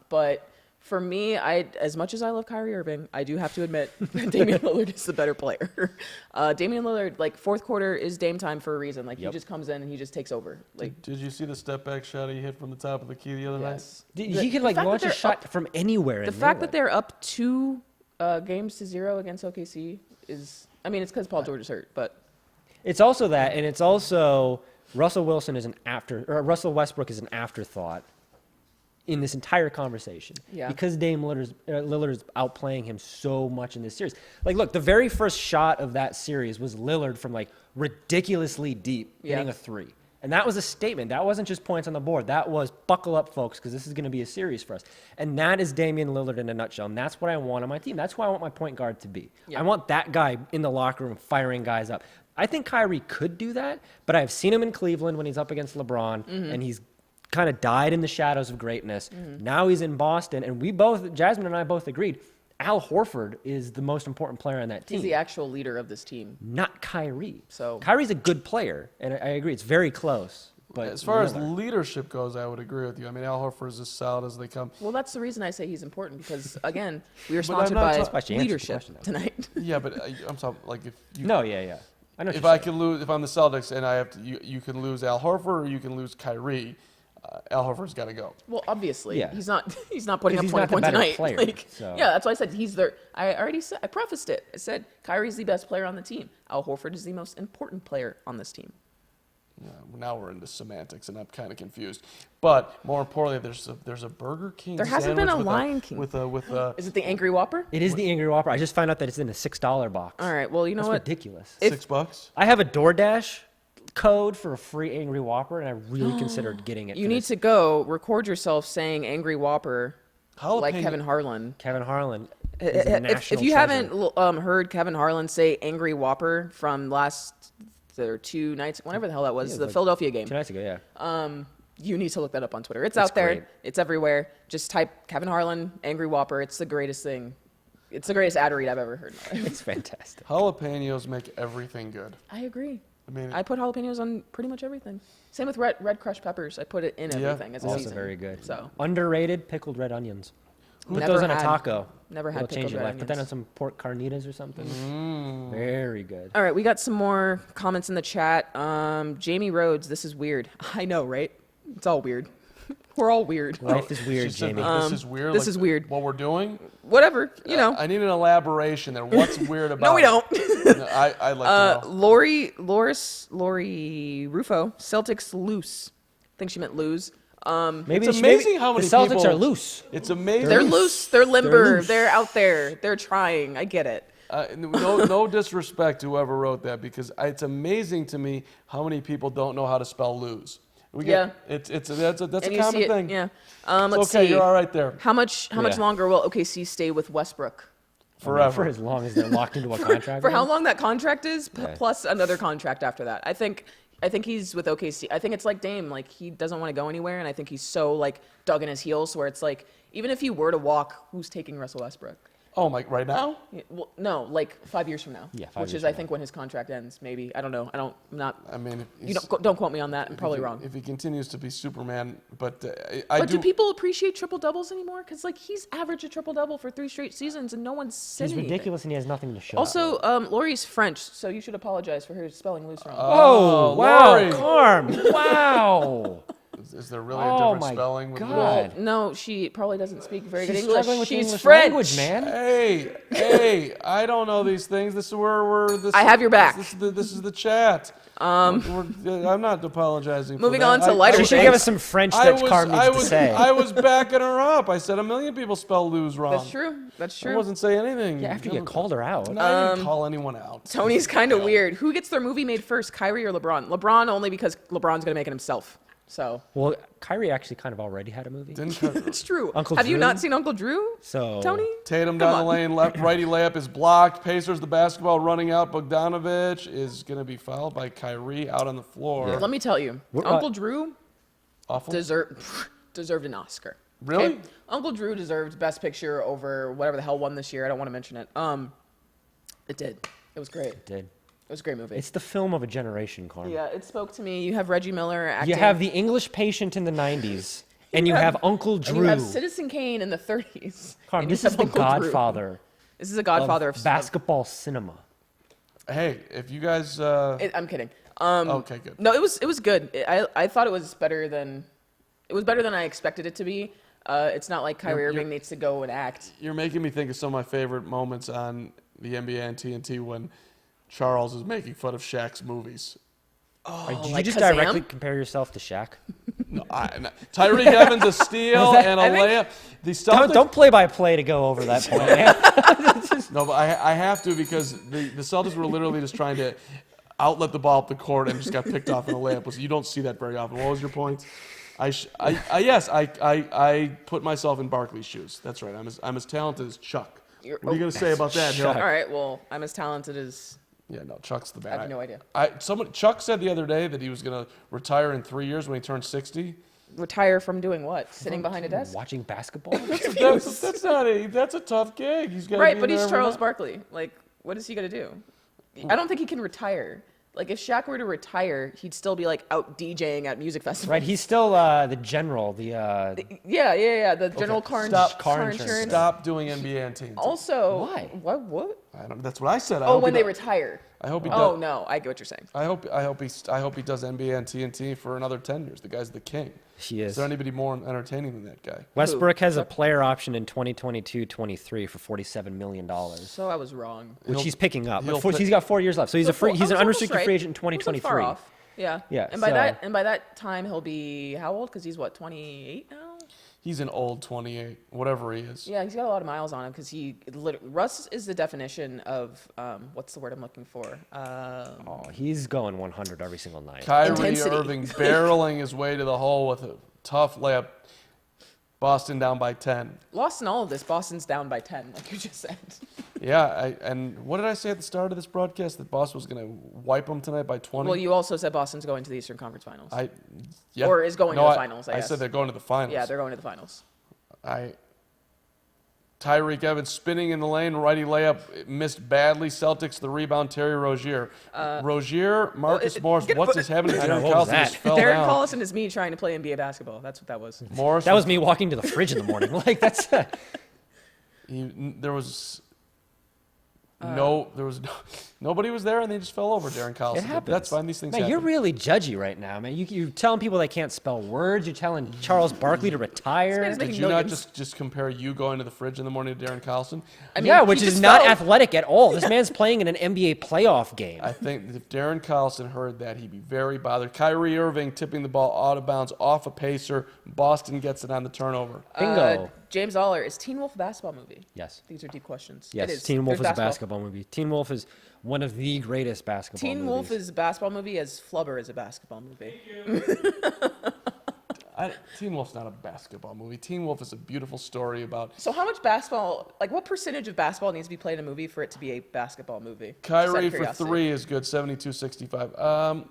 But for me, as much as I love Kyrie Irving, I do have to admit that Damian Lillard is the better player. Damian Lillard, like, fourth quarter is Dame time for a reason. Like, he just comes in and he just takes over. Like,
Did you see the step back shot he hit from the top of the key the other night?
He can, like,
fact that
launch a
they're
shot from anywhere.
the fact that they're up 2 games to 0 against OKC is, I mean, it's because Paul George is hurt, but
It's also that, and it's also Russell Russell Westbrook is an afterthought in this entire conversation.
Yeah.
Because Dame Lillard is outplaying him so much in this series. Like, look, the very first shot of that series was Lillard from, like, ridiculously deep, hitting a 3. And that was a statement. That wasn't just points on the board. That was buckle up, folks, because this is going to be a series for us. And that is Damian Lillard in a nutshell. And that's what I want on my team. That's who I want my point guard to be.
Yeah.
I want that guy in the locker room firing guys up. I think Kyrie could do that, but I've seen him in Cleveland when he's up against LeBron, and he's kind of died in the shadows of greatness. Now he's in Boston, and Jasmyn and I both agreed, Al Horford is the most important player on that team.
he's the actual leader of this team.
Not Kyrie.
So
Kyrie's a good player, and I agree. It's very close. But
As far as
Lillard.
leadership goes, I would agree with you. I mean, Al Horford is as solid as they come.
Well, that's the reason I say he's important because, again, we are
But I'm
sponsored
not
by
talking-
Question, answer the
leadership
question, though.
tonight.
Yeah, but I'm talking like if you
No, yeah. I know what
if
you're
I
saying.
can lose, if I'm the Celtics and I have to, you can lose Al Horford or you can lose Kyrie. Al Horford's got to go.
Well, obviously,
Yeah.
he's not putting up
He's
20
not the
points a
better
night.
player,
Like,
so.
yeah, that's why I said he's the. I already said, I prefaced it. I said Kyrie's the best player on the team. Al Horford is the most important player on this team.
Now we're into semantics, and I'm kind of confused. But more importantly, there's a Burger King.
There hasn't been a
sandwich
Lion King.
with a
Is it the Angry Whopper?
It is the Angry Whopper. I just found out that it's in a $6 box.
All right. Well, you know
That's
what?
ridiculous.
$6.
I have a DoorDash code for a free Angry Whopper, and I really considered getting it.
You
for
need
this.
to go record yourself saying Angry Whopper like
Jalapeno-
Kevin Harlan.
Kevin Harlan. is a
If
national
you
treasure.
haven't heard Kevin Harlan say Angry Whopper from last 2 nights, whenever the hell that was,
it
the
was like
Philadelphia game,
2 nights ago, yeah.
you need to look that up on Twitter. It's out there.
great.
It's everywhere. Just type Kevin Harlan, Angry Whopper. It's the greatest thing. It's the greatest ad read I've ever heard in my life.
It's fantastic.
Jalapenos make everything good.
I agree.
I mean,
I put jalapenos on pretty much everything. Same with red crushed peppers. I put it in everything as a
Also
seasoning.
very good.
So
Underrated pickled red onions. Put
Never
those on a
had-
taco.
never had
It'll change
pickled
your
red
life. Put that on
onions.
some pork carnitas or something. Very good.
all right, we got some more comments in the chat. Jamie Rhodes, this is weird. I know, right? It's all weird. We're all weird.
Life is
she
weird,
said
Jamie.
that this is weird.
this is weird.
What we're doing.
Whatever, you know.
I need an elaboration there. What's weird about?
No, we don't.
it? No, I'd like to know.
Lori Rufo, Celtics loose. I think she meant lose.
Maybe
It's amazing how many
the Celtics
people-
are loose.
It's amazing.
They're loose. They're limber.
loose.
They're out there. They're trying. I get it.
No disrespect to whoever wrote that, because it's amazing to me how many people don't know how to spell lose. That's a
And you
common
see it,
thing.
yeah.
It's
Let's
okay,
see.
you're all right there.
How much
Yeah.
longer will OKC stay with Westbrook?
Forever.
For as long as they're locked into a contract.
For
with
how
him.
long that contract is,
Yeah.
plus another contract after that. I think he's with OKC. I think it's like Dame. Like, he doesn't want to go anywhere, and I think he's so, like, dug in his heels where it's like, even if he were to walk, who's taking Russell Westbrook?
Oh, my, right now?
Yeah, well, no, like 5 years from now.
Yeah, 5
which
years
is I
from
think when his contract ends. Maybe I don't know. I'm not.
I mean,
You don't quote me on that. I'm probably wrong.
If he continues to be Superman, but
But do people appreciate triple doubles anymore? Because like he's averaged a triple double for 3 straight seasons, and no one's said
He's
anything.
ridiculous, and he has nothing to show.
Also, Lori's French, so you should apologize for her spelling loose wrong.
oh wow,
Lori.
Carm! Wow.
Is there really a
Oh
different
my
spelling? With
God.
No, she probably doesn't speak very good
She's
English.
struggling with the
She's
English
French.
language, man.
Hey, I don't know these things. This is where we're.
I have your back.
This is the chat. I'm not apologizing.
Moving
for that.
on to lighter
She should give us some French that Carm needs to say.
I was backing her up. I said a million people spell lose wrong.
That's true. That's true.
I wasn't saying anything.
Yeah, after you called her out.
No, I didn't call anyone out.
Tony's kind of weird. Who gets their movie made first, Kyrie or LeBron? LeBron only because LeBron's gonna make it himself. So
Well, Kyrie actually kind of already had a movie.
it's true.
Uncle
Have you
Drew?
not seen Uncle Drew?
So
Tony?
Tatum
Come
down the
on.
lane, left righty layup is blocked. Pacers the basketball running out. Bogdanovich is going to be fouled by Kyrie out on the floor.
Let me tell you,
What-
Uncle Drew
Awful.
deserved an Oscar.
Really?
Okay? Uncle Drew deserved Best Picture over whatever the hell won this year. I don't want to mention it. It did. It was great. It
did.
was a great movie.
It's the film of a generation, Carm.
Yeah, it spoke to me. You have Reggie Miller acting.
You have The English Patient in the 90s, and you have Uncle Drew.
And you have Citizen Kane in the 30s.
Carm,
and you
this is
have
the
Uncle Drew.
Godfather
This is a Godfather of
basketball cinema.
Hey, if you guys.
I'm kidding.
Okay, good.
No, it was good. I thought it was better than I expected it to be. It's not like Kyrie Irving needs to go and act.
You're making me think of some of my favorite moments on the NBA and TNT when Charles is making fun of Shaq's movies.
Did you
like
just
Kazam?
directly compare yourself to Shaq?
No, Tyreek Evans a steal and a layup. The Celtics,
Don't play by play to go over that point, man.
No, but I have to because the Celtics were literally just trying to outlet the ball up the court and just got picked off in a layup. You don't see that very often. What was your point? I put myself in Barkley's shoes. That's right. I'm as talented as Chuck. What are you going to say about that, Hill?
All right, well, I'm as talented as.
Yeah, no, Chuck's the bad.
I have no idea.
Chuck said the other day that he was going to retire in 3 years when he turned 60.
Retire from doing what? Sitting behind a desk?
Watching basketball?
That's a tough gig. He's got
Right, but he's Charles Barkley. Like, what is he gonna do? I don't think he can retire. Like, if Shaq were to retire, he'd still be like out DJing at music festivals.
Right, he's still the general,
Yeah. The general car insurance.
Stop doing NBA and TNT.
Also,
Why?
What?
That's what I said.
When they retire.
I hope he
Oh
does.
no, I get what you're saying.
I hope he does NBA and TNT for another 10 years. The guy's the king.
He is.
Is there anybody more entertaining than that guy?
Westbrook has a player option in 2022-23 for $47 million,
So I was wrong.
which he's picking up.
he'll
He's got 4 years left, so he's
So
he's an
I was
unrestricted
almost
free
right.
agent in
I wasn't
2023.
far off. Yeah.
Yeah,
And by
so-
that time he'll be how old? Because he's what, 28 now?
He's an old 28, whatever he is.
Yeah, he's got a lot of miles on him because Russ is the definition of what's the word I'm looking for?
Oh, he's going 100 every single night.
Kyrie
Intensity.
Irving barreling his way to the hole with a tough layup. Boston down by 10.
Lost in all of this, Boston's down by 10, like you just said.
Yeah, and what did I say at the start of this broadcast? That Boston was going to wipe them tonight by 20?
Well, you also said Boston's going to the Eastern Conference Finals.
Yeah.
Or is going to the finals, I guess.
said they're going to the finals.
Yeah, they're going to the finals.
Tyreek Evans spinning in the lane, righty layup, missed badly. Celtics, the rebound, Terry Rozier. Rozier, Marcus Morris, what's his happening?
I know,
Darren
what was
Collison
that?
just fell
Darren
down.
Collison is me trying to play NBA basketball. That's what that was.
Morris,
That was me walking to the fridge in the morning. Like that's
nobody was there, and they just fell over Darren Collison.
It happens.
That's fine. These things
Man,
happen.
you're really judgy right now, man. You're telling people they can't spell words. You're telling Charles Barkley to retire.
man's
Did
making
you not
millions.
just compare you going to the fridge in the morning to Darren Collison?
I mean,
Yeah,
he
which is
just
not
fell.
athletic at all. This man's playing in an NBA playoff game.
I think if Darren Collison heard that, he'd be very bothered. Kyrie Irving tipping the ball out of bounds off a pacer. Boston gets it on the turnover.
Bingo.
James Aller, is Teen Wolf a basketball movie?
Yes.
These are deep questions.
Yes,
It is.
Teen Wolf
There's
is a basketball movie. Teen Wolf is one of the greatest basketball
Teen
movies.
Wolf is a basketball movie as Flubber is a basketball movie.
Teen Wolf's not a basketball movie. Teen Wolf is a beautiful story about
So how much basketball, like what percentage of basketball needs to be played in a movie for it to be a basketball movie? Just out of
Kyrie for
curiosity.
3 is good, 72-65.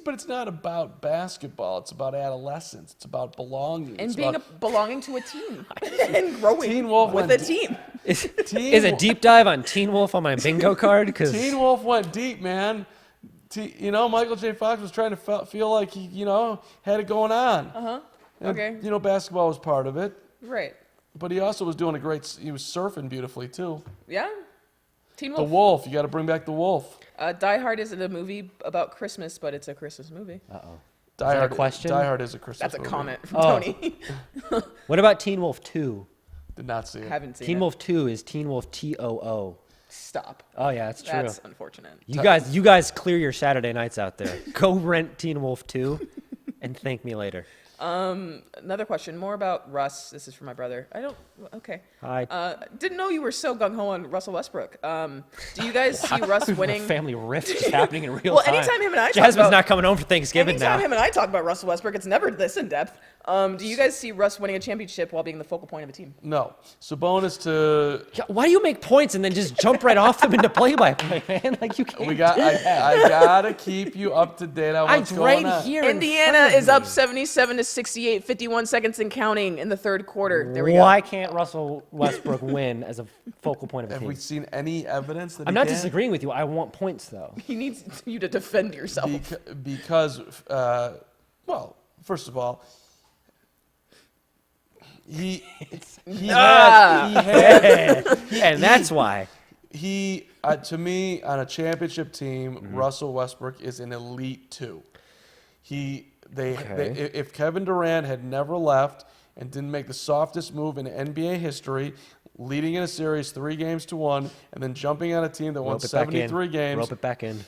But it's not about basketball. It's about adolescence. It's about belonging.
And
It's
being
about
belonging to a team and growing
Teen Wolf
with
when-
a team.
Is a deep dive on Teen Wolf on my bingo card? Because
Teen Wolf went deep, man. Michael J. Fox was trying to feel like he, had it going on.
Uh-huh.
And,
Okay.
basketball was part of it.
Right.
But he also was doing he was surfing beautifully, too.
Yeah. Teen
The
Wolf.
Wolf. You got to bring back the Wolf.
Die Hard isn't a movie about Christmas, but it's a Christmas movie.
that a question?
Die Hard is a Christmas
That's a
movie.
comment from
Oh.
Tony.
what about Teen Wolf 2?
Did not see it.
Haven't seen
Teen
it.
Wolf 2 is Teen Wolf TOO.
Stop.
Oh yeah, that's true.
That's unfortunate.
You guys clear your Saturday nights out there. Go rent Teen Wolf 2 and thank me later.
Another question, more about Russ. This is for my brother. Okay.
Hi.
Didn't know you were so gung-ho on Russell Westbrook. Do you guys see Russ winning?
Family rift is happening in real
Well,
time.
anytime him and I talk
Jasmine's
about-
not coming home for Thanksgiving
Anytime
now.
him and I talk about Russell Westbrook, it's never this in-depth. Do you guys see Russ winning a championship while being the focal point of a team?
No. Sabonis to
Yeah, why do you make points and then just jump right off them into play-by-play, man? Like you can't.
I gotta keep you up to date on what's
I'm
going
right
on.
here. in
Indiana
front of
is up
me.
77-68, 51 seconds and counting in the third quarter. There we go.
Why can't Russell Westbrook win as a focal point of a
Have
team?
we seen any evidence that
I'm
he
not
can?
disagreeing with you. I want points though.
He needs you to defend yourself.
Because, first of all, he had
And that's why.
to me, on a championship team,
Mm-hmm.
Russell Westbrook is an elite 2. If Kevin Durant had never left and didn't make the softest move in NBA history, leading in a series 3-1, and then jumping on a team that won
Rope it back
73
in.
games,
Rope it back in.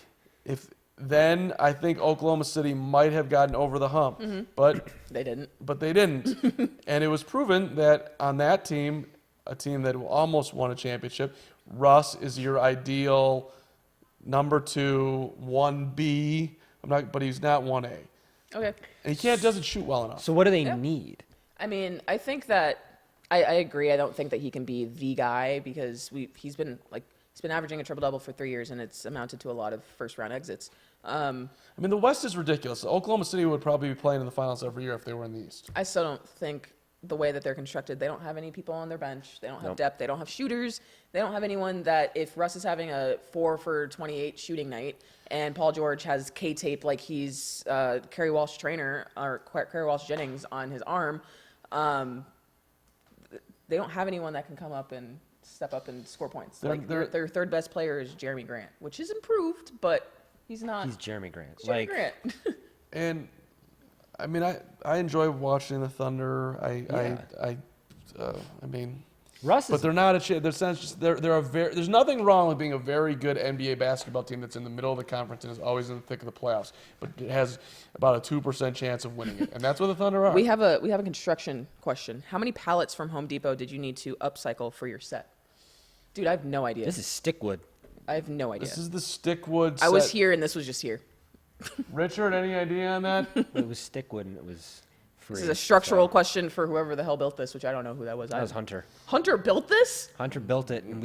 then I think Oklahoma City might have gotten over the hump, but
They didn't.
they didn't. And it was proven that on that team, a team that almost won a championship, Russ is your ideal number 2, 1B. But he's not 1A.
Okay.
And he doesn't shoot well enough.
So what do they need?
I mean, I think that I agree. I don't think that he can be the guy because he's been averaging a triple-double for 3 years, and it's amounted to a lot of first-round exits.
I mean, the West is ridiculous. Oklahoma City would probably be playing in the finals every year if they were in the East.
I still don't think the way that they're constructed, they don't have any people on their bench. They don't have depth. They don't have shooters. They don't have anyone that if Russ is having a 4 for 28 shooting night and Paul George has K-tape like he's Kerry Walsh Trainer or Kerry Walsh Jennings on his arm, they don't have anyone that can come up and step up and score points. Their third best player is Jeremy Grant, which is improved, but he's not.
He's Jeremy Grant.
Jeremy Grant.
And I mean, I enjoy watching the Thunder. I mean,
Russ
but
is
they're not there's nothing wrong with being a very good NBA basketball team that's in the middle of the conference and is always in the thick of the playoffs, but it has about a 2% chance of winning it, and that's what the Thunder are.
We have a construction question. How many pallets from Home Depot did you need to upcycle for your set? Dude, I have no idea.
this is stickwood.
I have no idea.
This is the Stickwood.
I was
set.
here and this was just here.
Richard, any idea on that?
It was stickwood and it was free.
This is a structural question for whoever the hell built this, which I don't know who that was.
That was Hunter.
Hunter built this?
Hunter built it, and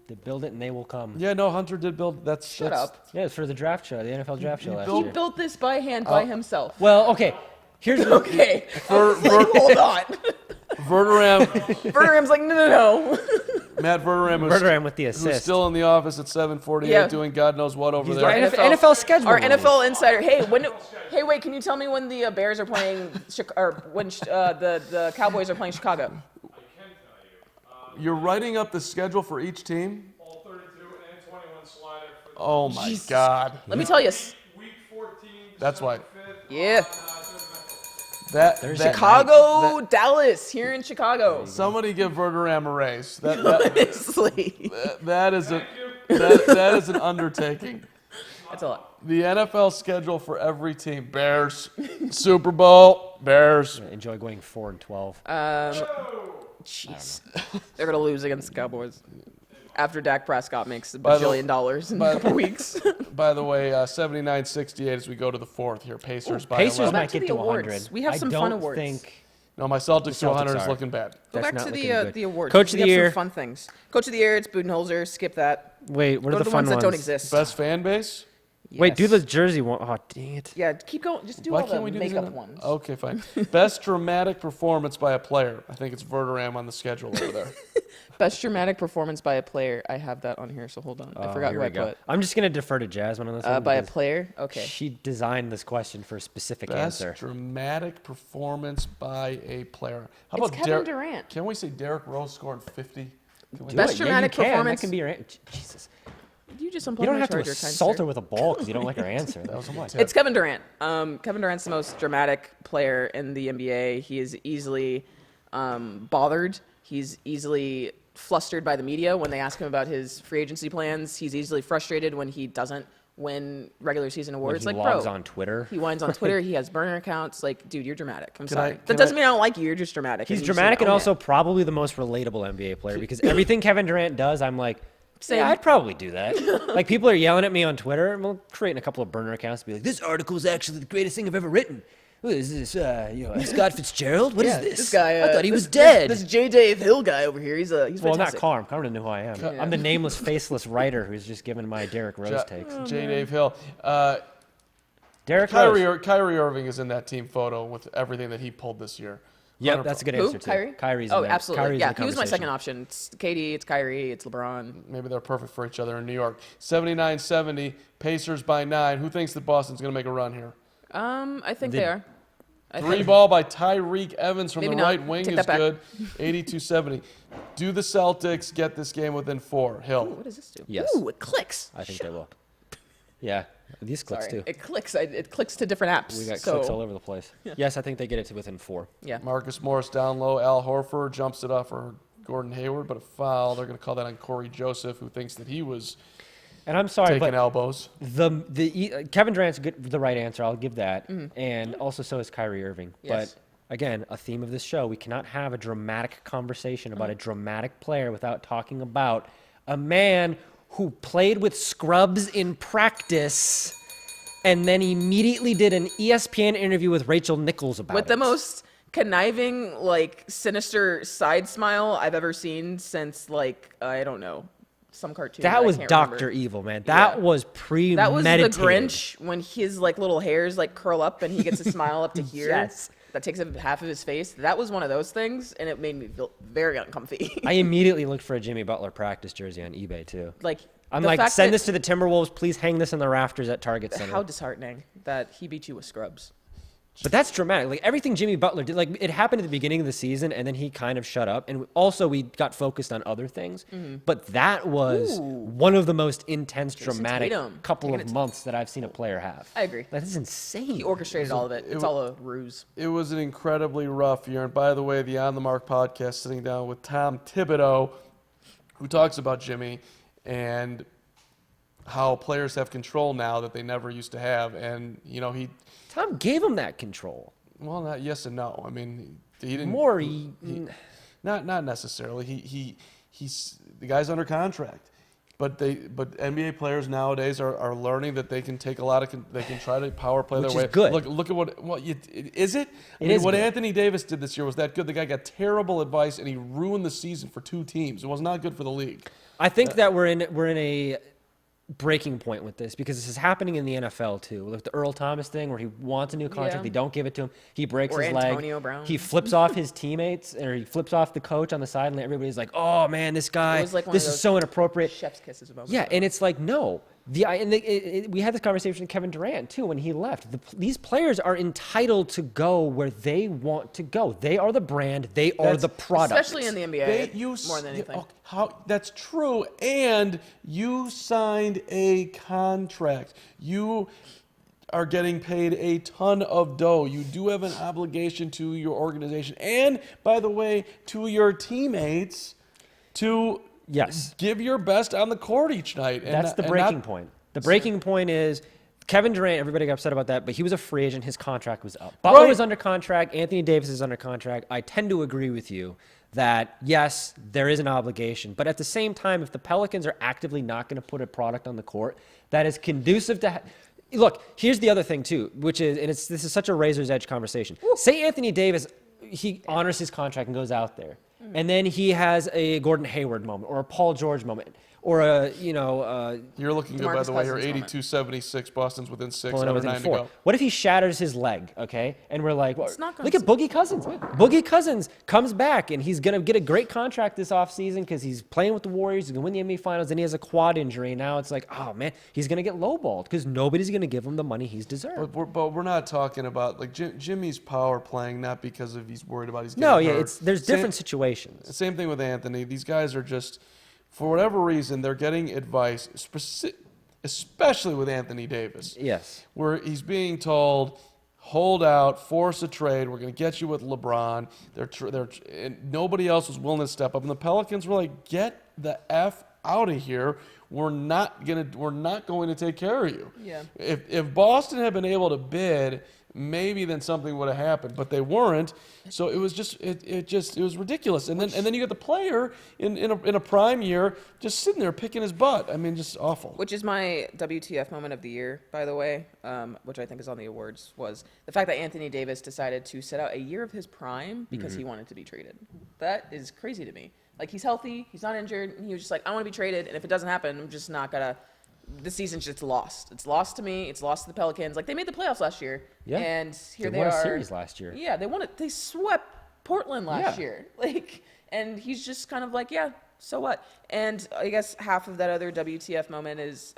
they build it, and they will come.
Yeah, no, Hunter did build.
Shut up.
Yeah, it's for the draft show, the NFL draft show last
He
year.
built this by hand by himself.
Well, okay. Here's the
Okay. Hold on.
Verderam,
Verderam's like, no.
Matt Verderam,
Verderam with the
who's
assist.
still in the office at 7:48,
Yeah.
doing God knows what over
He's
there.
our NFL schedule.
Our NFL insider. Hey, wait, can you tell me when the Bears are playing, or when the Cowboys are playing Chicago?
You're writing up the schedule for each team.
All 32 and 21 slider for the
Oh my God,
Let me tell you.
week 14.
that's why.
Yeah.
That
Chicago, Dallas, here in Chicago.
Somebody give Verderam a raise.
Honestly.
That is an undertaking.
That's a lot.
The NFL schedule for every team: Bears, Super Bowl, Bears.
Enjoy going 4-12.
Jeez. They're going to lose against the Cowboys. After Dak Prescott makes a
By the-
bajillion dollars in a couple weeks.
By the way, 79-68 as we go to the fourth here. Pacers by
Pacers
11.
might
back to
get
the
to
awards.
100.
We have
I
some
don't
fun awards.
think
No, my Celtics to
Celtics
100 is
are.
looking bad.
Go
That's
back
not
to
looking
the
good.
awards.
Coach of
We
the
have
year.
some fun things. Coach of the year, it's Budenholzer. Skip that.
Wait, what
Go
are
to
the
the
fun
ones that don't exist.
Best fan base?
Wait, do
Yes.
the jersey one. Oh, dang it.
Yeah, keep going. Just do
Why
all
can't
the
we do these
makeup
in a-
ones.
Okay, fine. Best dramatic performance by a player. I think it's Verderam on the schedule over there.
Best dramatic performance by a player. I have that on here, so hold on. I forgot
Here
who
we
I
go.
put.
I'm just going to defer to Jasmine on this one.
By a
because
player? Okay.
She designed this question for a specific
Best
answer.
dramatic performance by a player. How
It's
about
Kevin
Derek?
Durant.
Can we say Derrick Rose scored 50? Can we
Do
Best
it. Yeah,
dramatic
you can.
performance-
That can be your Jesus.
You just
You
unplugged
don't
my
have to
charger, kind
assault
sir.
her with a ball because you don't like her answer.
That was my tip.
It's Kevin Durant. Kevin Durant's the most dramatic player in the NBA. He is easily bothered. He's easily flustered by the media when they ask him about his free agency plans. He's easily frustrated when he doesn't win regular season
When
awards.
he
Like,
logs
bro,
on Twitter.
he whines on Twitter. He has burner accounts. Like, dude, you're dramatic. I'm
Can
sorry.
I- can
That doesn't
I-
mean I don't like you. You're just dramatic.
He's
and you should
dramatic and
own
also
it.
probably the most relatable NBA player because everything Kevin Durant does, I'm like,
Same.
yeah, I'd probably do that. Like people are yelling at me on Twitter, and we'll create a couple of burner accounts to be like, this article is actually the greatest thing I've ever written. What is this? Scott Fitzgerald? What is this?
This guy.
I thought he
this-
was dead.
This J. Dave Hill guy over here. He's
well, not
fantastic.
Carm. Carm doesn't know who I am. I'm the nameless, faceless writer who's just giving my Derrick Rose takes.
J. Dave Hill.
Derrick Rose.
Kyrie Irving is in that team photo with everything that he pulled this year.
Yep, that's a good
Who?
answer too.
Kyrie?
Kyrie's
Oh,
in there.
absolutely.
Kyrie's in
Yeah,
the
he was my second
conversation.
option. It's KD, it's Kyrie, it's LeBron.
Maybe they're perfect for each other in New York. 79-70, Pacers by 9. Who thinks that Boston's going to make a run here?
I think they are. I
Three
think-
ball by Tyreek Evans from
Maybe
the
not.
right wing
Take
is
that back.
good. 82-70. Do the Celtics get this game within 4? Hill.
What does this do?
Yes.
Ooh, it clicks.
I think they will. Yeah, these clicks
Sorry.
too.
It clicks. It clicks to different apps.
We got
so,
clicks all over the place. Yes, I think they get it to within 4.
Yeah.
Marcus Morris down low. Al Horford jumps it off for Gordon Hayward, but a foul. They're going to call that on Corey Joseph, who thinks that he was
And I'm sorry,
taking
but
elbows.
Kevin Durant's the right answer. I'll give that, and also so is Kyrie Irving.
Yes.
But again, a theme of this show: we cannot have a dramatic conversation about a dramatic player without talking about a man who played with scrubs in practice, and then immediately did an ESPN interview with Rachel Nichols about
With
it.
the most conniving, like, sinister side smile I've ever seen since, like, I don't know, some cartoon.
That
I
was
can't
Doctor
remember.
Evil, man. That
Yeah.
was
That
premeditated.
was the Grinch when his like little hairs like curl up and he gets a smile up to here.
Yes.
That takes up half of his face. That was one of those things, and it made me feel very uncomfy.
I immediately looked for a Jimmy Butler practice jersey on eBay too.
like
I'm
the
like,
fact
send
that-
this to the Timberwolves. Please hang this in the rafters at Target Center.
How disheartening that he beat you with scrubs.
But that's dramatic. Like everything Jimmy Butler did, like it happened at the beginning of the season, and then he kind of shut up. And also, we got focused on other things. But that was one of the most intense, dramatic
Tatum.
couple
Taking
of
it to-
months that I've seen a player have.
I agree.
That is insane.
He orchestrated all of it. It's all a ruse.
It was an incredibly rough year. And by the way, the On the Mark podcast, sitting down with Tom Thibodeau, who talks about Jimmy and how players have control now that they never used to have. And, you know,
Tom gave him that control.
well, not yes and no. I mean, he didn't.
More,
Not necessarily. He's the guy's under contract. But NBA players nowadays are learning that they can take a lot of they can try to power play
Which
their way.
is good.
Look at what is it?
It is
what
good.
Anthony Davis did this year was that good. The guy got terrible advice and he ruined the season for 2 teams. It was not good for the league.
I think that we're in a breaking point with this because this is happening in the NFL too. Like the Earl Thomas thing where he wants a new contract,
Yeah.
they don't give it to him. He breaks
Or
his
Antonio
leg.
Brown.
He flips off his teammates or he flips off the coach on the side and everybody's like, "Oh man, this guy,
It was like one
this
of
is
those
so inappropriate."
Chef's kisses moment.
Yeah, and it's like, no. We had this conversation with Kevin Durant, too, when he left. These players are entitled to go where they want to go. They are the brand. They are the product.
Especially in the NBA, more than anything.
That's true. And you signed a contract. You are getting paid a ton of dough. You do have an obligation to your organization. And, by the way, to your teammates to
Yes.
give your best on the court each night.
That's the breaking point. The breaking point is Kevin Durant, everybody got upset about that, but he was a free agent. His contract was up. Butler
Right.
was under contract. Anthony Davis is under contract. I tend to agree with you that, yes, there is an obligation. But at the same time, if the Pelicans are actively not going to put a product on the court that is conducive to look, here's the other thing, too, which is, and this is such a razor's edge conversation. Say Anthony Davis, he honors his contract and goes out there. And then he has a Gordon Hayward moment or a Paul George moment. or a
You're looking good, by
DeMarcus
the way. You're
Cousins
82-76. Boston's within 6.
pulling
Under
within
9 to
4.
go.
What if he shatters his leg? Okay, and we're like, well,
not gonna
look at Boogie Cousins. Boogie Cousins comes back and he's gonna get a great contract this offseason because he's playing with the Warriors. He's gonna win the NBA Finals, and he has a quad injury. Now it's like, oh man, he's gonna get lowballed because nobody's gonna give him the money he's deserved.
But we're not talking about like Jimmy's power playing, not because of he's worried about he's getting
No, yeah,
hurt.
there's different situations.
Same thing with Anthony. These guys are just, for whatever reason, they're getting advice, especially with Anthony Davis.
Yes.
Where he's being told, hold out, force a trade. We're going to get you with LeBron. And nobody else was willing to step up. And the Pelicans were like, get the F out of here. We're not going to take care of you.
Yeah.
If Boston had been able to bid, maybe then something would have happened, but they weren't. So it was just it was ridiculous. And then you got the player in a prime year just sitting there picking his butt. I mean, just awful.
Which is my WTF moment of the year, by the way, which I think is on the awards, was the fact that Anthony Davis decided to sit out a year of his prime because he wanted to be traded. That is crazy to me. Like, he's healthy, he's not injured, and he was just like, I want to be traded, and if it doesn't happen, I'm just not gonna. This season's just lost. It's lost to me. It's lost to the Pelicans. Like, they made the playoffs last year, and here they
won
are.
a series last year.
Yeah, they won it. They swept Portland last
Yeah.
year. Like, and he's just kind of like, yeah, so what? And I guess half of that other WTF moment is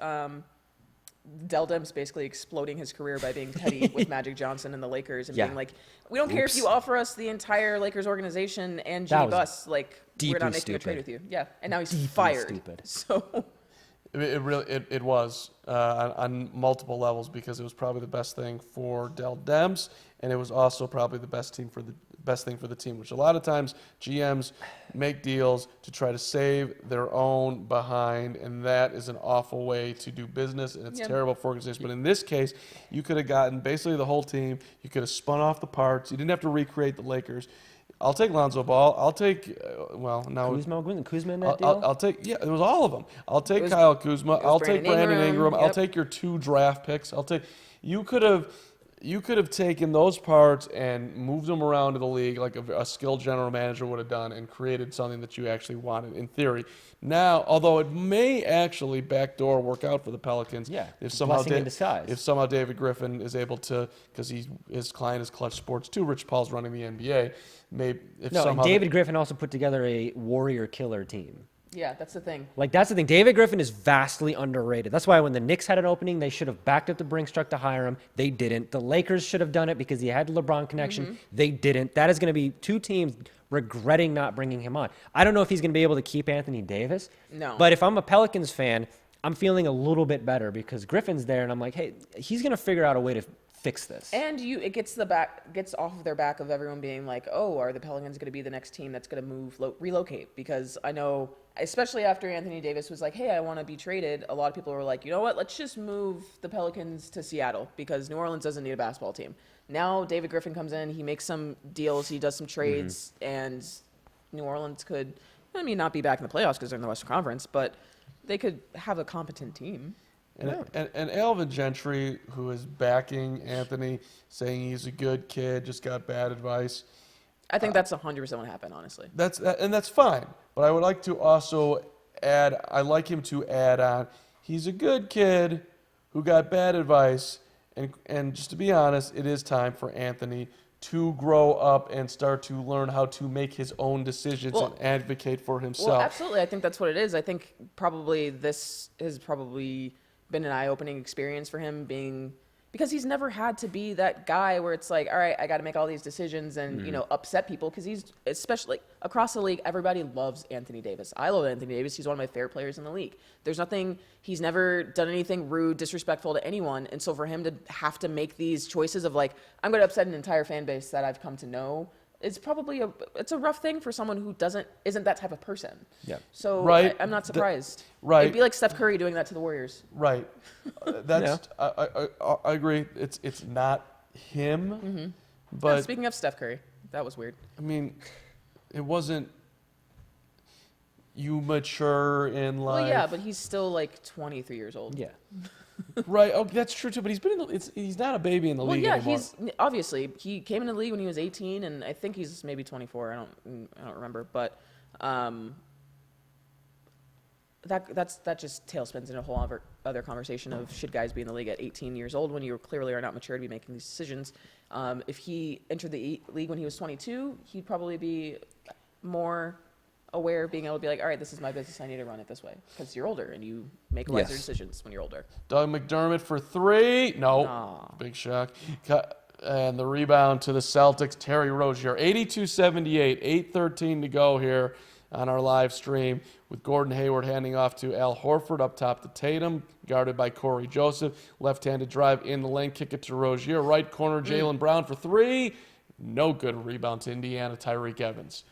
Dell Demps basically exploding his career by being petty with Magic Johnson and the Lakers and
Yeah.
being like, we don't care if you offer us the entire Lakers organization and
That
Jimmy
was
Buss, like, we're
deeply
not making a trade
stupid.
with you. Yeah, and now he's
Deeply
fired.
stupid.
So
It really was on multiple levels, because it was probably the best thing for Dell Demps, and it was also probably the best thing for the team. Which a lot of times GMs make deals to try to save their own behind, and that is an awful way to do business, and it's
Yeah.
terrible for organizations. But in this case, you could have gotten basically the whole team. You could have spun off the parts. You didn't have to recreate the Lakers. I'll take Lonzo Ball. I'll take
Kuzma in that deal?
I'll take, it was all of them. I'll take
was-
Kyle Kuzma. I'll take
Brandon
Brandon
Ingram.
Ingram. I'll
Yep.
take your 2 draft picks. You could have taken those parts and moved them around to the league like a skilled general manager would have done, and created something that you actually wanted in theory. Now, although it may actually backdoor work out for the Pelicans,
Yeah,
if somehow
blessing in disguise.
if somehow David Griffin is able to, because his client is Clutch Sports too, Rich Paul's running the NBA. Maybe if
No, and
somehow
David Griffin also put together a warrior killer team.
yeah, that's the thing.
Like, that's the thing. David Griffin is vastly underrated. That's why when the Knicks had an opening, they should have backed up the Brinks truck to hire him. They didn't. The Lakers should have done it because he had the LeBron connection. They didn't. That is going to be 2 teams regretting not bringing him on. I don't know if he's going to be able to keep Anthony Davis.
No.
But if I'm a Pelicans fan, I'm feeling a little bit better because Griffin's there, and I'm like, hey, he's going to figure out a way to fix this.
And it gets off of their back of everyone being like, oh, are the Pelicans going to be the next team that's going to relocate? Because I know, especially after Anthony Davis was like, hey, I want to be traded, a lot of people were like, you know what, let's just move the Pelicans to Seattle because New Orleans doesn't need a basketball team. Now David Griffin comes in, he makes some deals, he does some trades, and New Orleans could, not be back in the playoffs because they're in the Western Conference, but they could have a competent team.
And Alvin Gentry, who is backing Anthony, saying he's a good kid, just got bad advice.
I think that's 100% what happened, honestly.
That's fine. But I would like to also add, I like him to add on, he's a good kid who got bad advice. And just to be honest, it is time for Anthony to grow up and start to learn how to make his own decisions and advocate for himself.
Well, absolutely. I think that's what it is. I think probably this has been an eye-opening experience for him, because he's never had to be that guy where it's like, all right, I got to make all these decisions and upset people, because he's, especially across the league, everybody loves Anthony Davis. I love Anthony Davis. He's one of my favorite players in the league. He's never done anything rude, disrespectful to anyone, and so for him to have to make these choices of like, I'm going to upset an entire fan base that I've come to know, it's probably it's a rough thing for someone who isn't that type of person.
Yeah.
So
Right.
I'm not surprised.
Right.
It'd be like Steph Curry doing that to the Warriors.
Right. That's I agree. It's not him, but
Speaking of Steph Curry, that was weird.
I mean, it wasn't. You mature in life.
Well, yeah, but he's still like 23 years old.
Yeah.
Right. Oh, that's true too. But he's been he's not a baby in the
Well,
league
yeah,
anymore.
he came in the league when he was 18, and I think he's maybe 24. I don't remember, but that just tailspins in a whole other conversation of should guys be in the league at 18 years old when you clearly are not mature to be making these decisions. If he entered the league when he was 22, he'd probably be more aware of being able to be like, all right, this is my business. I need to run it this way because you're older and you make wiser decisions when you're older.
Doug McDermott for 3. No.
Aw.
Big shock. And the rebound to the Celtics, Terry Rozier. 82-78, 8:13 to go here on our live stream with Gordon Hayward handing off to Al Horford up top to Tatum, guarded by Corey Joseph. Left-handed drive in the lane, kick it to Rozier. Right corner, Jaylen Brown for 3. No good rebound to Indiana, Tyreek Evans.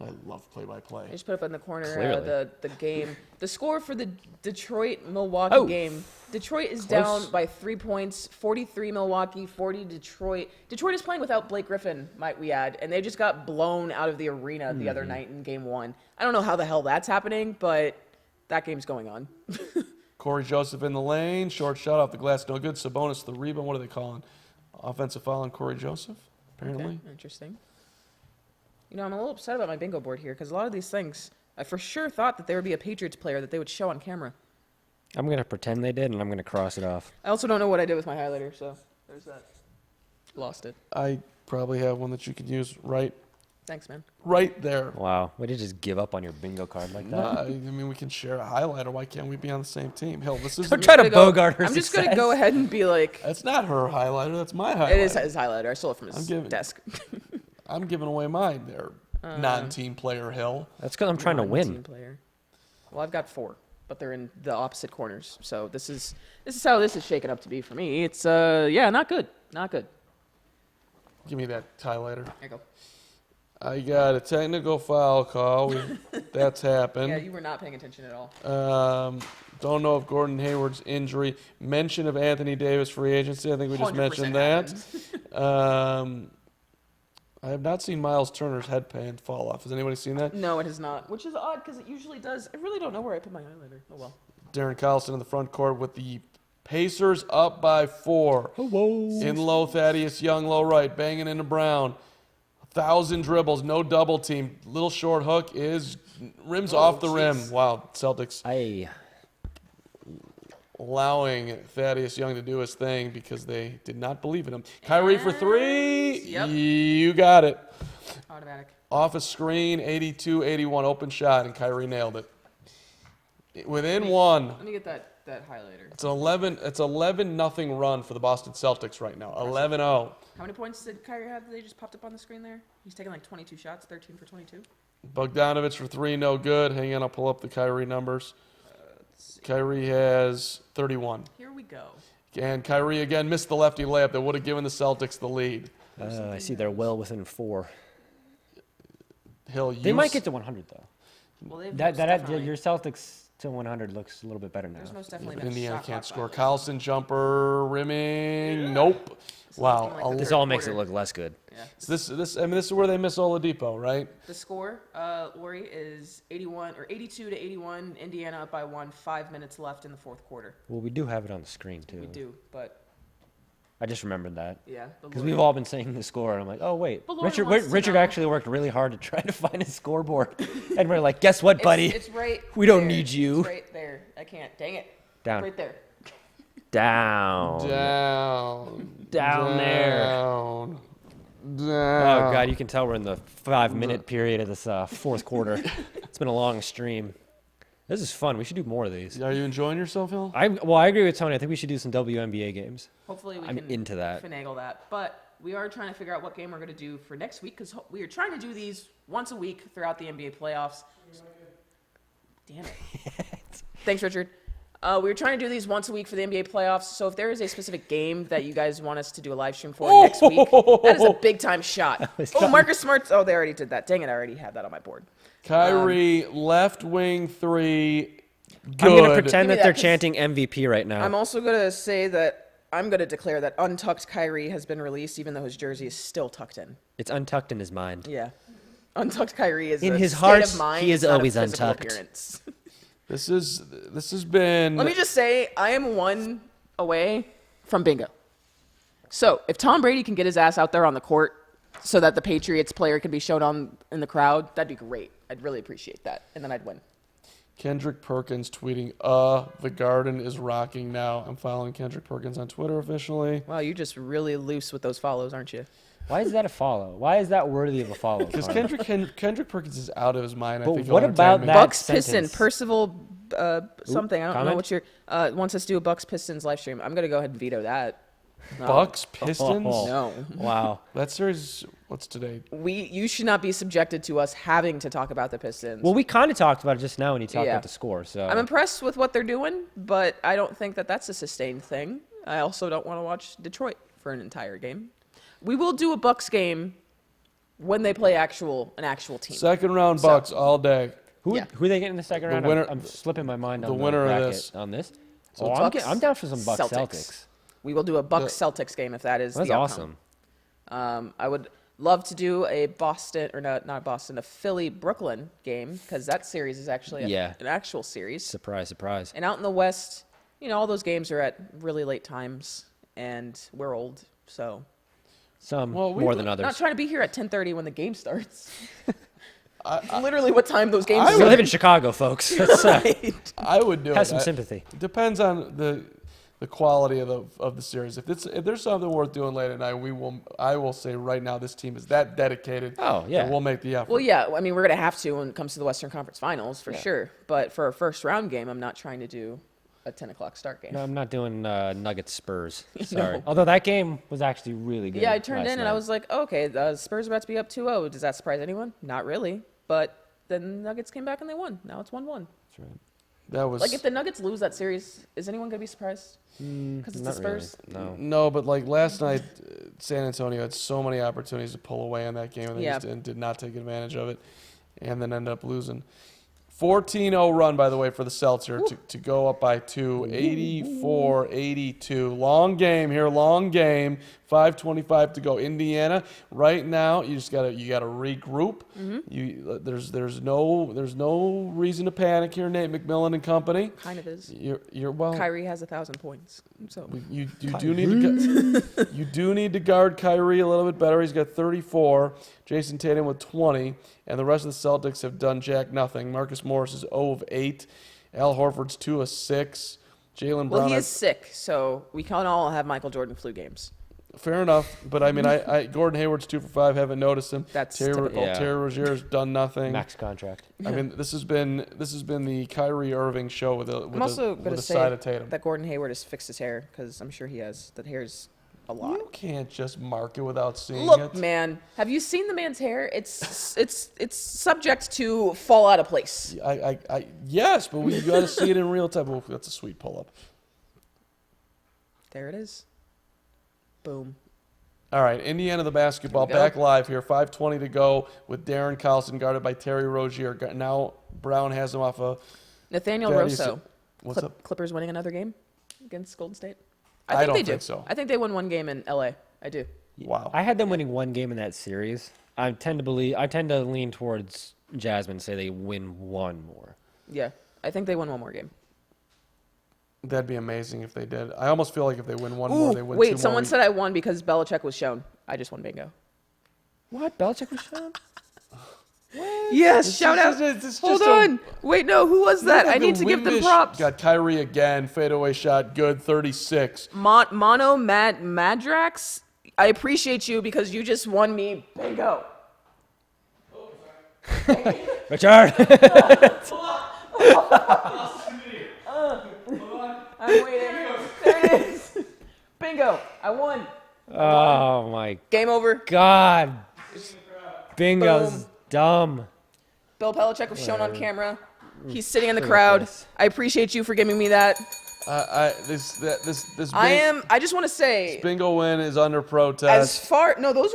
I love play-by-play.
I just put up in the corner
Clearly.
the game. The score for the Detroit-Milwaukee game. Detroit is down by 3 points, 43 Milwaukee, 40 Detroit. Detroit is playing without Blake Griffin, might we add, and they just got blown out of the arena the other night in game 1. I don't know how the hell that's happening, but that game's going on.
Corey Joseph in the lane, short shot off the glass, no good. Sabonis the rebound. What are they calling? Offensive foul on Corey Joseph, apparently.
Okay, interesting. You know, I'm a little upset about my bingo board here because a lot of these things, I for sure thought that there would be a Patriots player that they would show on camera.
I'm going to pretend they did, and I'm going to cross it off.
I also don't know what I did with my highlighter, so there's that. Lost it.
I probably have one that you could use right
Thanks, man.
there.
Wow. Way to just give up on your bingo card like that.
I mean, we can share a highlighter. Why can't we be on the same team? Hell, this is.
Don't try to bogart her
I'm just going to
success.
go ahead and be like,
That's not her highlighter. That's my highlighter.
it is his highlighter. I stole it from his
giving-
desk.
I'm giving away mine there. Non-team player Hill.
That's because I'm trying to
Team
win.
player. Well, I've got 4, but they're in the opposite corners. So this is how this is shaking up to be for me. It's not good. Not good.
Give me that highlighter.
There you go.
I got a technical foul call. That's happened.
Yeah, you were not paying attention at all.
Don't know if Gordon Hayward's injury. Mention of Anthony Davis free agency. I think we just
100%
mentioned that.
happened.
I have not seen Miles Turner's headband fall off. Has anybody seen that?
No, it has not, which is odd because it usually does. I really don't know where I put my highlighter. Oh, well.
Darren Collison in the front court with the Pacers up by 4. In low, Thaddeus Young, low right, banging into Brown. 1,000 dribbles, no double team. Little short hook is rims off the rim. Wow, Celtics
Aye.
allowing Thaddeus Young to do his thing because they did not believe in him. Kyrie for 3.
Yep.
You got it.
Automatic.
Off a screen, 82-81, open shot, and Kyrie nailed it. Within 1.
Let me get that highlighter.
It's 11-0 run for the Boston Celtics right now. 11-0.
How many points did Kyrie have that they just popped up on the screen there? He's taken like 22 shots, 13 for 22.
Bogdanovich for 3, no good. Hang on, I'll pull up the Kyrie numbers. Kyrie has 31.
Here we go.
And Kyrie again missed the lefty layup that would have given the Celtics the lead.
I see they're well within 4.
Hill,
They might get to 100, though.
Well, they've
That
most definitely-
your Celtics to 100 looks a little bit better now.
There's most definitely been a
Indiana
shot
can't
clock
score.
violation.
Carlson jumper rimming. Nope. Wow.
like the
This
third
all makes it
quarter.
look less good.
Yeah.
This is where they miss Oladipo, right?
The score, Lori, is 82-81. Indiana up by 1. 5 minutes left in the fourth quarter.
Well, we do have it on the screen, too.
We do, but
I just remembered that.
yeah.
Because we've all been saying the score, and I'm like, oh, wait.
But Lori wants to
Richard
know-
actually worked really hard to try to find his scoreboard. And we're like, guess what, buddy?
It's right.
We don't
there.
need you.
It's right there. I can't. Dang it.
Down.
Right there.
Down.
Down
there.
Down.
Oh, God, you can tell we're in the 5-minute period of this fourth quarter. It's been a long stream. This is fun. We should do more of these.
Are you enjoying yourself, Hill?
I agree with Tony. I think we should do some WNBA games.
Hopefully we
I'm
can
into that.
finagle that. But we are trying to figure out what game we're going to do for next week because we are trying to do these once a week throughout the NBA playoffs. Damn it. Thanks, Richard. We were trying to do these once a week for the NBA playoffs. So if there is a specific game that you guys want us to do a live stream for next week, that is a big time shot. Oh, Marcus Smart's. Oh, they already did that. Dang it, I already had that on my board.
Kyrie, left wing 3. Good.
I'm going to pretend
Give me
that they're
that, 'cause
chanting MVP right now.
I'm also going to say that I'm going to declare that untucked Kyrie has been released, even though his jersey is still tucked in.
It's untucked in his mind.
Yeah. Untucked Kyrie is
In
a
his
state
heart,
of mind.
he is
it's not a
always
physical
untucked.
appearance.
This has been.
Let me just say, I am 1 away from bingo. So if Tom Brady can get his ass out there on the court so that the Patriots player can be shown on in the crowd, that'd be great. I'd really appreciate that, and then I'd win.
Kendrick Perkins tweeting, the Garden is rocking now. I'm following Kendrick Perkins on Twitter officially.
Wow, you're just really loose with those follows, aren't you?
Why is that a follow? Why is that worthy of a follow?
Because
Carmen?
Kendrick Perkins is out of his mind. I
But
think
what
he'll
about
entertain me.
that
Bucks
sentence?
Piston Percival something. I don't know
comment?
what your wants us to do a Bucks Pistons live stream. I'm gonna go ahead and veto that. No.
Bucks Pistons?
Oh.
No.
Wow.
That series, what's today?
You should not be subjected to us having to talk about the Pistons.
Well, we kind of talked about it just now when you talked
Yeah.
about the score. So
I'm impressed with what they're doing, but I don't think that that's a sustained thing. I also don't want to watch Detroit for an entire game. We will do a Bucks game when they play an actual team.
Second round Bucks all day.
who
yeah.
who are they getting in the second round?
winner-
I'm slipping my mind
the
on
winner of
bracket
this.
on this.
So
Oh,
Bucks,
I'm down for some Bucks
Celtics.
Celtics.
We will do a Bucks Celtics game if that is
That's
the outcome.
awesome.
I would love to do a Boston or not Boston, a Philly Brooklyn game because that series is actually an actual series.
Surprise, surprise.
And out in the West, all those games are at really late times, and we're old, so
Some
Well, we
more
were
than others.
not trying to be here at 10:30 when the game starts. Literally, what time those games
We
start.
live in Chicago, folks. That's,
Right.
I would do
have
it.
some sympathy.
It depends on the quality of the series. If there's something worth doing late at night, I will say right now this team is that dedicated.
Oh, yeah.
that we'll make the effort.
Well, yeah, I mean, we're going to have to when it comes to the Western Conference Finals, for sure. But for a first-round game, I'm not trying to do a 10 o'clock start game.
No, I'm not doing Nuggets Spurs. Sorry.
No.
Although that game was actually really good.
Yeah, I turned
last
in and I
night.
was like, okay, the Spurs are about to be up 2-0. Does that surprise anyone? Not really. But then the Nuggets came back and they won. Now it's 1-1.
That's right.
that was
Like, if the Nuggets lose that series, is anyone going to be surprised? Because it's the
Not
Spurs?
really. No.
no, but like last night, San Antonio had so many opportunities to pull away in that game, and they
Yeah.
just did not take advantage of it, and then ended up losing. 14-0 run, by the way, for the Celtics to go up by 2, 84-82. Long game here, long game. 5:25 to go. Indiana, right now, you gotta regroup. There's no reason to panic here, Nate McMillan and company.
Kind of is.
You're well.
Kyrie has 1,000 points. So
You do need to you do need to guard Kyrie a little bit better. He's got 34. Jason Tatum with 20, and the rest of the Celtics have done jack nothing. Marcus Morris is 0 of 8. Al Horford's 2 of 6. Jaylen Brown.
well, he
has-
is sick, so we can all have Michael Jordan flu games.
Fair enough, but I mean, I Gordon Hayward's 2 for 5. Haven't noticed him.
That's
Terry
typical.
Yeah.
Rozier's done nothing.
Max contract.
I mean, this has been the Kyrie Irving show with
I'm also going
a
to
side
say
of Tatum.
that Gordon Hayward has fixed his hair because I'm sure he has. That hair's a lot.
You can't just mark it without seeing
Look,
it.
man, have you seen the man's hair? It's subject to fall out of place.
Yes, but we got to see it in real time. Oh, that's a sweet pull-up.
There it is. Boom.
All right, Indiana the basketball
Here we go.
back live here. 5:20 to go with Darren Collison guarded by Terry Rozier. Now Brown has him off a.
Nathaniel
Thaddeus-
Rosso.
What's up?
Clippers winning another game against Golden State?
I don't
they do.
think so.
I think they won one game in LA. I do.
Wow.
I had them winning one game in that series. I tend to lean towards Jasmine, say they win one more.
Yeah, I think they won one more game.
That'd be amazing if they did. I almost feel like if they win one more, they win two
wait,
more.
someone said I won because Belichick was shown. I just won bingo.
What? Belichick was shown?
Yes, shout out. Hold on. Wait, no, who was that? I need to give them props.
Got Kyrie again. Fadeaway shot. Good. 36.
Mono Madrax, I appreciate you because you just won me bingo.
Richard!
I'm waiting. There it is. Bingo. I won.
Oh my
Game over.
God. Bingo's
Boom.
dumb.
Bill Belichick was shown on camera. He's sitting in the
Look at
crowd.
this.
I appreciate you for giving me that.
This
I just want to say,
bingo win is under
as
protest.
far no, those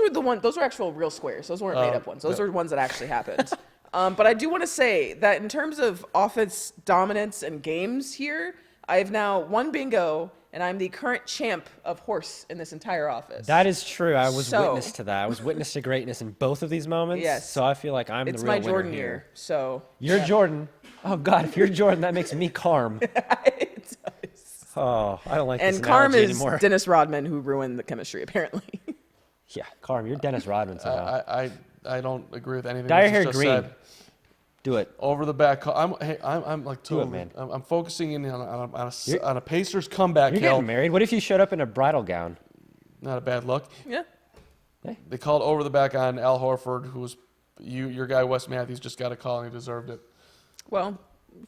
were actual real squares. Those weren't made up ones. Those
yeah.
were ones that actually happened. But I do want to say that in terms of offense dominance and games here, I have now won bingo, and I'm the current champ of horse in this entire office.
That is true. I was
So-
witness to that. I was witness to greatess in both of these moments.
Yes.
So I feel like I'm
it's
the real
my
winner
Jordan
here.
year. So
You're Jordan. Oh God, if you're Jordan, that makes me Carm.
it does.
Oh, I don't like this
And Carm
analogy
is
anymore.
Dennis Rodman, who ruined the chemistry apparently.
Yeah, Carm, you're Dennis Rodman somehow.
I don't agree with anything.
Dye your
that
hair
you just
green.
said.
Do it.
Over the back call. I'm like
Do it,
totally.
man.
I'm focusing in on a Pacers comeback.
You're
Hill.
getting married. What if you showed up in a bridal gown?
Not a bad look.
Yeah.
They called over the back on Al Horford, who was your guy Wes Matthews just got a call and he deserved it.
Well,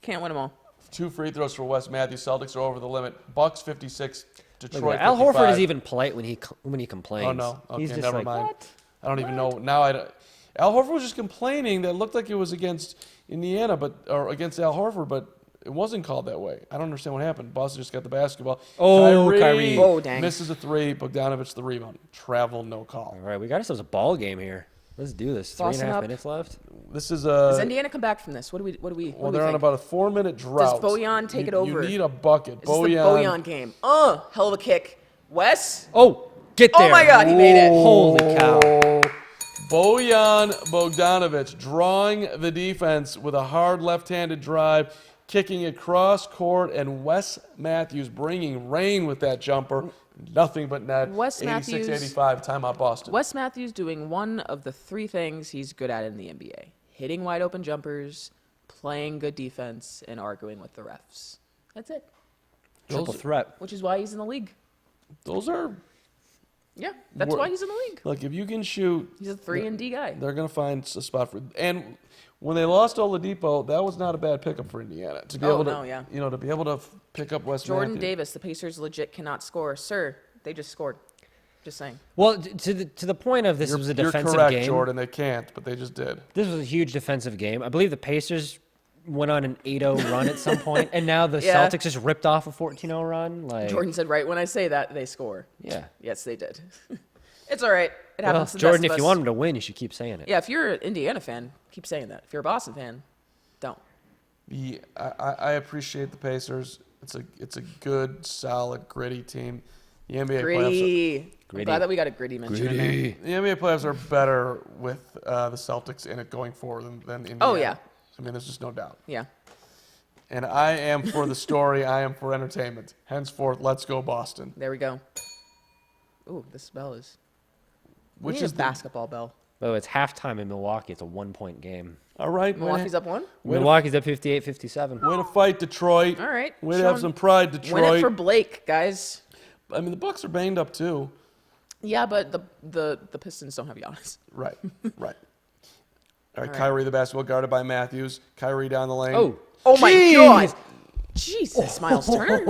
can't win them all.
2 free throws for Wes Matthews. Celtics are over the limit. Bucks 56. Detroit
Al
55.
Horford is even polite when he complains.
Oh no. Okay,
He's just
never
like,
mind.
What?
I don't even know now. Al Horford was just complaining that it looked like it was against Indiana, or against Al Horford, but it wasn't called that way. I don't understand what happened. Boston just got the basketball.
Oh, Kyrie.
Oh, dang.
Misses a 3. Bogdanovich the rebound. Travel, no call.
All right, we got ourselves a ball game here. Let's do this.
Boston
3.5
up.
minutes left.
This is
Does Indiana come back from this? What do we
Well, they're on
think?
about a 4-minute drought.
Does Bojan take it over?
You need a bucket.
This is the Bojan game. Hell of a kick. Wes?
Oh, get there.
Oh my God, he made it.
Holy cow.
Bojan Bogdanovich drawing the defense with a hard left-handed drive, kicking it cross court, and Wes Matthews bringing rain with that jumper. Nothing but net.
Wes Matthews-
86-85, timeout Boston.
Wes Matthews doing one of the 3 things he's good at in the NBA. Hitting wide open jumpers, playing good defense, and arguing with the refs. That's it.
Triple threat.
Which is why he's in the league.
Those are,
Yeah, that's why he's in the league.
like, if you can shoot,
He's a 3-and-D guy.
they're going to find a spot for. And when they lost Oladipo, that was not a bad pickup for Indiana to be
Oh,
able to,
no, yeah.
to be able to pick up Wes
Jordan
Matthews.
Davis, the Pacers legit cannot score. Sir, they just scored. Just saying.
Well, to the point of this was a defensive
You're correct,
game.
Jordan. They can't, but they just did.
This was a huge defensive game. I believe the Pacers went on an 8-0 run at some point, and now the
Yeah.
Celtics just ripped off a 14-0 run. Like,
Jordan said, right when I say that, they score.
yeah.
Yes, they did. It's all right. It
Well,
happens to the
Jordan,
best
if
of
you
us.
want him to win, you should keep saying it.
Yeah, if you're an Indiana fan, keep saying that. If you're a Boston fan, don't.
I appreciate the Pacers. It's a good, solid, gritty team. The NBA playoffs.
Gritty.
Gritty.
I'm glad that we got a gritty mention in there.
Gritty.
The NBA playoffs are better with the Celtics in it going forward than Indiana.
Oh, yeah.
I mean, there's just no doubt.
Yeah.
And I am for the story. I am for entertainment. Henceforth, let's go Boston.
There we go. Ooh, this bell is. We
Which
need
is
a basketball bell.
Oh, it's halftime in Milwaukee. It's a 1-point game.
all right.
Milwaukee's up 1?
Milwaukee's up 58-57.
Way to fight, Detroit.
All right.
Way to have
Sean,
some pride,
Win it
Detroit.
for Blake, guys.
I mean, the Bucks are banged up too.
Yeah, but the Pistons don't have Giannis.
Right. Right. All right.
right.
Kyrie, the basketball guarded by Matthews. Kyrie down the lane.
Oh my
Jeez.
God. Jesus, Miles Turner.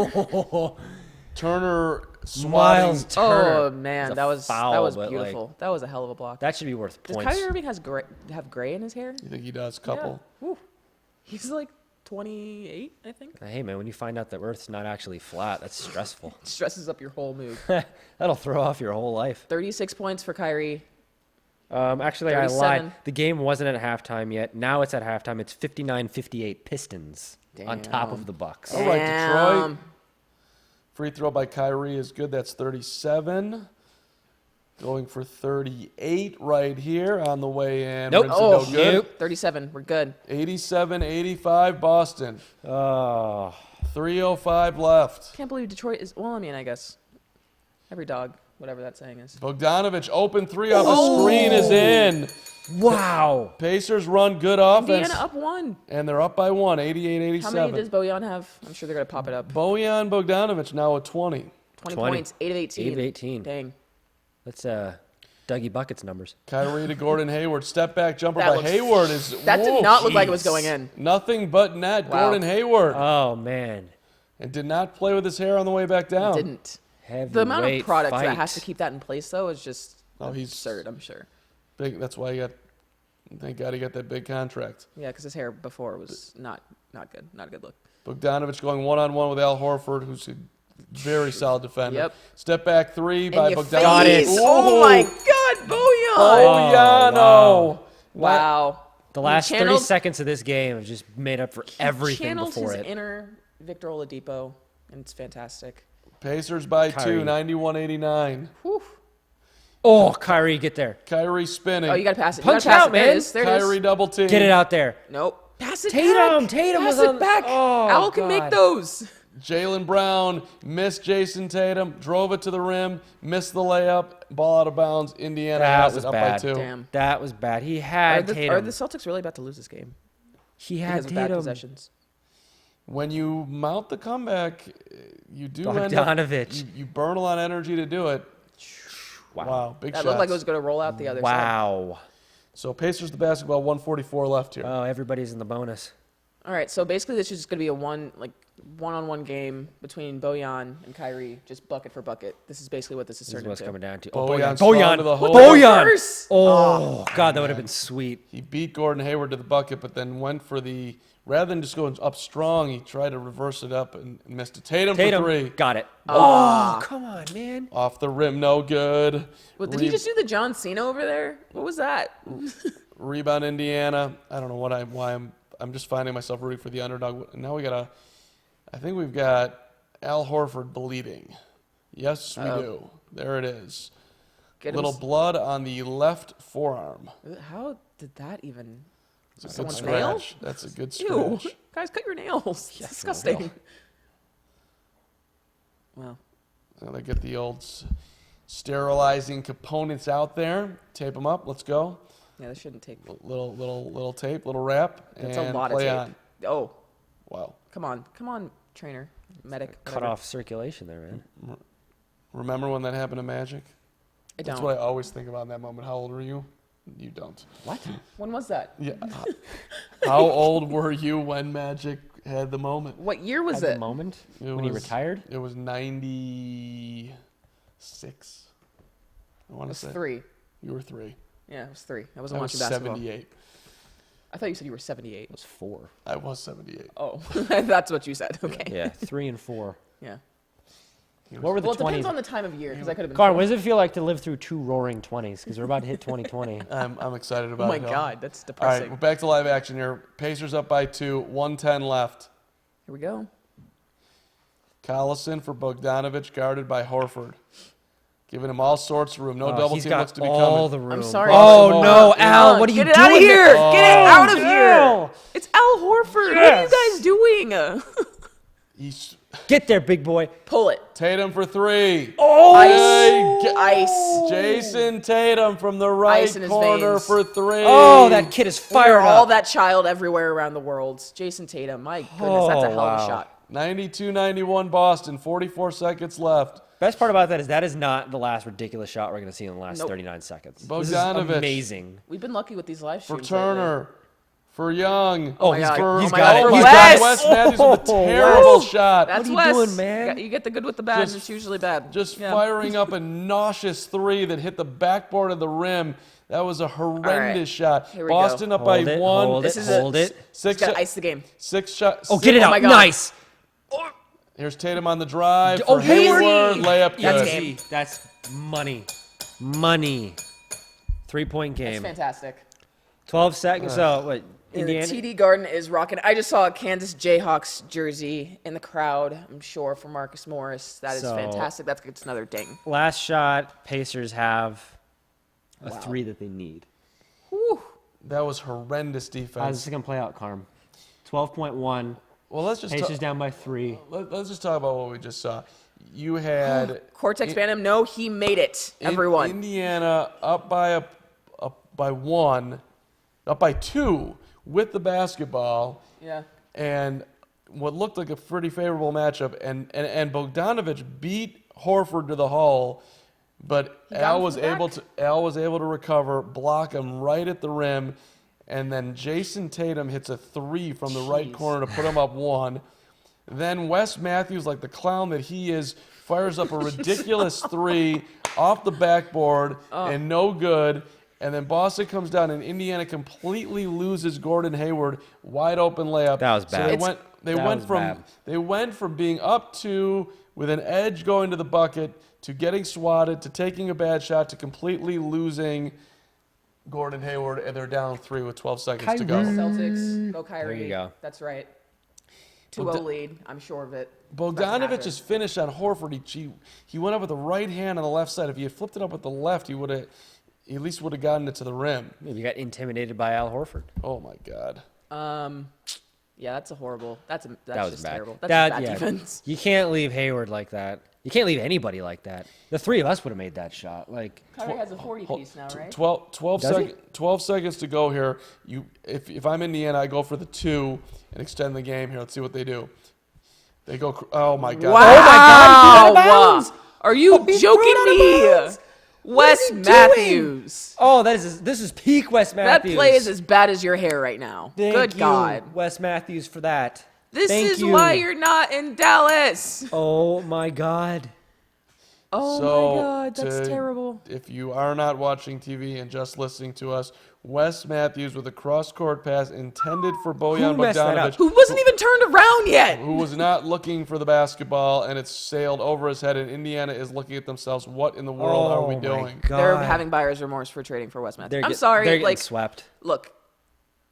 Turner swatting.
Miles Turner.
Oh man,
It's a
that was
foul, but,
beautiful. That was a hell of a block.
That should be worth
Does
points.
Kyrie Irving have gray in his hair?
You think he does? Couple.
Yeah. Whew. He's like 28, I think.
Hey, man, when you find out the Earth's not actually flat, that's stressful.
Stresses up your whole mood.
That'll throw off your whole life.
36 points for Kyrie.
Actually, I
37.
lied. The game wasn't at halftime yet. Now it's at halftime. It's 59-58 Pistons on top of the Bucks.
All right, Detroit.
Damn.
Free throw by Kyrie is good. That's 37. Going for 38 right here on the way in.
Nope.
Rims it
Oh,
no good.
nope.
37. We're good.
87-85 Boston.
Oh,
3:05 left.
Can't believe Detroit is. Well, I mean, I guess every dog, whatever that saying is.
Bogdanovich, open 3 off the screen is in.
wow.
Pacers run good offense.
Indiana up 1.
And they're up by 1, 88-87.
How many does Bojan have? I'm sure they're gonna pop it up.
Bojan Bogdanovich now at 20.
20
20.
points. 8 of 18.
8 of 18.
Dang.
That's Dougie Buckets numbers.
Kyrie to Gordon Hayward. Step back jumper
That
by
looks-
Hayward is.
That did
whoa,
not look like it was
jeez.
going in.
Nothing but net.
Wow.
Gordon Hayward.
Oh, man.
And did not play with his hair on the way back down.
Didn't.
Heavyweight
The amount of product
fight.
that has to keep that in place, though, is just
Oh, he's-
absurd, I'm sure.
Big. That's why he got. Thank God he got that big contract.
Yeah, because his hair before was not good. Not a good look.
Bogdanovich going one-on-one with Al Horford, who's a very solid defender.
Yep.
Step back 3
In
by
your
Bogdanovich.
Got it.
face. Oh, my God, Bojan.
Bojano.
wow.
Wow.
The last
He
30
channeled-
seconds of this game have just made up for everything
channels
before
his
it.
inner Victor Oladipo, and it's fantastic.
Pacers by 2,
Kyrie.
91-89.
Whew.
Oh, Kyrie, get there.
Kyrie spinning.
Oh, you got to pass it.
Punch
you gotta pass
out,
it. There it
man.
is. There it
Kyrie
is.
double team.
Get it out there.
Nope. Pass it
Tatum,
back.
Tatum
Pass
was
it
on-
back.
Oh,
Al can make
God.
those.
Jaylen Brown missed Jason Tatum, drove it to the rim, missed the layup, ball out of bounds. Indiana
That
has
was
it up
bad.
by 2.
Damn.
That was bad. He
Are
had
the
Tatum.
Celtics really about to lose this game?
He
because
had
of bad
Tatum.
possessions.
When you mount the comeback, you do end up,
Bogdanovich.
you burn a lot of energy to do it.
Wow.
Wow, big
That
shots.
looked like it was going to roll out the other side.
Wow.
So Pacers the basketball, 144 left here.
Oh, everybody's in the bonus.
All right, so basically this is just going to be a one-on-one game between Bojan and Kyrie, just bucket for bucket. This is basically what this is
This is
turning
what's
into.
coming down to.
Bojan's
Bojan.
strong to the hole.
Bojan.
Reverse!
Oh, God, that would have been sweet.
He beat Gordon Hayward to the bucket, but then went for the, rather than just going up strong, he tried to reverse it up and missed it. Tatum for three.
Got it. Oh, come on, man.
Off the rim, no good.
Well, did he just do the John Cena over there? What was that?
Rebound Indiana. I don't know why I'm just finding myself rooting for the underdog. Now I think we've got Al Horford bleeding. Yes, we do. There it is.
Get
Little
him-
blood on the left forearm.
How did that even?
It's a good
Someone's nail?
scratch. That's a good
Ew.
scratch.
Guys, cut your nails. It's disgusting. Wow.
Now they get the old sterilizing components out there. Tape them up. Let's go.
Yeah, this shouldn't take.
Little tape, little wrap,
That's
and
a lot of
play
tape.
on.
Oh,
Wow.
come on, trainer, medic.
Cut
whatever.
off circulation there, man.
Remember when that happened to Magic?
I
That's
don't.
what I always think about in that moment. How old were you? You don't.
What? When was that?
Yeah. How old were you when Magic had the moment?
What year was
At the
it?
moment
It
when he
was-
retired.
It was 96. I
It
want to
was
say
3.
you were 3.
Yeah, it was 3. I
I
wasn't
was
watching basketball.
78.
I thought you said you were 78.
It was 4.
I was 78.
Oh, that's what you said. Okay.
Yeah, 3 and 4.
Yeah.
What were the
Well, it
20s?
depends on the time of year because I could have been.
Carl, what does it feel like to live through 2 roaring 20s? Because we're about to hit 2020.
I'm excited
Oh
about
my
it.
God, that's
All right,
depressing.
we're back to live action here. Pacers up by 2, 1:10 left.
Here we go.
Collison for Bogdanovich, guarded by Horford. Giving him all sorts of room. No
Oh,
double
he's
team
got
looks to be
all
coming.
the room.
I'm sorry.
Oh
Boston
no,
Celtics.
Al! What are you
Get
doing?
it out of here!
there?
Get it out of
Al!
here! It's Al Horford.
Yes.
What are you guys doing?
He's
Get there, big boy.
Pull it.
Tatum for 3.
Oh,
Ice.
Jason Tatum from the right
Ice in his
corner
veins.
for 3.
Oh, that kid is
Fire
fired
all
up.
that child everywhere around the world. Jason Tatum. My goodness, that's a hell of a
wow.
shot.
92-91 Boston. 44 seconds left.
Best part about that is not the last ridiculous shot we're going to see in the last
Nope.
39 seconds. This
Bogdanovich.
is amazing.
We've been lucky with these live
For
streams.
Turner. For Young.
Oh,
my
he's
God.
got,
Oh
he's
my
got
God,
it.
for
He's
Wes.
got it.
Wes Matthews with a
Oh,
terrible
Wes.
shot.
That's
What are you
Wes.
doing, man?
You get the good with the bad,
Just-
and it's usually bad.
Just
Yeah.
firing up a nauseous 3 that hit the backboard of the rim. That was a horrendous shot.
Here we go.
Boston up by
Hold it,
1.
hold
This
it,
is
hold it.
He's
Six,
got to ice the game.
6 shots.
Oh, get it out.
my God.
Nice.
Here's Tatum on the drive.
Oh,
For Hayward.
easy.
Layup
That's
good.
game.
That's money. Money. 3-point
That's
game.
fantastic.
12 seconds. So, what?
And the
Indiana?
TD Garden is rocking. I just saw a Kansas Jayhawks jersey in the crowd, I'm sure, for Marcus Morris. That is
So-
fantastic. That's another ding.
Last shot. Pacers have a 3 that they need.
Whew.
That was horrendous
How's
defense.
this going to play out, Carm? 12.1.
Well, let's just
Pacers down by 3.
let's just talk about what we just saw. You had
Cortex Phantom, no, he made it. Everyone.
Indiana up by by 1, up by 2 with the basketball,
Yeah.
and what looked like a pretty favorable matchup, and Bogdanovich beat Horford to the hole, but
got
Al
him
was
from the
able
back.
to recover, block him right at the rim, and then Jason Tatum hits a 3 from the right
Jeez.
corner to put him up 1. Then Wes Matthews, like the clown that he is, fires up a ridiculous 3 off the backboard and no good. And then Boston comes down and Indiana completely loses Gordon Hayward, wide open layup.
That was bad.
So they went from being up 2 with an edge going to the bucket to getting swatted to taking a bad shot to completely losing Gordon Hayward, and they're down 3 with 12 seconds to go.
Celtics, go Kyrie.
There you go.
That's right. 2-0 lead. I'm sure of it.
Bogdanovich's finish on Horford, he went up with the right hand on the left side. If he had flipped it up with the left, he would have at least gotten it to the rim.
Maybe you got intimidated by Al Horford.
Oh my God.
Yeah, that's a horrible. That's
That was
just
bad.
terrible. That's just bad
yeah,
defense.
You can't leave Hayward like that. You can't leave anybody like that. The three of us would have made that shot. Like,
Kyrie has a 40 piece now, right?
12 seconds to go here. If I'm Indiana, I go for the 2 and extend the game here. Let's see what they do. They go. Oh my God!
Wow!
Oh my God, he threw it out of bounds.
Are you
He threw it
joking
out of
me?
bounds. What
Wes
is he doing?
Matthews.
oh, this is peak Wes
That
Matthews.
play is as bad as your hair right now.
Thank
Good
you,
God.
Wes Matthews, for that.
This
Thank
is
you.
why you're not in Dallas.
Oh my God.
Oh
So,
my God, that's
to-
terrible.
If you are not watching TV and just listening to us, Wes Matthews with a cross-court pass intended for Bojan
messed that up?
Bogdanovic,
Who wasn't even turned around yet?
who was not looking for the basketball, and it sailed over his head, and Indiana is looking at themselves, what in the world are we
my
doing?
God.
They're having buyer's remorse for trading for Wes Matthews. I'm
They're
sorry.
getting
Like,
swept.
look,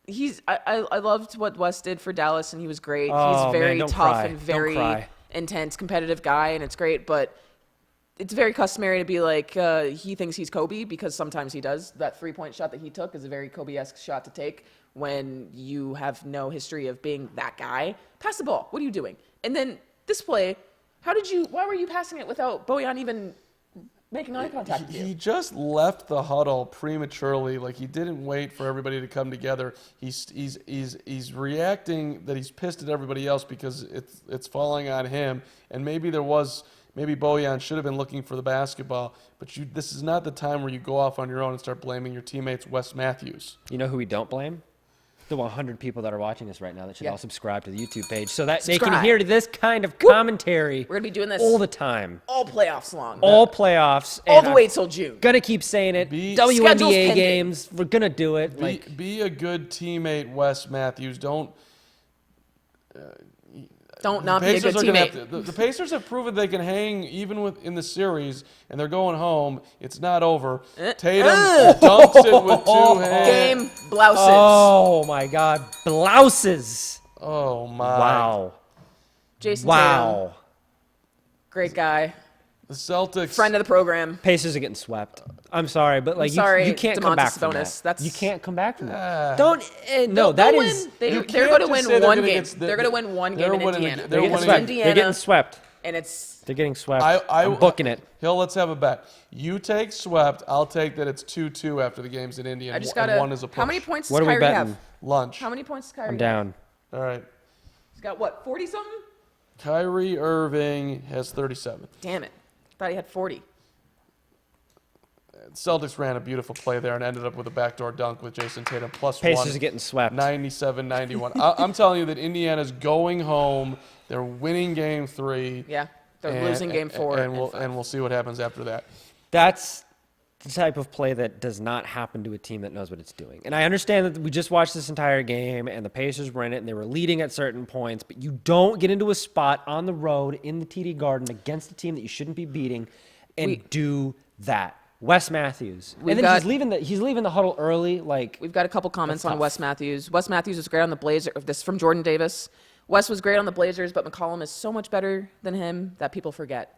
I loved what Wes did for Dallas, and he was great.
Oh,
He's very
man, don't
tough
cry.
and
Don't
very
cry.
intense, competitive guy, and it's great. But it's very customary to be like, he thinks he's Kobe, because sometimes he does. That 3-point shot that he took is a very Kobe-esque shot to take when you have no history of being that guy. Pass the ball. What are you doing? And then this play, why were you passing it without Bojan even making eye contact with you?
He just left the huddle prematurely. Like, he didn't wait for everybody to come together. He's reacting that he's pissed at everybody else because it's falling on him. And maybe Bojan should have been looking for the basketball. But this is not the time where you go off on your own and start blaming your teammates, Wes Matthews.
You know who we don't blame? The 100 people that are watching us right now that should
Yeah.
all subscribe to the YouTube page so that they
Subscribe.
can hear this kind of commentary
We're going to be doing this
all the time.
all playoffs long.
All playoffs.
all
and
the
I'm
way till June.
Gonna keep saying it.
Schedule's
WNBA
pending.
games. We're gonna do it.
Be a good teammate, Wes Matthews. Don't
Don't be a good
are gonna
teammate.
have the Pacers have proven they can hang even in the series, and they're going home. It's not over. Tatum dunks it with 2 hands.
Game blouses.
Oh my God, blouses!
Oh my!
Wow,
Jason Tatum,
wow.
great guy,
The Celtics.
friend of the program.
Pacers are getting swept. I'm sorry, but like
sorry,
you can't come
DeMontis
back from
Sabonis.
that.
That's-
You can't come back from that.
Ah.
Don't. No, that
They'll
is.
win. They're
You
going
can't
to
just
win
say they're
one
gonna
game.
get-
They're going to win one
they're
game in
winning the-
Indiana.
they're
They're getting
winning
swept.
Indiana,
They're getting swept.
and it's
They're getting swept.
I'm
booking it.
Hill, let's have a bet. You take swept. I'll take that it's 2-2 after the game's in India.
I just
and
got
one is a push.
How many points
What
does
are we
Kyrie
betting?
have?
Lunch.
How many points does Kyrie
I'm
have?
down.
All right.
He's got what, 40 something?
Kyrie Irving has 37.
Damn it! Thought he had 40.
Celtics ran a beautiful play there and ended up with a backdoor dunk with Jason Tatum plus
Pacers
one.
are getting swept.
97-91. I'm telling you that Indiana's going home. They're winning Game 3.
Yeah, they're losing Game 4.
and
five.
we'll see what happens after that.
That's the type of play that does not happen to a team that knows what it's doing. And I understand that we just watched this entire game and the Pacers were in it and they were leading at certain points, but you don't get into a spot on the road in the TD Garden against a team that you shouldn't be beating and do that. Wes Matthews. And then he's leaving the huddle early. Like,
We've got a couple comments
That's
on
tough.
Wes Matthews. Wes Matthews was great on the Blazers. This from Jordan Davis. Wes was great on the Blazers, but McCollum is so much better than him that people forget.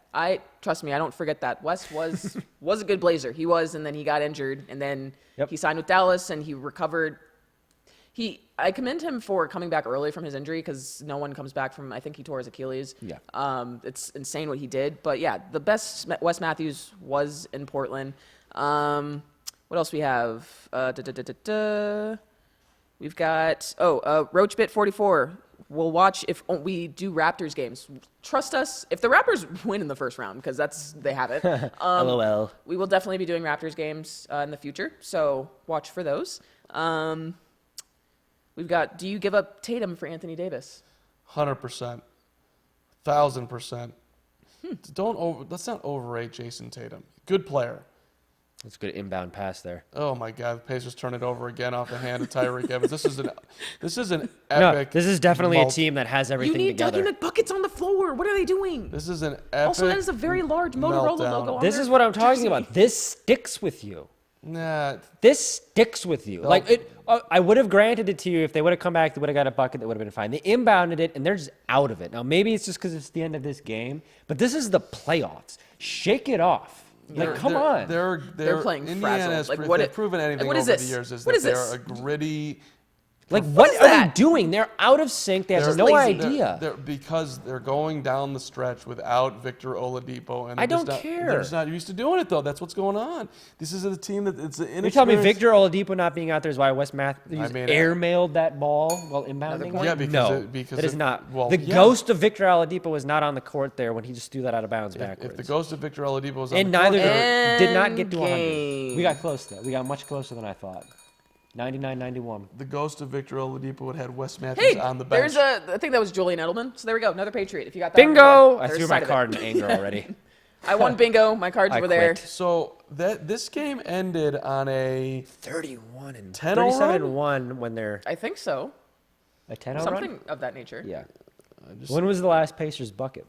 Trust me, I don't forget that. Wes was a good Blazer. He was, and then he got injured, and then he signed with Dallas, and he recovered. I commend him for coming back early from his injury because no one comes back from. I think he tore his Achilles.
Yeah.
It's insane what he did, but yeah, the best Wes Matthews was in Portland. What else we have? We've got RoachBit44. We'll watch if we do Raptors games. Trust us, if the Raptors win in the first round, because they have it.
LOL.
We will definitely be doing Raptors games in the future, so watch for those. We've got, do you give up Tatum for Anthony Davis?
100%. 1,000%. Let's not overrate Jason Tatum. Good player.
That's a good inbound pass there.
Oh my God! The Pacers turn it over again off the hand of Tyreek Evans. This is an
No,
epic.
this is definitely a team that has
You
everything
need
together.
Dougie McBuckets on the floor. What are they doing?
This is an epic.
Also, that is a very large Motorola
meltdown.
logo on
This
their
is what I'm talking
jersey.
about. This sticks with you.
Nah,
This sticks with you. Like I would have granted it to you if they would have come back. They would have got a bucket. That would have been fine. They inbounded it, and they're just out of it. Now maybe it's just because it's the end of this game, but this is the playoffs. Shake it off. Like, come on.
They're
playing
Indiana
fragile.
has
Like,
they've
what
proven anything
what is
over
this?
the years is
What
that
is
they're
this?
a gritty
Like, what
is
are they
that?
doing? They're out of sync. They have
They're
no
lazy.
idea.
Because they're going down the stretch without Victor Oladipo, and
I
they're just
don't
not-
care.
They're just not used to doing it, though. That's what's going on. This is a team that it's an
You're telling me
inexperienced.
Victor Oladipo not being out there is why Wes Matthews airmailed that ball while inbounding?
point.
Yeah, because
no,
because
that is
if-
not.
well,
the
yeah.
ghost of Victor Oladipo was not on the court there when he just threw that out of bounds backwards.
If the ghost of Victor Oladipo was on
and
the court,
neither did not get to 100.
Endgame.
We got close though. We got much closer than I thought. 99-91.
the ghost of Victor Oladipo would have had Wes Matthews
Hey,
on the bench.
I think that was Julian Edelman. So there we go. Another Patriot. If you got that.
Bingo!
before,
I
there's
threw
a
my
side of it.
card in anger already.
I won bingo. My cards
I
were there.
quit.
So this game ended on a
31 and
10-0 run?
37-1 when they're
I think so.
a 10-0
Something
run.
of that nature.
Yeah. When was the last Pacers bucket?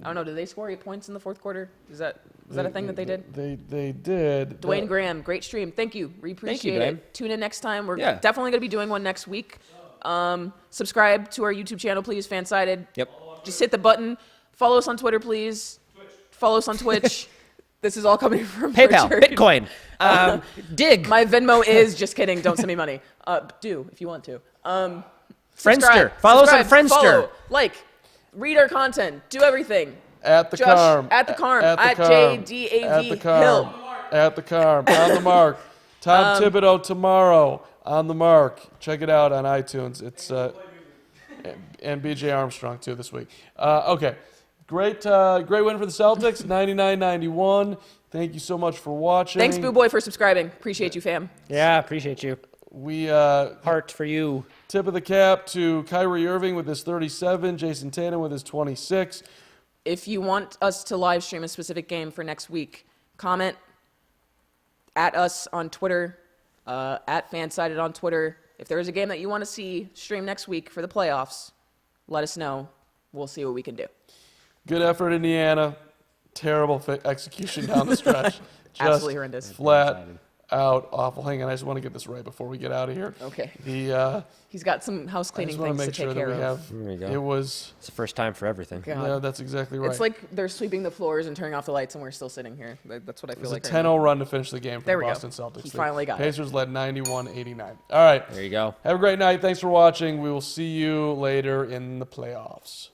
I don't know. Did they score 8 points in the fourth quarter? Was that a thing that they did?
They did.
Dwayne Graham, great stream. Thank you. We appreciate
Dwayne.
it. Tune in next time. We're
Yeah.
definitely going to be doing one next week. Subscribe to our YouTube channel, please. FanSided.
Yep.
Just hit the button. Follow us on Twitter, please. Follow us on Twitch. This is all coming from
PayPal,
Richard.
Bitcoin, Dig,
My Venmo is just kidding. Don't send me money. Do if you want to.
Friendster.
Subscribe.
Follow us on
Subscribe.
Friendster.
Follow, like, read our content. Do everything.
At the
Josh,
Carm.
at the Carm,
At the
at
Carm.
JDAV
At the Carm.
Hill.
At the Carm. On the mark. Tom Thibodeau tomorrow. On the mark. Check it out on iTunes. It's and BJ Armstrong too this week. Okay. Great win for the Celtics. 99-91. Thank you so much for watching.
Thanks, Boo Boy, for subscribing. Appreciate you, fam.
Yeah, appreciate you.
We
Heart for you.
tip of the cap to Kyrie Irving with his 37, Jason Tatum with his 26.
If you want us to live stream a specific game for next week, comment at us on Twitter, at FanSided on Twitter. If there is a game that you want to see stream next week for the playoffs, let us know. We'll see what we can do.
Good effort, Indiana. Terrible execution down the stretch. Just
Absolutely horrendous.
Flat out awful. Hang on, I just want to get this right before we get out of here.
Okay.
The
He's got some house
I
cleaning
just want
things
to
to
make
take
sure that
care
we
of.
have.
There you go.
It was.
It's the first time for everything.
God.
Yeah, that's exactly right.
It's like they're sweeping the floors and turning off the lights, and we're still sitting here. That's what I
It
feel
was
like.
a 10-0 run to finish the game for
There
the
we go.
Boston Celtics.
He
The
finally got it.
Pacers led 91-89. All right.
There you go.
Have a great night. Thanks for watching. We will see you later in the playoffs.